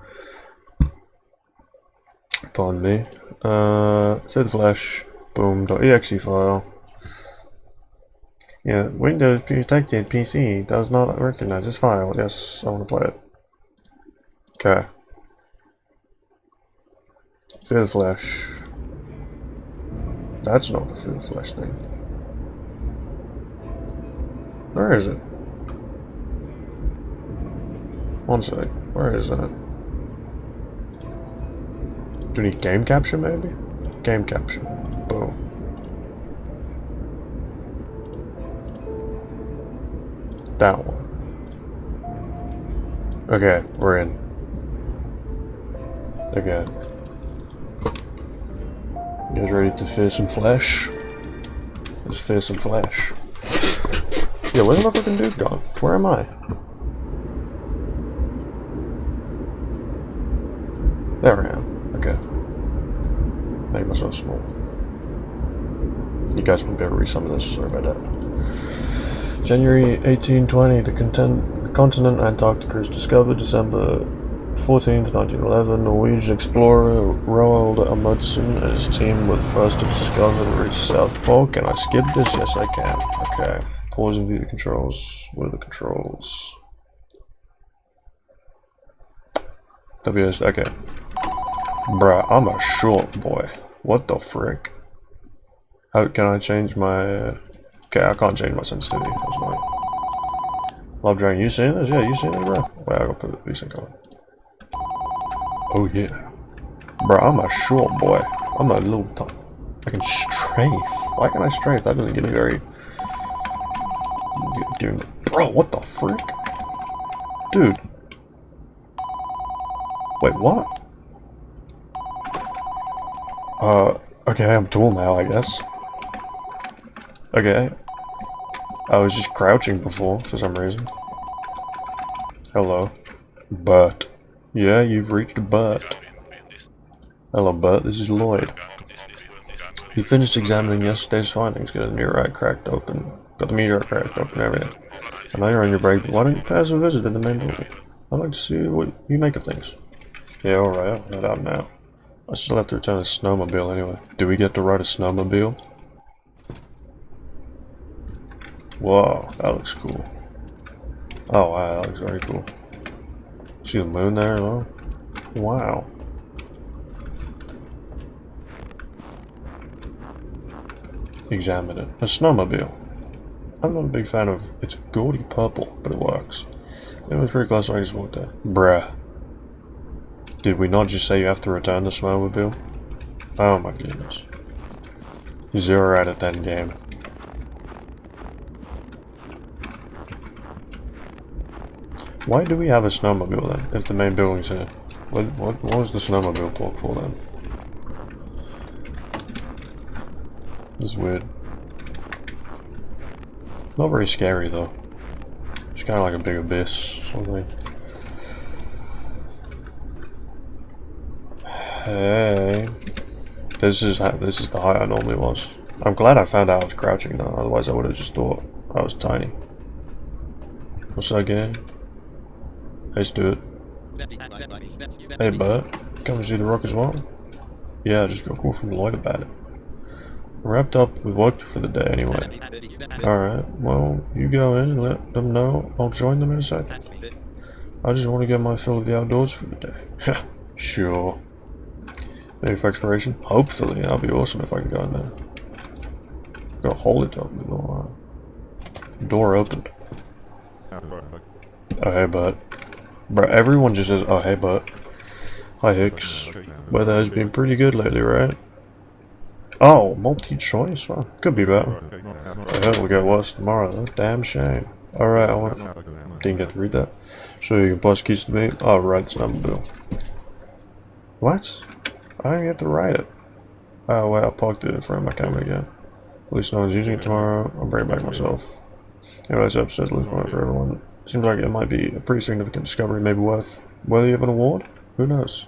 Speaker 1: Pardon me. Save the flash. Boom.exe file. Yeah, Windows protected PC does not recognize this file. Yes, I want to play it. Okay. Save the flash. That's not the save the flash thing. Where is it? One sec. Where is that? Do we need game capture maybe? Game capture. Boom. That one. Okay, we're in. Okay. You guys ready to fear some flesh? Let's fear some flesh. Yeah, where's the motherfucking dude gone? Where am I? There I am. Okay. Make myself small. You guys won't be able to read some of this, sorry about that. January 1820, the continent Antarctica is discovered. December 14th, 1911, Norwegian explorer Roald Amundsen and his team were the first to discover and reach South Pole. Can I skip this? Yes, I can. Okay. Pause and view the controls. What are the controls? WS, okay. Bruh, I'm a short boy. What the frick? How can I change my... Okay, I can't change my sensitivity. That's annoying. Love Dragon, you seen this? Yeah, you seen it, bro? Wait, I gotta put the VSync on. Oh yeah. Bro, I'm a short boy. I'm a little top. I can strafe. Why can I strafe? That doesn't give me very... Give me... Bro, what the frick? Dude. Wait, what? Okay, I'm tall now, I guess. Okay. I was just crouching before, for some reason. Hello. But. Yeah, you've reached a butt. Hello, Bert. This is Lloyd. He finished examining yesterday's findings. Got the meteorite cracked open. Got the meteorite cracked open and everything. I know you're on your break, but why don't you pass a visit in the main building? I'd like to see what you make of things. Yeah, alright. I'll head out now. I still have to return the snowmobile anyway. Do we get to ride a snowmobile? Whoa, that looks cool. Oh wow, that looks very cool. See the moon there as well? Wow. Examine it. A snowmobile. I'm not a big fan of it's gaudy purple, but it works. It was pretty close, so I just walked there. Bruh. Did we not just say you have to return the snowmobile? Oh my goodness. 0 out of 10 game. Why do we have a snowmobile then, if the main building's here? What was the snowmobile block for then? This is weird. Not very scary though. It's kind of like a big abyss or something. Hey. This is the height I normally was. I'm glad I found out I was crouching though, otherwise I would have just thought I was tiny. What's that game? Hey Stuart. Hey Bert, come see the rock as well? Yeah, I just got a call from Lloyd about it. Wrapped up with work for the day anyway. Alright, well, you go in and let them know I'll join them in a sec. I just want to get my fill of the outdoors for the day. Sure. Maybe for exploration? Hopefully, that'll be awesome if I can go in there. Got a hole it up. Door opened. Oh hey Bert. Bro, everyone just says, oh hey Bert. Hi Hicks. Weather has been pretty good lately, right? Oh, multi-choice? Well, could be better. I hope we'll get worse tomorrow though. Damn shame. Alright, didn't get to read that. So you can pass keys to me? Oh right, it's number bill. What? I didn't get to write it. Oh wait, I parked it in front of my camera again. At least no one's using it tomorrow. I'll bring it back myself. Anyway, this episode's looking point for everyone. Seems like it might be a pretty significant discovery, maybe worthy of an award. Who knows?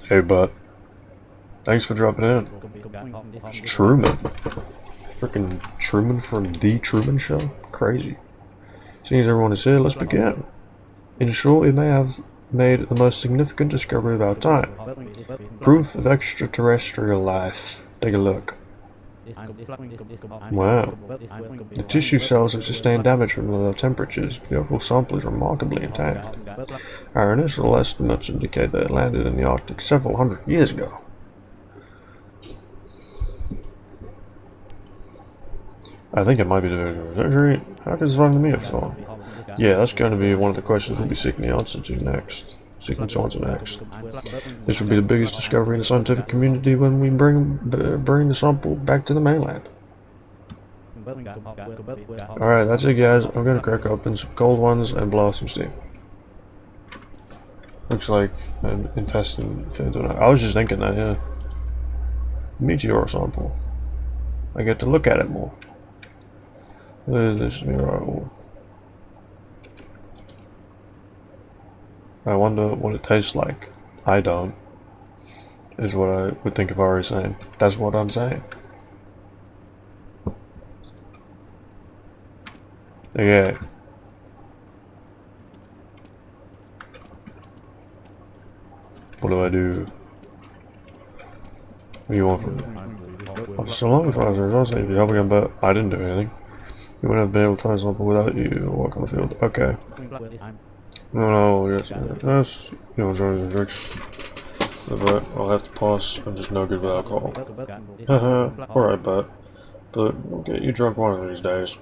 Speaker 1: Hey, bud. Thanks for dropping in. It's Truman. Freaking Truman from The Truman Show? Crazy. Seeing as everyone is here, let's begin. In short, we may have made the most significant discovery of our time. Proof of extraterrestrial life. Take a look. Wow. The tissue cells have sustained damage from low temperatures, but the overall sample is remarkably intact. Our initial estimates indicate that it landed in the Arctic several hundred years ago. I think it might be the surgery. How could it survive the megaphone? Yeah, that's going to be one of the questions we'll be seeking the answer to next. This will be the biggest discovery in the scientific community when we bring the sample back to the mainland. Alright, that's it guys. I'm going to crack open some cold ones and blow off some steam. Looks like an intestine fit. I was just thinking that, yeah. Meteor sample. I get to look at it more. Look at this mirror. I wonder what it tastes like. I don't. Is what I would think if I were saying. That's what I'm saying. Okay. What do I do? What do you want from me? I'm so long for the results need to be helping him, but I didn't do anything. You wouldn't have been able to find something without you walk on the field. Okay. No, yes. You know, join the drinks. But I'll have to pass. I'm just no good with alcohol. Haha, alright, but we'll get you drunk one of these days.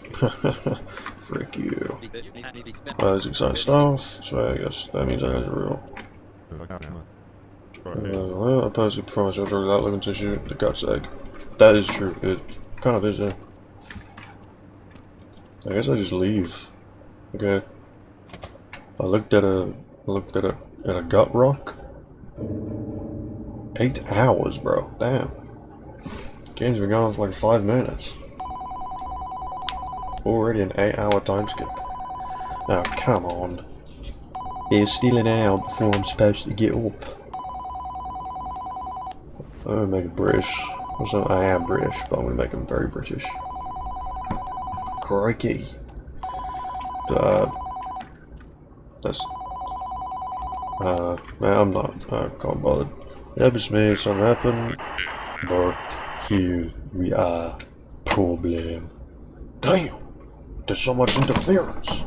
Speaker 1: Frick you. Well, that's exciting stuff, so I guess that means I got real. I personally prefer myself drunk without living tissue, the gut's egg. That is true, it kind of is, yeah. I guess I just leave. Okay. I looked at a gut rock. 8 hours, bro. Damn. Game's been going on for like 5 minutes. Already an 8-hour time skip. Oh, come on. It's still an hour before I'm supposed to get up. I'm gonna make it British. Also, I am British, but I'm gonna make him very British. Crikey. That's... man, I'm not... I can't bother. Yeah, it's me, something happened. But here we are. Problem. Damn! There's so much interference.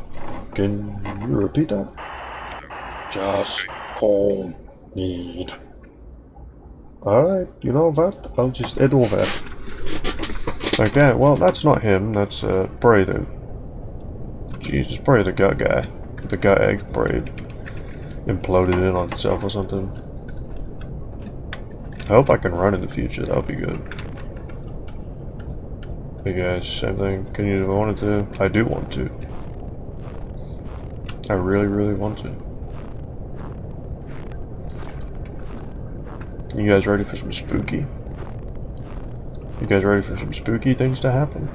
Speaker 1: Can you repeat that? Just calm need. Alright, you know what? I'll just head over. Okay, well that's not him, that's probably the... Jesus, probably the gut guy. The gut egg probably imploded in on itself or something. I hope I can run in the future, that would be good. Hey guys, same thing. Can you do I wanted to? I do want to. I really, really want to. You guys ready for some spooky? You guys ready for some spooky things to happen?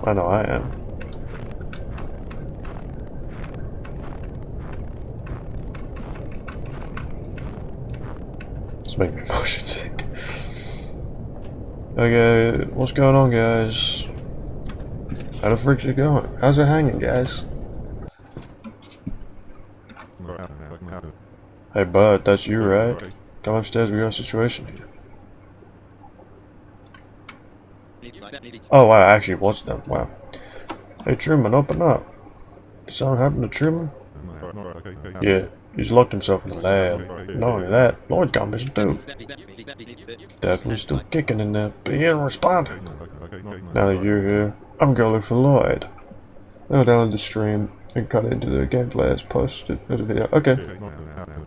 Speaker 1: I know I am. It's making me motion sick. Okay, what's going on, guys? How the frick's it going? How's it hanging, guys? Hey, bud, that's you, right? Come upstairs, we got a situation here. Oh, wow, actually, it was them. Wow. Hey, Truman, open up. Did something happen to Truman? Yeah, he's locked himself in the lab. Not only that, Lloyd got missing too. Definitely still kicking in there, but he ain't responding. Now that you're here, I'm gonna look for Lloyd. Go down the stream and cut into the gameplay as posted as a video. Okay,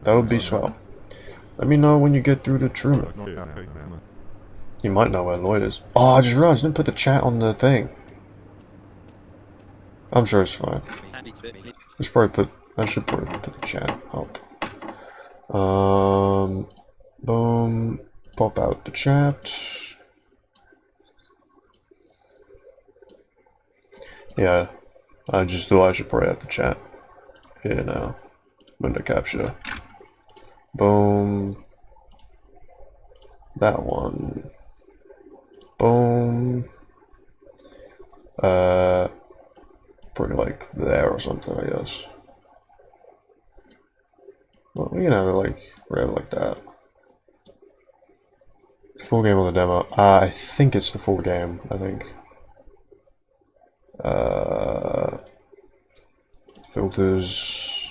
Speaker 1: that would be swell. Let me know when you get through to Truman. You might know where Lloyd is. Oh, I just realized I didn't put the chat on the thing. I'm sure it's fine. I should probably put the chat up. Boom. Pop out the chat. Yeah, I just thought I should probably have to chat. Here now. Window capture. Boom. That one. Boom. Probably like there or something, I guess. Well, we can have it like right like that. Full game on the demo. I think it's the full game. I think. Filters.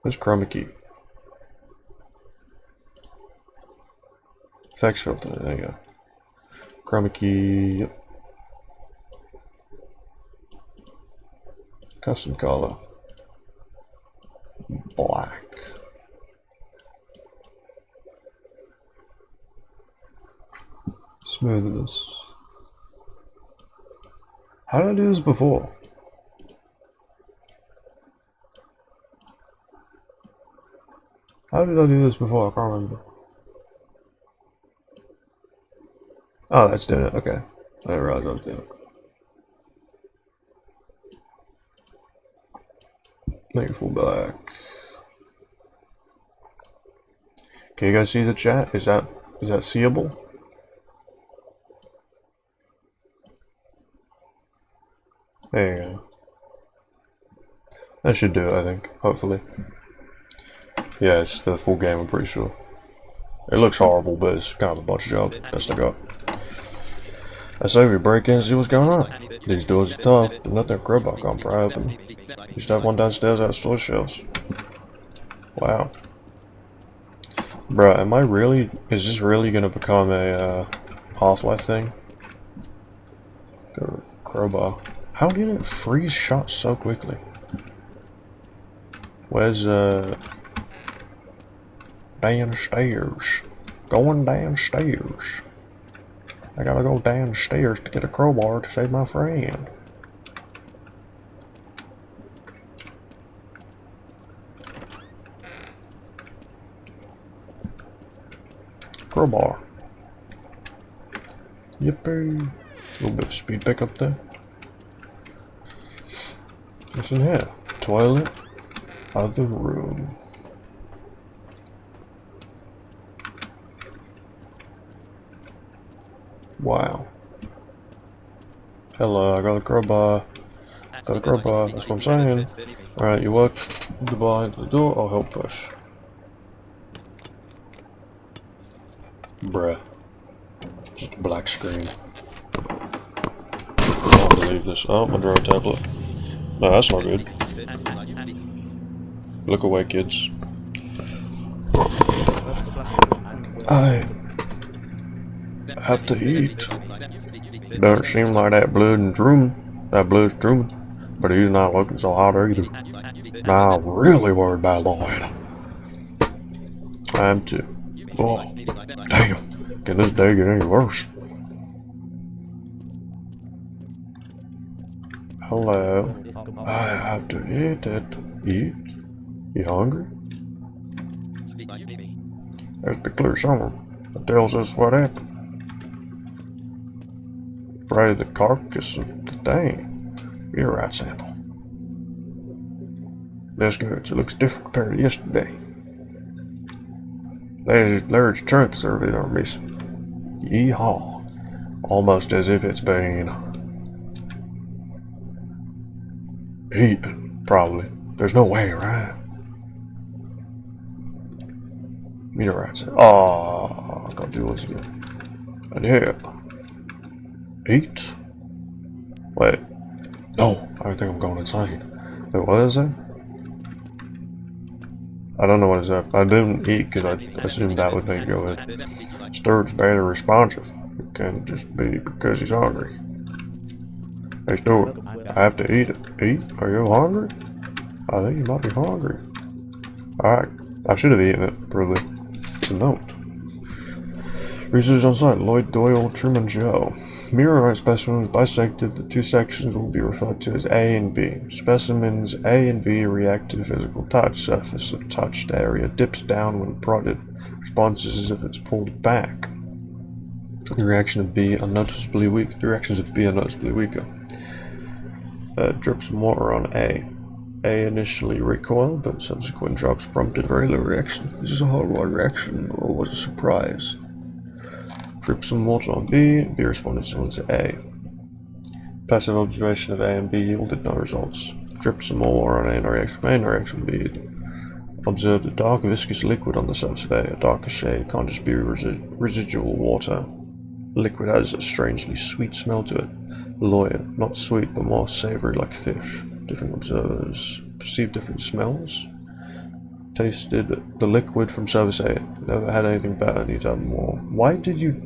Speaker 1: Where's chroma key? Effects filter. There you go. Chroma key. Yep. Custom color. Black. Smoothness. How did I do this before? How did I do this before? I can't remember. Oh, that's doing it. Okay. I didn't realize I was doing it. Make it full black. Can you guys see the chat? Is that seeable? There you go. That should do it, I think. Hopefully. Yeah, it's the full game, I'm pretty sure. It looks horrible, but it's kind of a botch job. Best I got. I say we break in and see what's going on. These doors are tough, but nothing crowbar can't pry open. You should have one downstairs at store shelves. Wow. Bruh, am I really... Is this really gonna become a Half-Life thing? Crowbar. How did it freeze shots so quickly? Where's downstairs? Going downstairs. I gotta go downstairs to get a crowbar to save my friend. Crowbar. Yippee. A little bit of speed pickup there. What's in here? Toilet. Other room. Wow. Hello, I got a crowbar. Got a crowbar, that's what I'm saying. Alright, you walk behind the door, I'll help push. Bruh. Just a black screen. I can't believe this. Oh, my drawer tablet. No, that's not good. Look away, kids. I have to eat. Don't seem like that blood's dreaming, but he's not looking so hot either. Now I'm really worried about Lloyd. I am too. Oh, damn. Can this day get any worse? Hello. I have to eat it. Eat? You hungry? There's the clear summary that tells us what happened. Probably the carcass of the thing. Meteorite sample. That's good. It looks different compared to yesterday. There's large chunks of it are missing. Yeehaw. Almost as if it's been eaten, probably. There's no way, right? Meteorites. Oh, I gotta do this again. And here. Eat? Wait. No, I think I'm going insane. Wait, what is it? I don't know what is that. I didn't eat because I assumed that would make it go ahead. Sturge's better responsive. It can't just be because he's hungry. Hey Stuart, I have to eat it. Eat? Are you hungry? I think you might be hungry. Alright, I should have eaten it, probably. It's a note. Research on site, Lloyd Doyle, Truman Joe. Meteorite specimens bisected, the two sections will be referred to as A and B. Specimens A and B react to the physical touch. Surface of touched area dips down when prodded. Responses as if it's pulled back. The reaction of B are noticeably weak. The reactions of B are noticeably weaker. Drip some water on A. A initially recoiled, but subsequent drops prompted very little reaction. Is this a hardwired reaction, or was it a surprise? Drip some water on B. B responded similar to A. Passive observation of A and B yielded no results. Drip some more water on A, no reaction B. Observed a dark viscous liquid on the surface of A. A darker shade can't just be residual water. The liquid has a strangely sweet smell to it. Loyal, not sweet, but more savory like fish. Different observers perceived different smells. Tasted the liquid from surface A. Never had anything better. Need to have more. Why did you do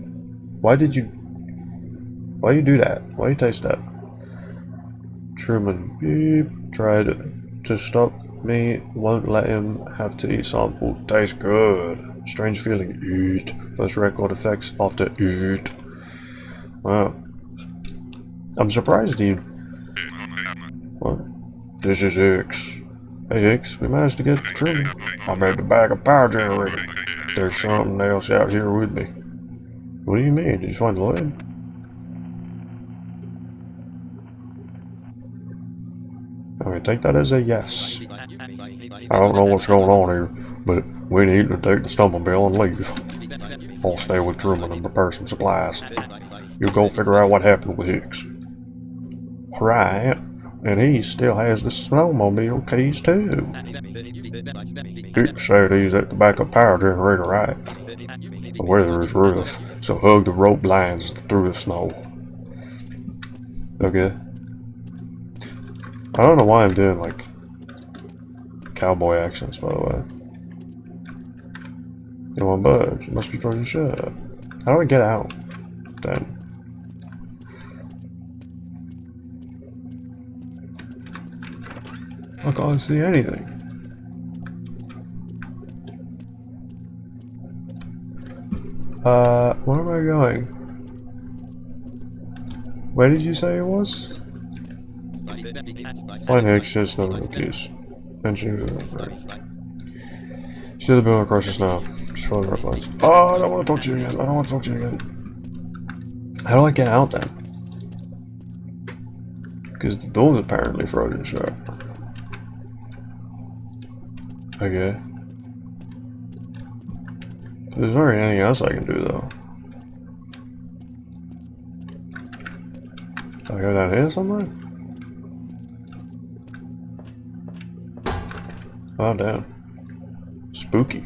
Speaker 1: that? Why you taste that? Truman beep tried to stop me. Won't let him have to eat sample. Tastes good. Strange feeling. Eat. First record effects after eat. Wow. I'm surprised you. What? This is Hicks. Hey Hicks, we managed to get to Truman. I made the bag of power generator. There's something else out here with me. What do you mean? Did you find Lloyd? Okay, take that as a yes. I don't know what's going on here, but we need to take the snowmobile and leave. I'll stay with Truman and prepare some supplies. You go figure out what happened with Hicks. Right, and he still has the snowmobile keys too. Hicks said he's at the back of power generator, right? The weather is rough, so hug the rope lines through the snow. Okay. I don't know why I'm doing like cowboy accents, by the way. You want budge? It must be frozen shut. How do I get out then? I can't see anything. Where am I going? Where did you say it was? Find Hicks, just no keys. Mention right. See the building across the snow. Just follow the red lines. Oh, I don't want to talk to you again. I don't want to talk to you again. How do I get out then? Because the door's apparently frozen shut. Okay. There's not really anything else I can do though. Do I go down here somewhere? Oh damn. Spooky.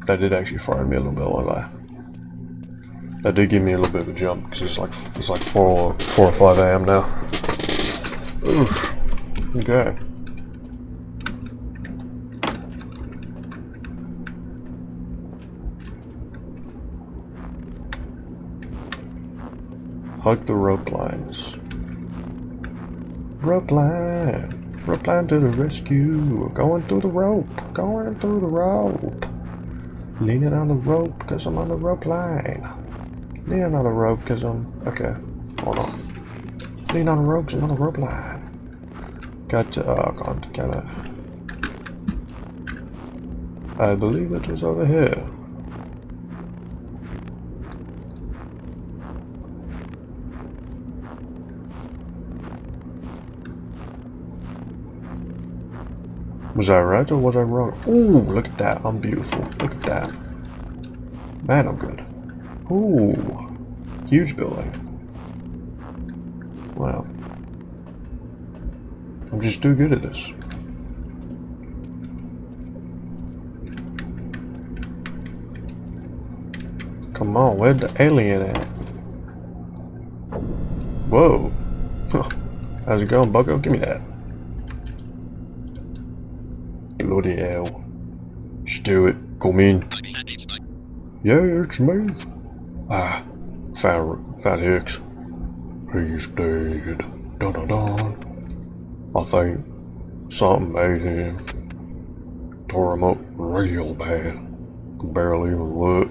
Speaker 1: That did actually frighten me a little bit, won't lie. That did give me a little bit of a jump because it's like 4 or 5 a.m. now. Oof. Okay. Hug the rope lines. Rope line. Rope line to the rescue. Going through the rope. Going through the rope. Leaning on the rope because I'm on the rope line. Leaning on the rope because I'm... Okay. Hold on. Leaning on the rope because I'm on the rope line. Got to... Oh, God. Gotta... I believe it was over here. Was I right or was I wrong? Ooh, look at that. I'm beautiful. Look at that. Man, I'm good. Ooh. Huge building. Wow. I'm just too good at this. Come on, where'd the alien at? Whoa. How's it going, bucko? Give me that. Bloody hell. Stew it. Come in. Yeah, it's me. Ah, found Hicks. He's dead. Dun dun dun. I think something made him. Tore him up real bad. Could barely even look.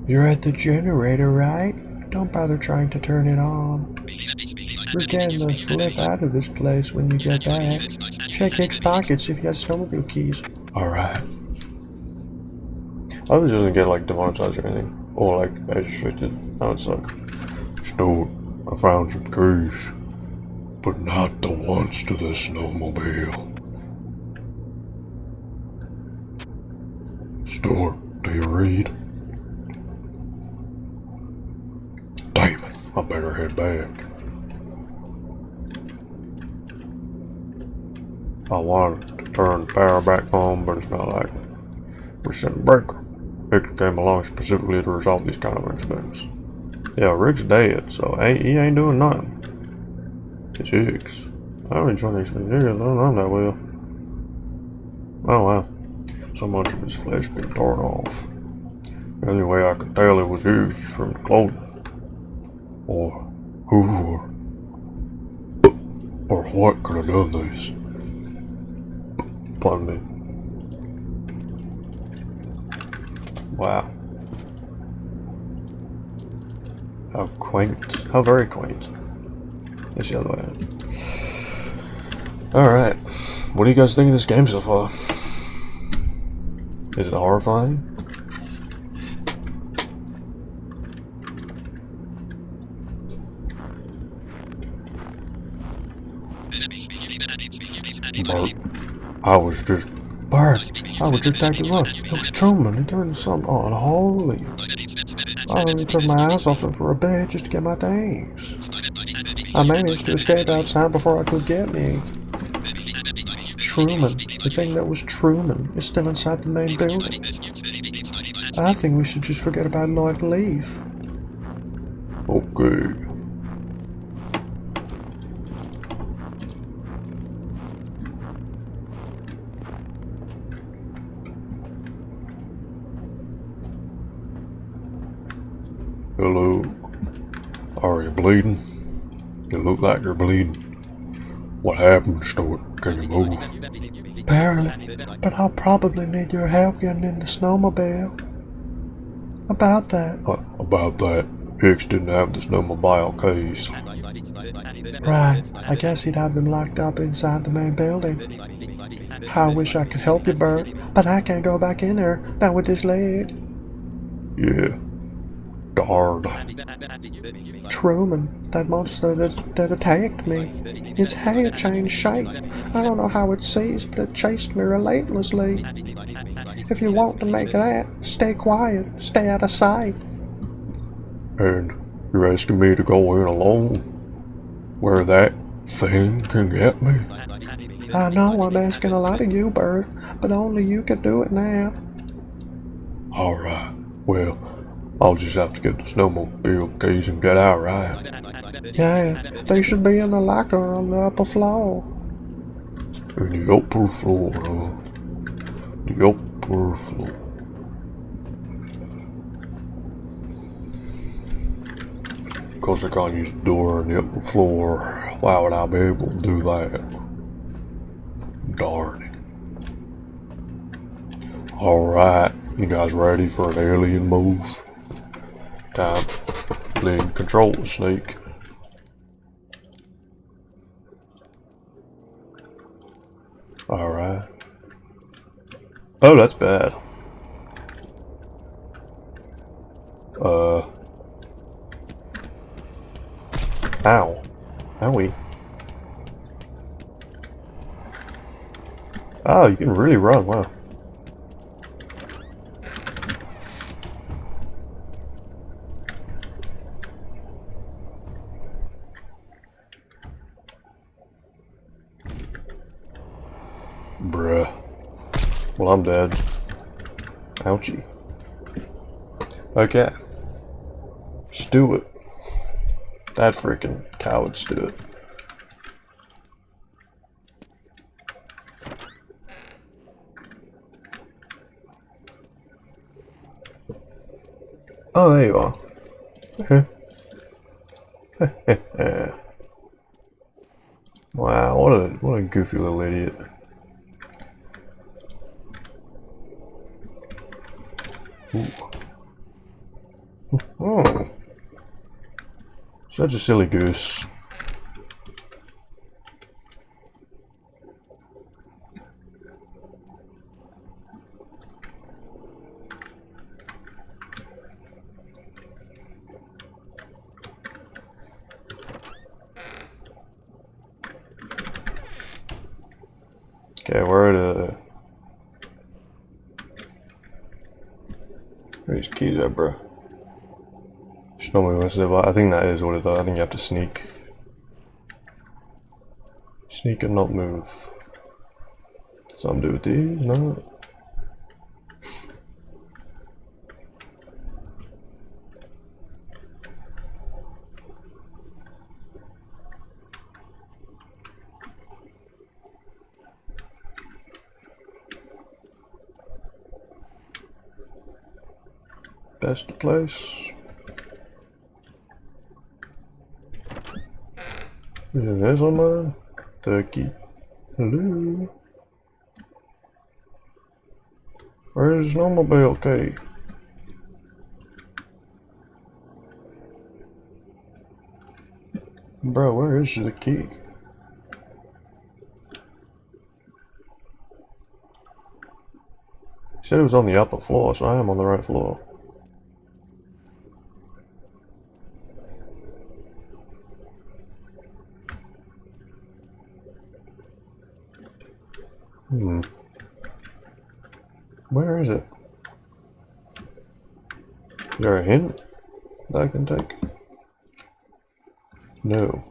Speaker 1: You're at the generator, right? Don't bother trying to turn it on. We're getting the flip out of this place when you get back. Check Hicks' pockets if he has snowmobile keys. Alright. I was just gonna get like demonetized or anything, or like age restricted. Now it's like, Stuart, I found some keys, but not the ones to the snowmobile. Stuart, do you read? Damn it, I better head back. I wanted to turn the power back on, but it's not like we're setting breaker. Victor came along specifically to resolve these kind of incidents. Yeah, Rick's dead, so he ain't doing nothing. It's Hicks. I don't enjoy these things. I don't know that well. Oh wow. So much of his flesh been torn off. The only way I could tell it was his from the clothing. Or who or what could have done this? Pardon me. Wow. How quaint. How very quaint. That's the other way. Alright. What do you guys think of this game so far? Is it horrifying? Bert, I was just acting up. It was Truman. He turned something on. Holy. I only took my ass off him for a bit just to get my things. I managed to escape outside before I could get me. Truman, the thing that was Truman, is still inside the main building. I think we should just forget about Lloyd and leave. Okay. Hello. Are you bleeding? You look like you're bleeding. What happened, Stuart? Can you move?
Speaker 2: Barely, but I'll probably need your help getting in the snowmobile. About that.
Speaker 1: About that, Hicks didn't have the snowmobile keys.
Speaker 2: Right, I guess he'd have them locked up inside the main building. I wish I could help you, Bert, but I can't go back in there, not with this leg.
Speaker 1: Yeah. Darn.
Speaker 2: Truman, that monster that attacked me. Its head changed shape. I don't know how it sees, but it chased me relentlessly. If you want to make it out, stay quiet, stay out of sight.
Speaker 1: And you're asking me to go in alone? Where that thing can get me?
Speaker 2: I know I'm asking a lot of you, Bert, but only you can do it now.
Speaker 1: Alright, well, I'll just have to get the snowmobile keys and get out, right?
Speaker 2: Yeah, they should be in the locker on the upper floor.
Speaker 1: In the upper floor, huh? The upper floor. Because I can't use the door on the upper floor. Why would I be able to do that? Darn it. Alright, you guys ready for an alien move? Time to lean control the snake. Alright. Oh, that's bad. Ow. Owie. Oh, you can really run, wow. Bruh. Well, I'm dead. Ouchie. Okay. Stew it. That freaking coward stew it. Oh, there you are. Wow, what a goofy little idiot. Ooh. Oh. Such a silly goose. Okay, where are these keys at, bro? Just normally wants to, but I think that is what it does. I think you have to sneak. Sneak and not move. Something to do with these, no? That's the place. Is there someone? Turkey. Hello? Where's his snowmobile key? Bro, where is the key? He said it was on the upper floor, so I am on the right floor. Where is it? Is there a hint that I can take? No.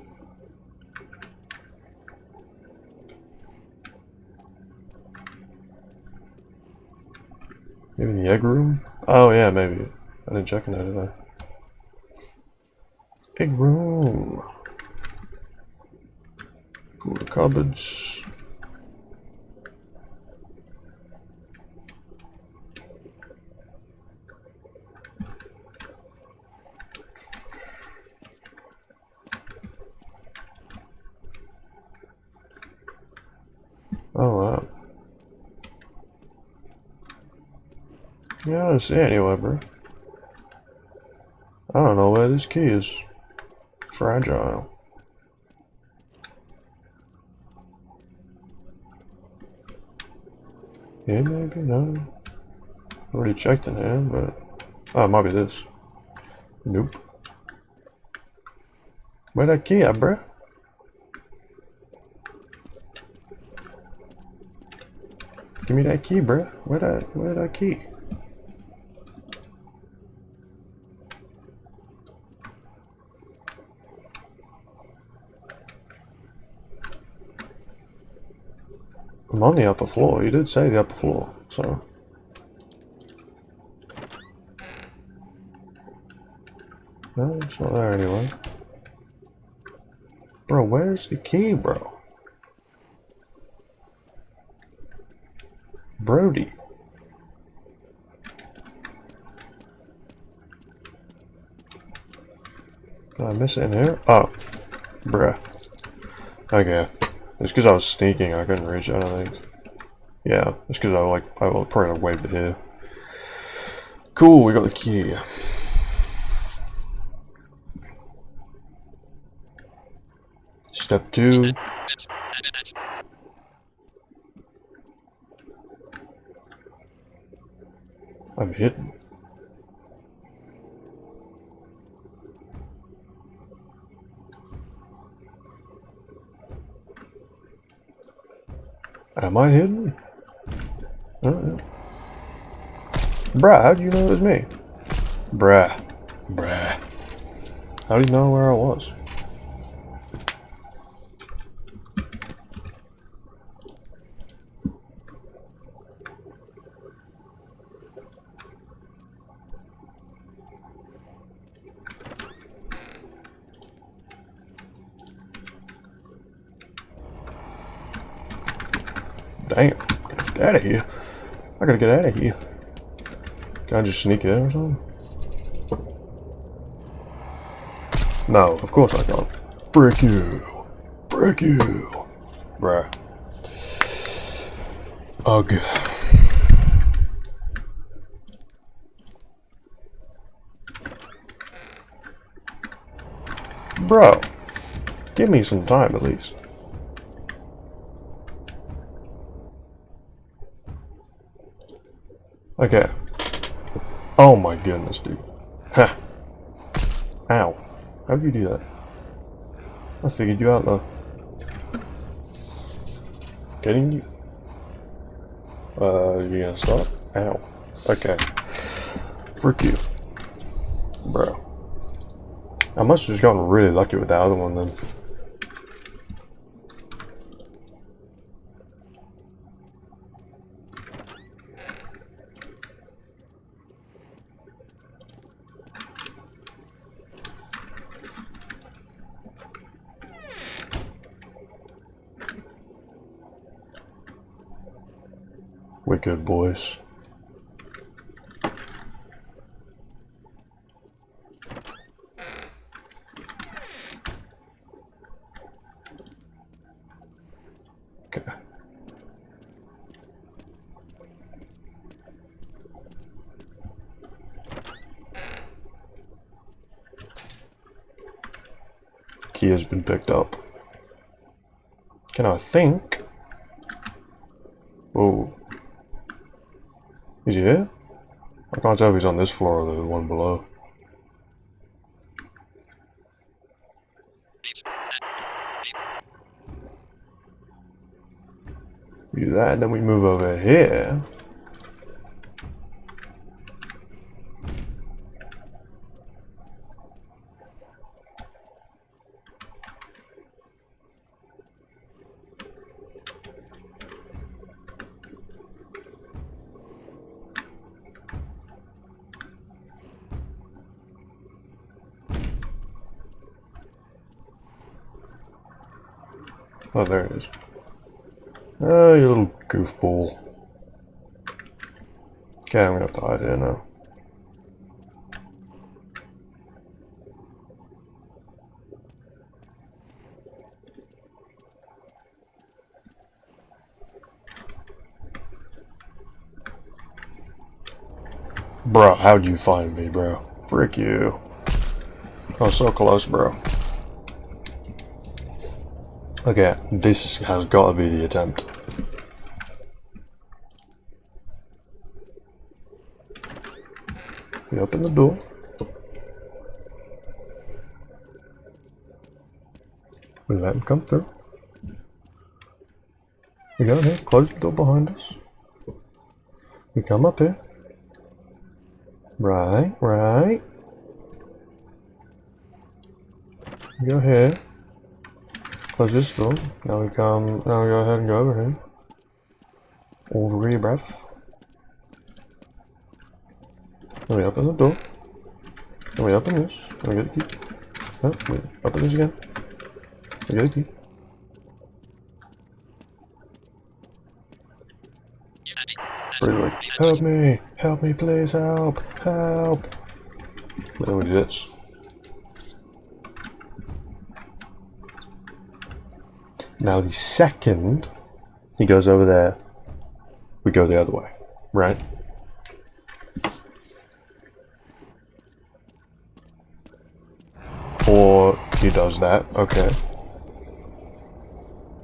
Speaker 1: Maybe the egg room? Oh yeah, maybe. I didn't check in there, did I? Egg room. Go to cupboards. Oh wow. Yeah, I don't see it anywhere, bro. I don't know where this key is. Fragile. Yeah, maybe, no. Already checked in here, but... Oh, it might be this. Nope. Where that key at, bruh? Give me that key, bruh. Where that key? I'm on the upper floor. You did say the upper floor, so... No, it's not there anyway. Bro, where's the key, bro? Brody. Did I miss it in here? Oh. Bruh. Okay. It's because I was sneaking, I couldn't reach it, I don't think. Yeah, it's because I will probably waved it here. Cool, we got the key. Step 2. I'm hidden. Am I hidden? Oh, yeah. Bruh, how do you know it was me? Bruh. How do you know where I was? Damn, get out of here. I gotta get out of here. Can I just sneak in or something? No, of course I can't. Frick you. Frick you. Bruh. Ugh. Bro, give me some time at least. Okay. Oh my goodness, dude. Ha. Ow. How'd you do that? I figured you out though. Getting you. You gonna stop? Ow. Okay. Frick you. Bro. I must have just gotten really lucky with the other one then. Wicked boys. Okay. Key has been picked up. Can I think? Oh. Is he here? I can't tell if he's on this floor or the one below. We do that, then we move over here. Oh, there it is. Oh, you little goofball. Okay, I'm gonna have to hide here now. Bro, how'd you find me, bro? Frick you. I was so close, bro. Okay, this has got to be the attempt. We open the door. We let him come through. We go in here, close the door behind us. We come up here. Right, right. We go here. Close this door. Now we go ahead and go over here. Over here, bruv. Then we open the door. Then we open this. Then we get the key. Oh, we open this again. We get the key. Pretty like, help me, please, help. Then we do this. Now the second he goes over there, we go the other way, right? Or he does that, okay.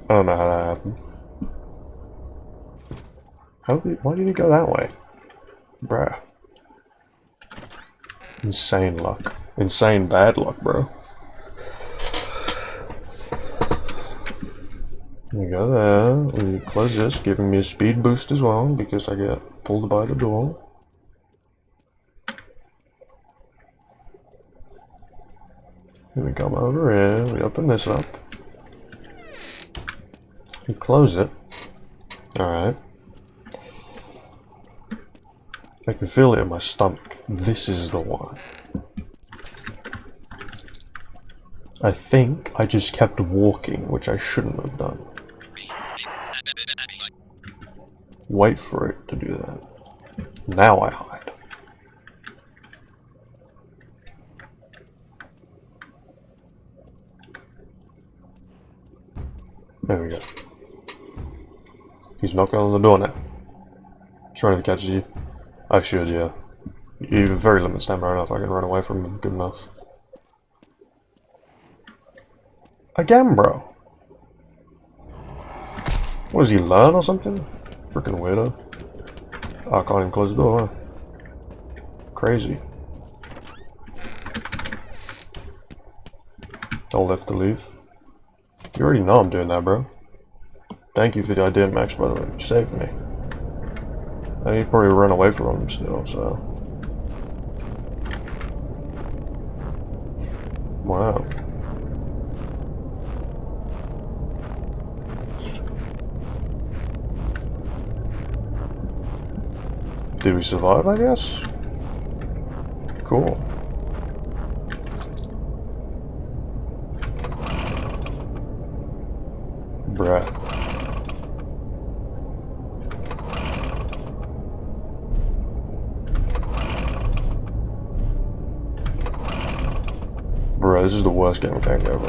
Speaker 1: I don't know how that happened. Why did he go that way? Bruh. Insane luck. Insane bad luck, bro. We go there, we close this, giving me a speed boost as well, because I get pulled by the door. Then we come over here, we open this up. We close it. Alright. I can feel it in my stomach. This is the one. I think I just kept walking, which I shouldn't have done. Wait for it to do that. Now I hide. There we go. He's knocking on the door now. Trying to catch you. I should, yeah. You have very limited stamina enough. I can run away from him good enough. Again, bro. What does he learn or something? Freaking weirdo. Oh, I can't even close the door, huh? Crazy. I'll left to leave. You already know I'm doing that, bro. Thank you for the idea, Max, by the way. You saved me. And he'd probably run away from him still, so. Wow. Did we survive, I guess? Cool. Bruh. Bruh, this is the worst game mechanic ever.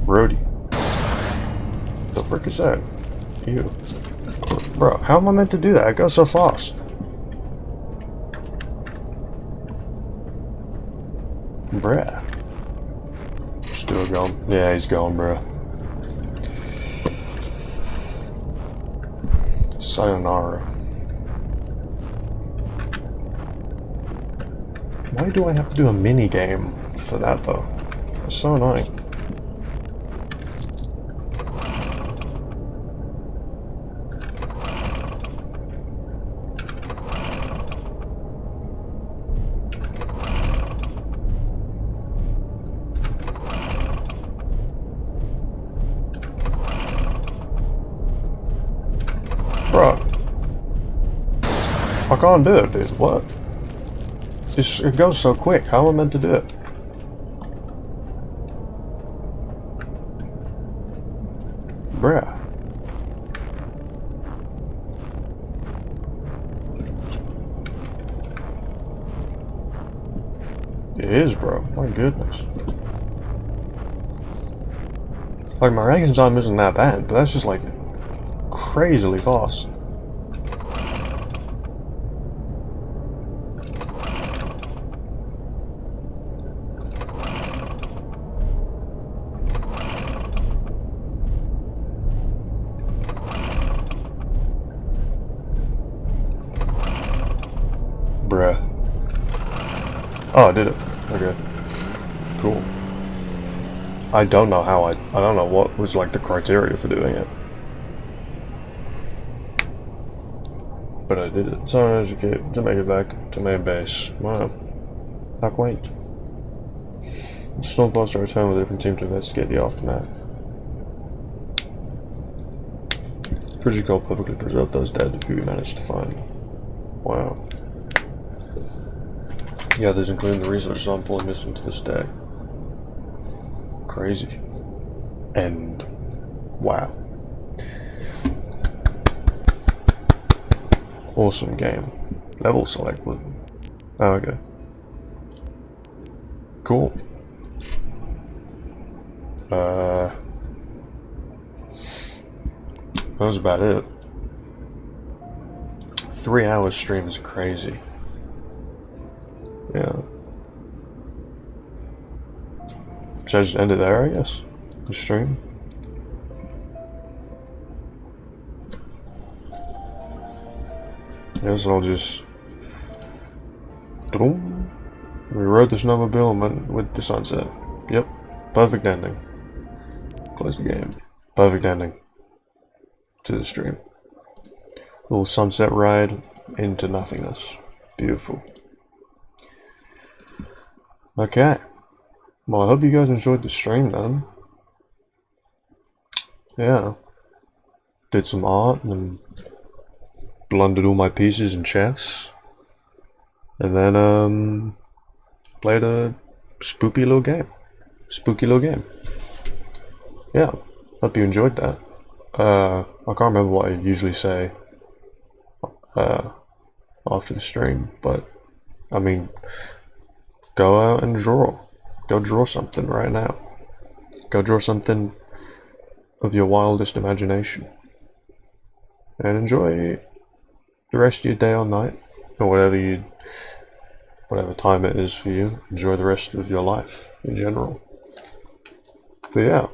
Speaker 1: Brody. The frick is that? You. Bro, how am I meant to do that? I go so fast. Bruh. Still gone. Yeah, he's gone, bruh. Sayonara. Why do I have to do a mini game for that though? It's so annoying. Bro, I can't do it, dude. What? It goes so quick. How am I meant to do it? Bruh. It is, bro. My goodness. Like, my reaction time isn't that bad, but that's just like crazily fast. Bruh. Oh, I did it. Okay. Cool. I don't know how I don't know what was like the criteria for doing it. But I did it. So to make it back to main base. Wow. How quaint. Stormcaster returned with a different team to investigate the aftermath. Pretty cool, perfectly preserved those dead who we managed to find. Wow. Yeah, there's including the research sample missing to this day. Crazy. And wow. Awesome game. Level select was. Oh, okay. Cool. That was about it. 3 hours stream is crazy. Yeah. Should I just end it there, I guess? The stream? Yes, I'll just... We rode the snowmobile and went with the sunset. Yep. Perfect ending. Close the game. Perfect ending to the stream. Little sunset ride into nothingness. Beautiful. Okay. Well, I hope you guys enjoyed the stream then. Yeah. Did some art and blundered all my pieces in chess. And then played a spooky little game. Yeah. Hope you enjoyed that. I can't remember what I usually say after the stream, but I mean, go out and draw. Go draw something right now. Go draw something of your wildest imagination. And enjoy the rest of your day or night, or whatever time it is for you. Enjoy the rest of your life in general. But yeah,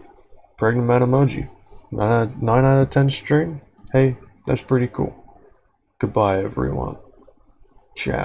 Speaker 1: pregnant man emoji. 9 out of 10 stream. Hey, that's pretty cool. Goodbye, everyone. Ciao.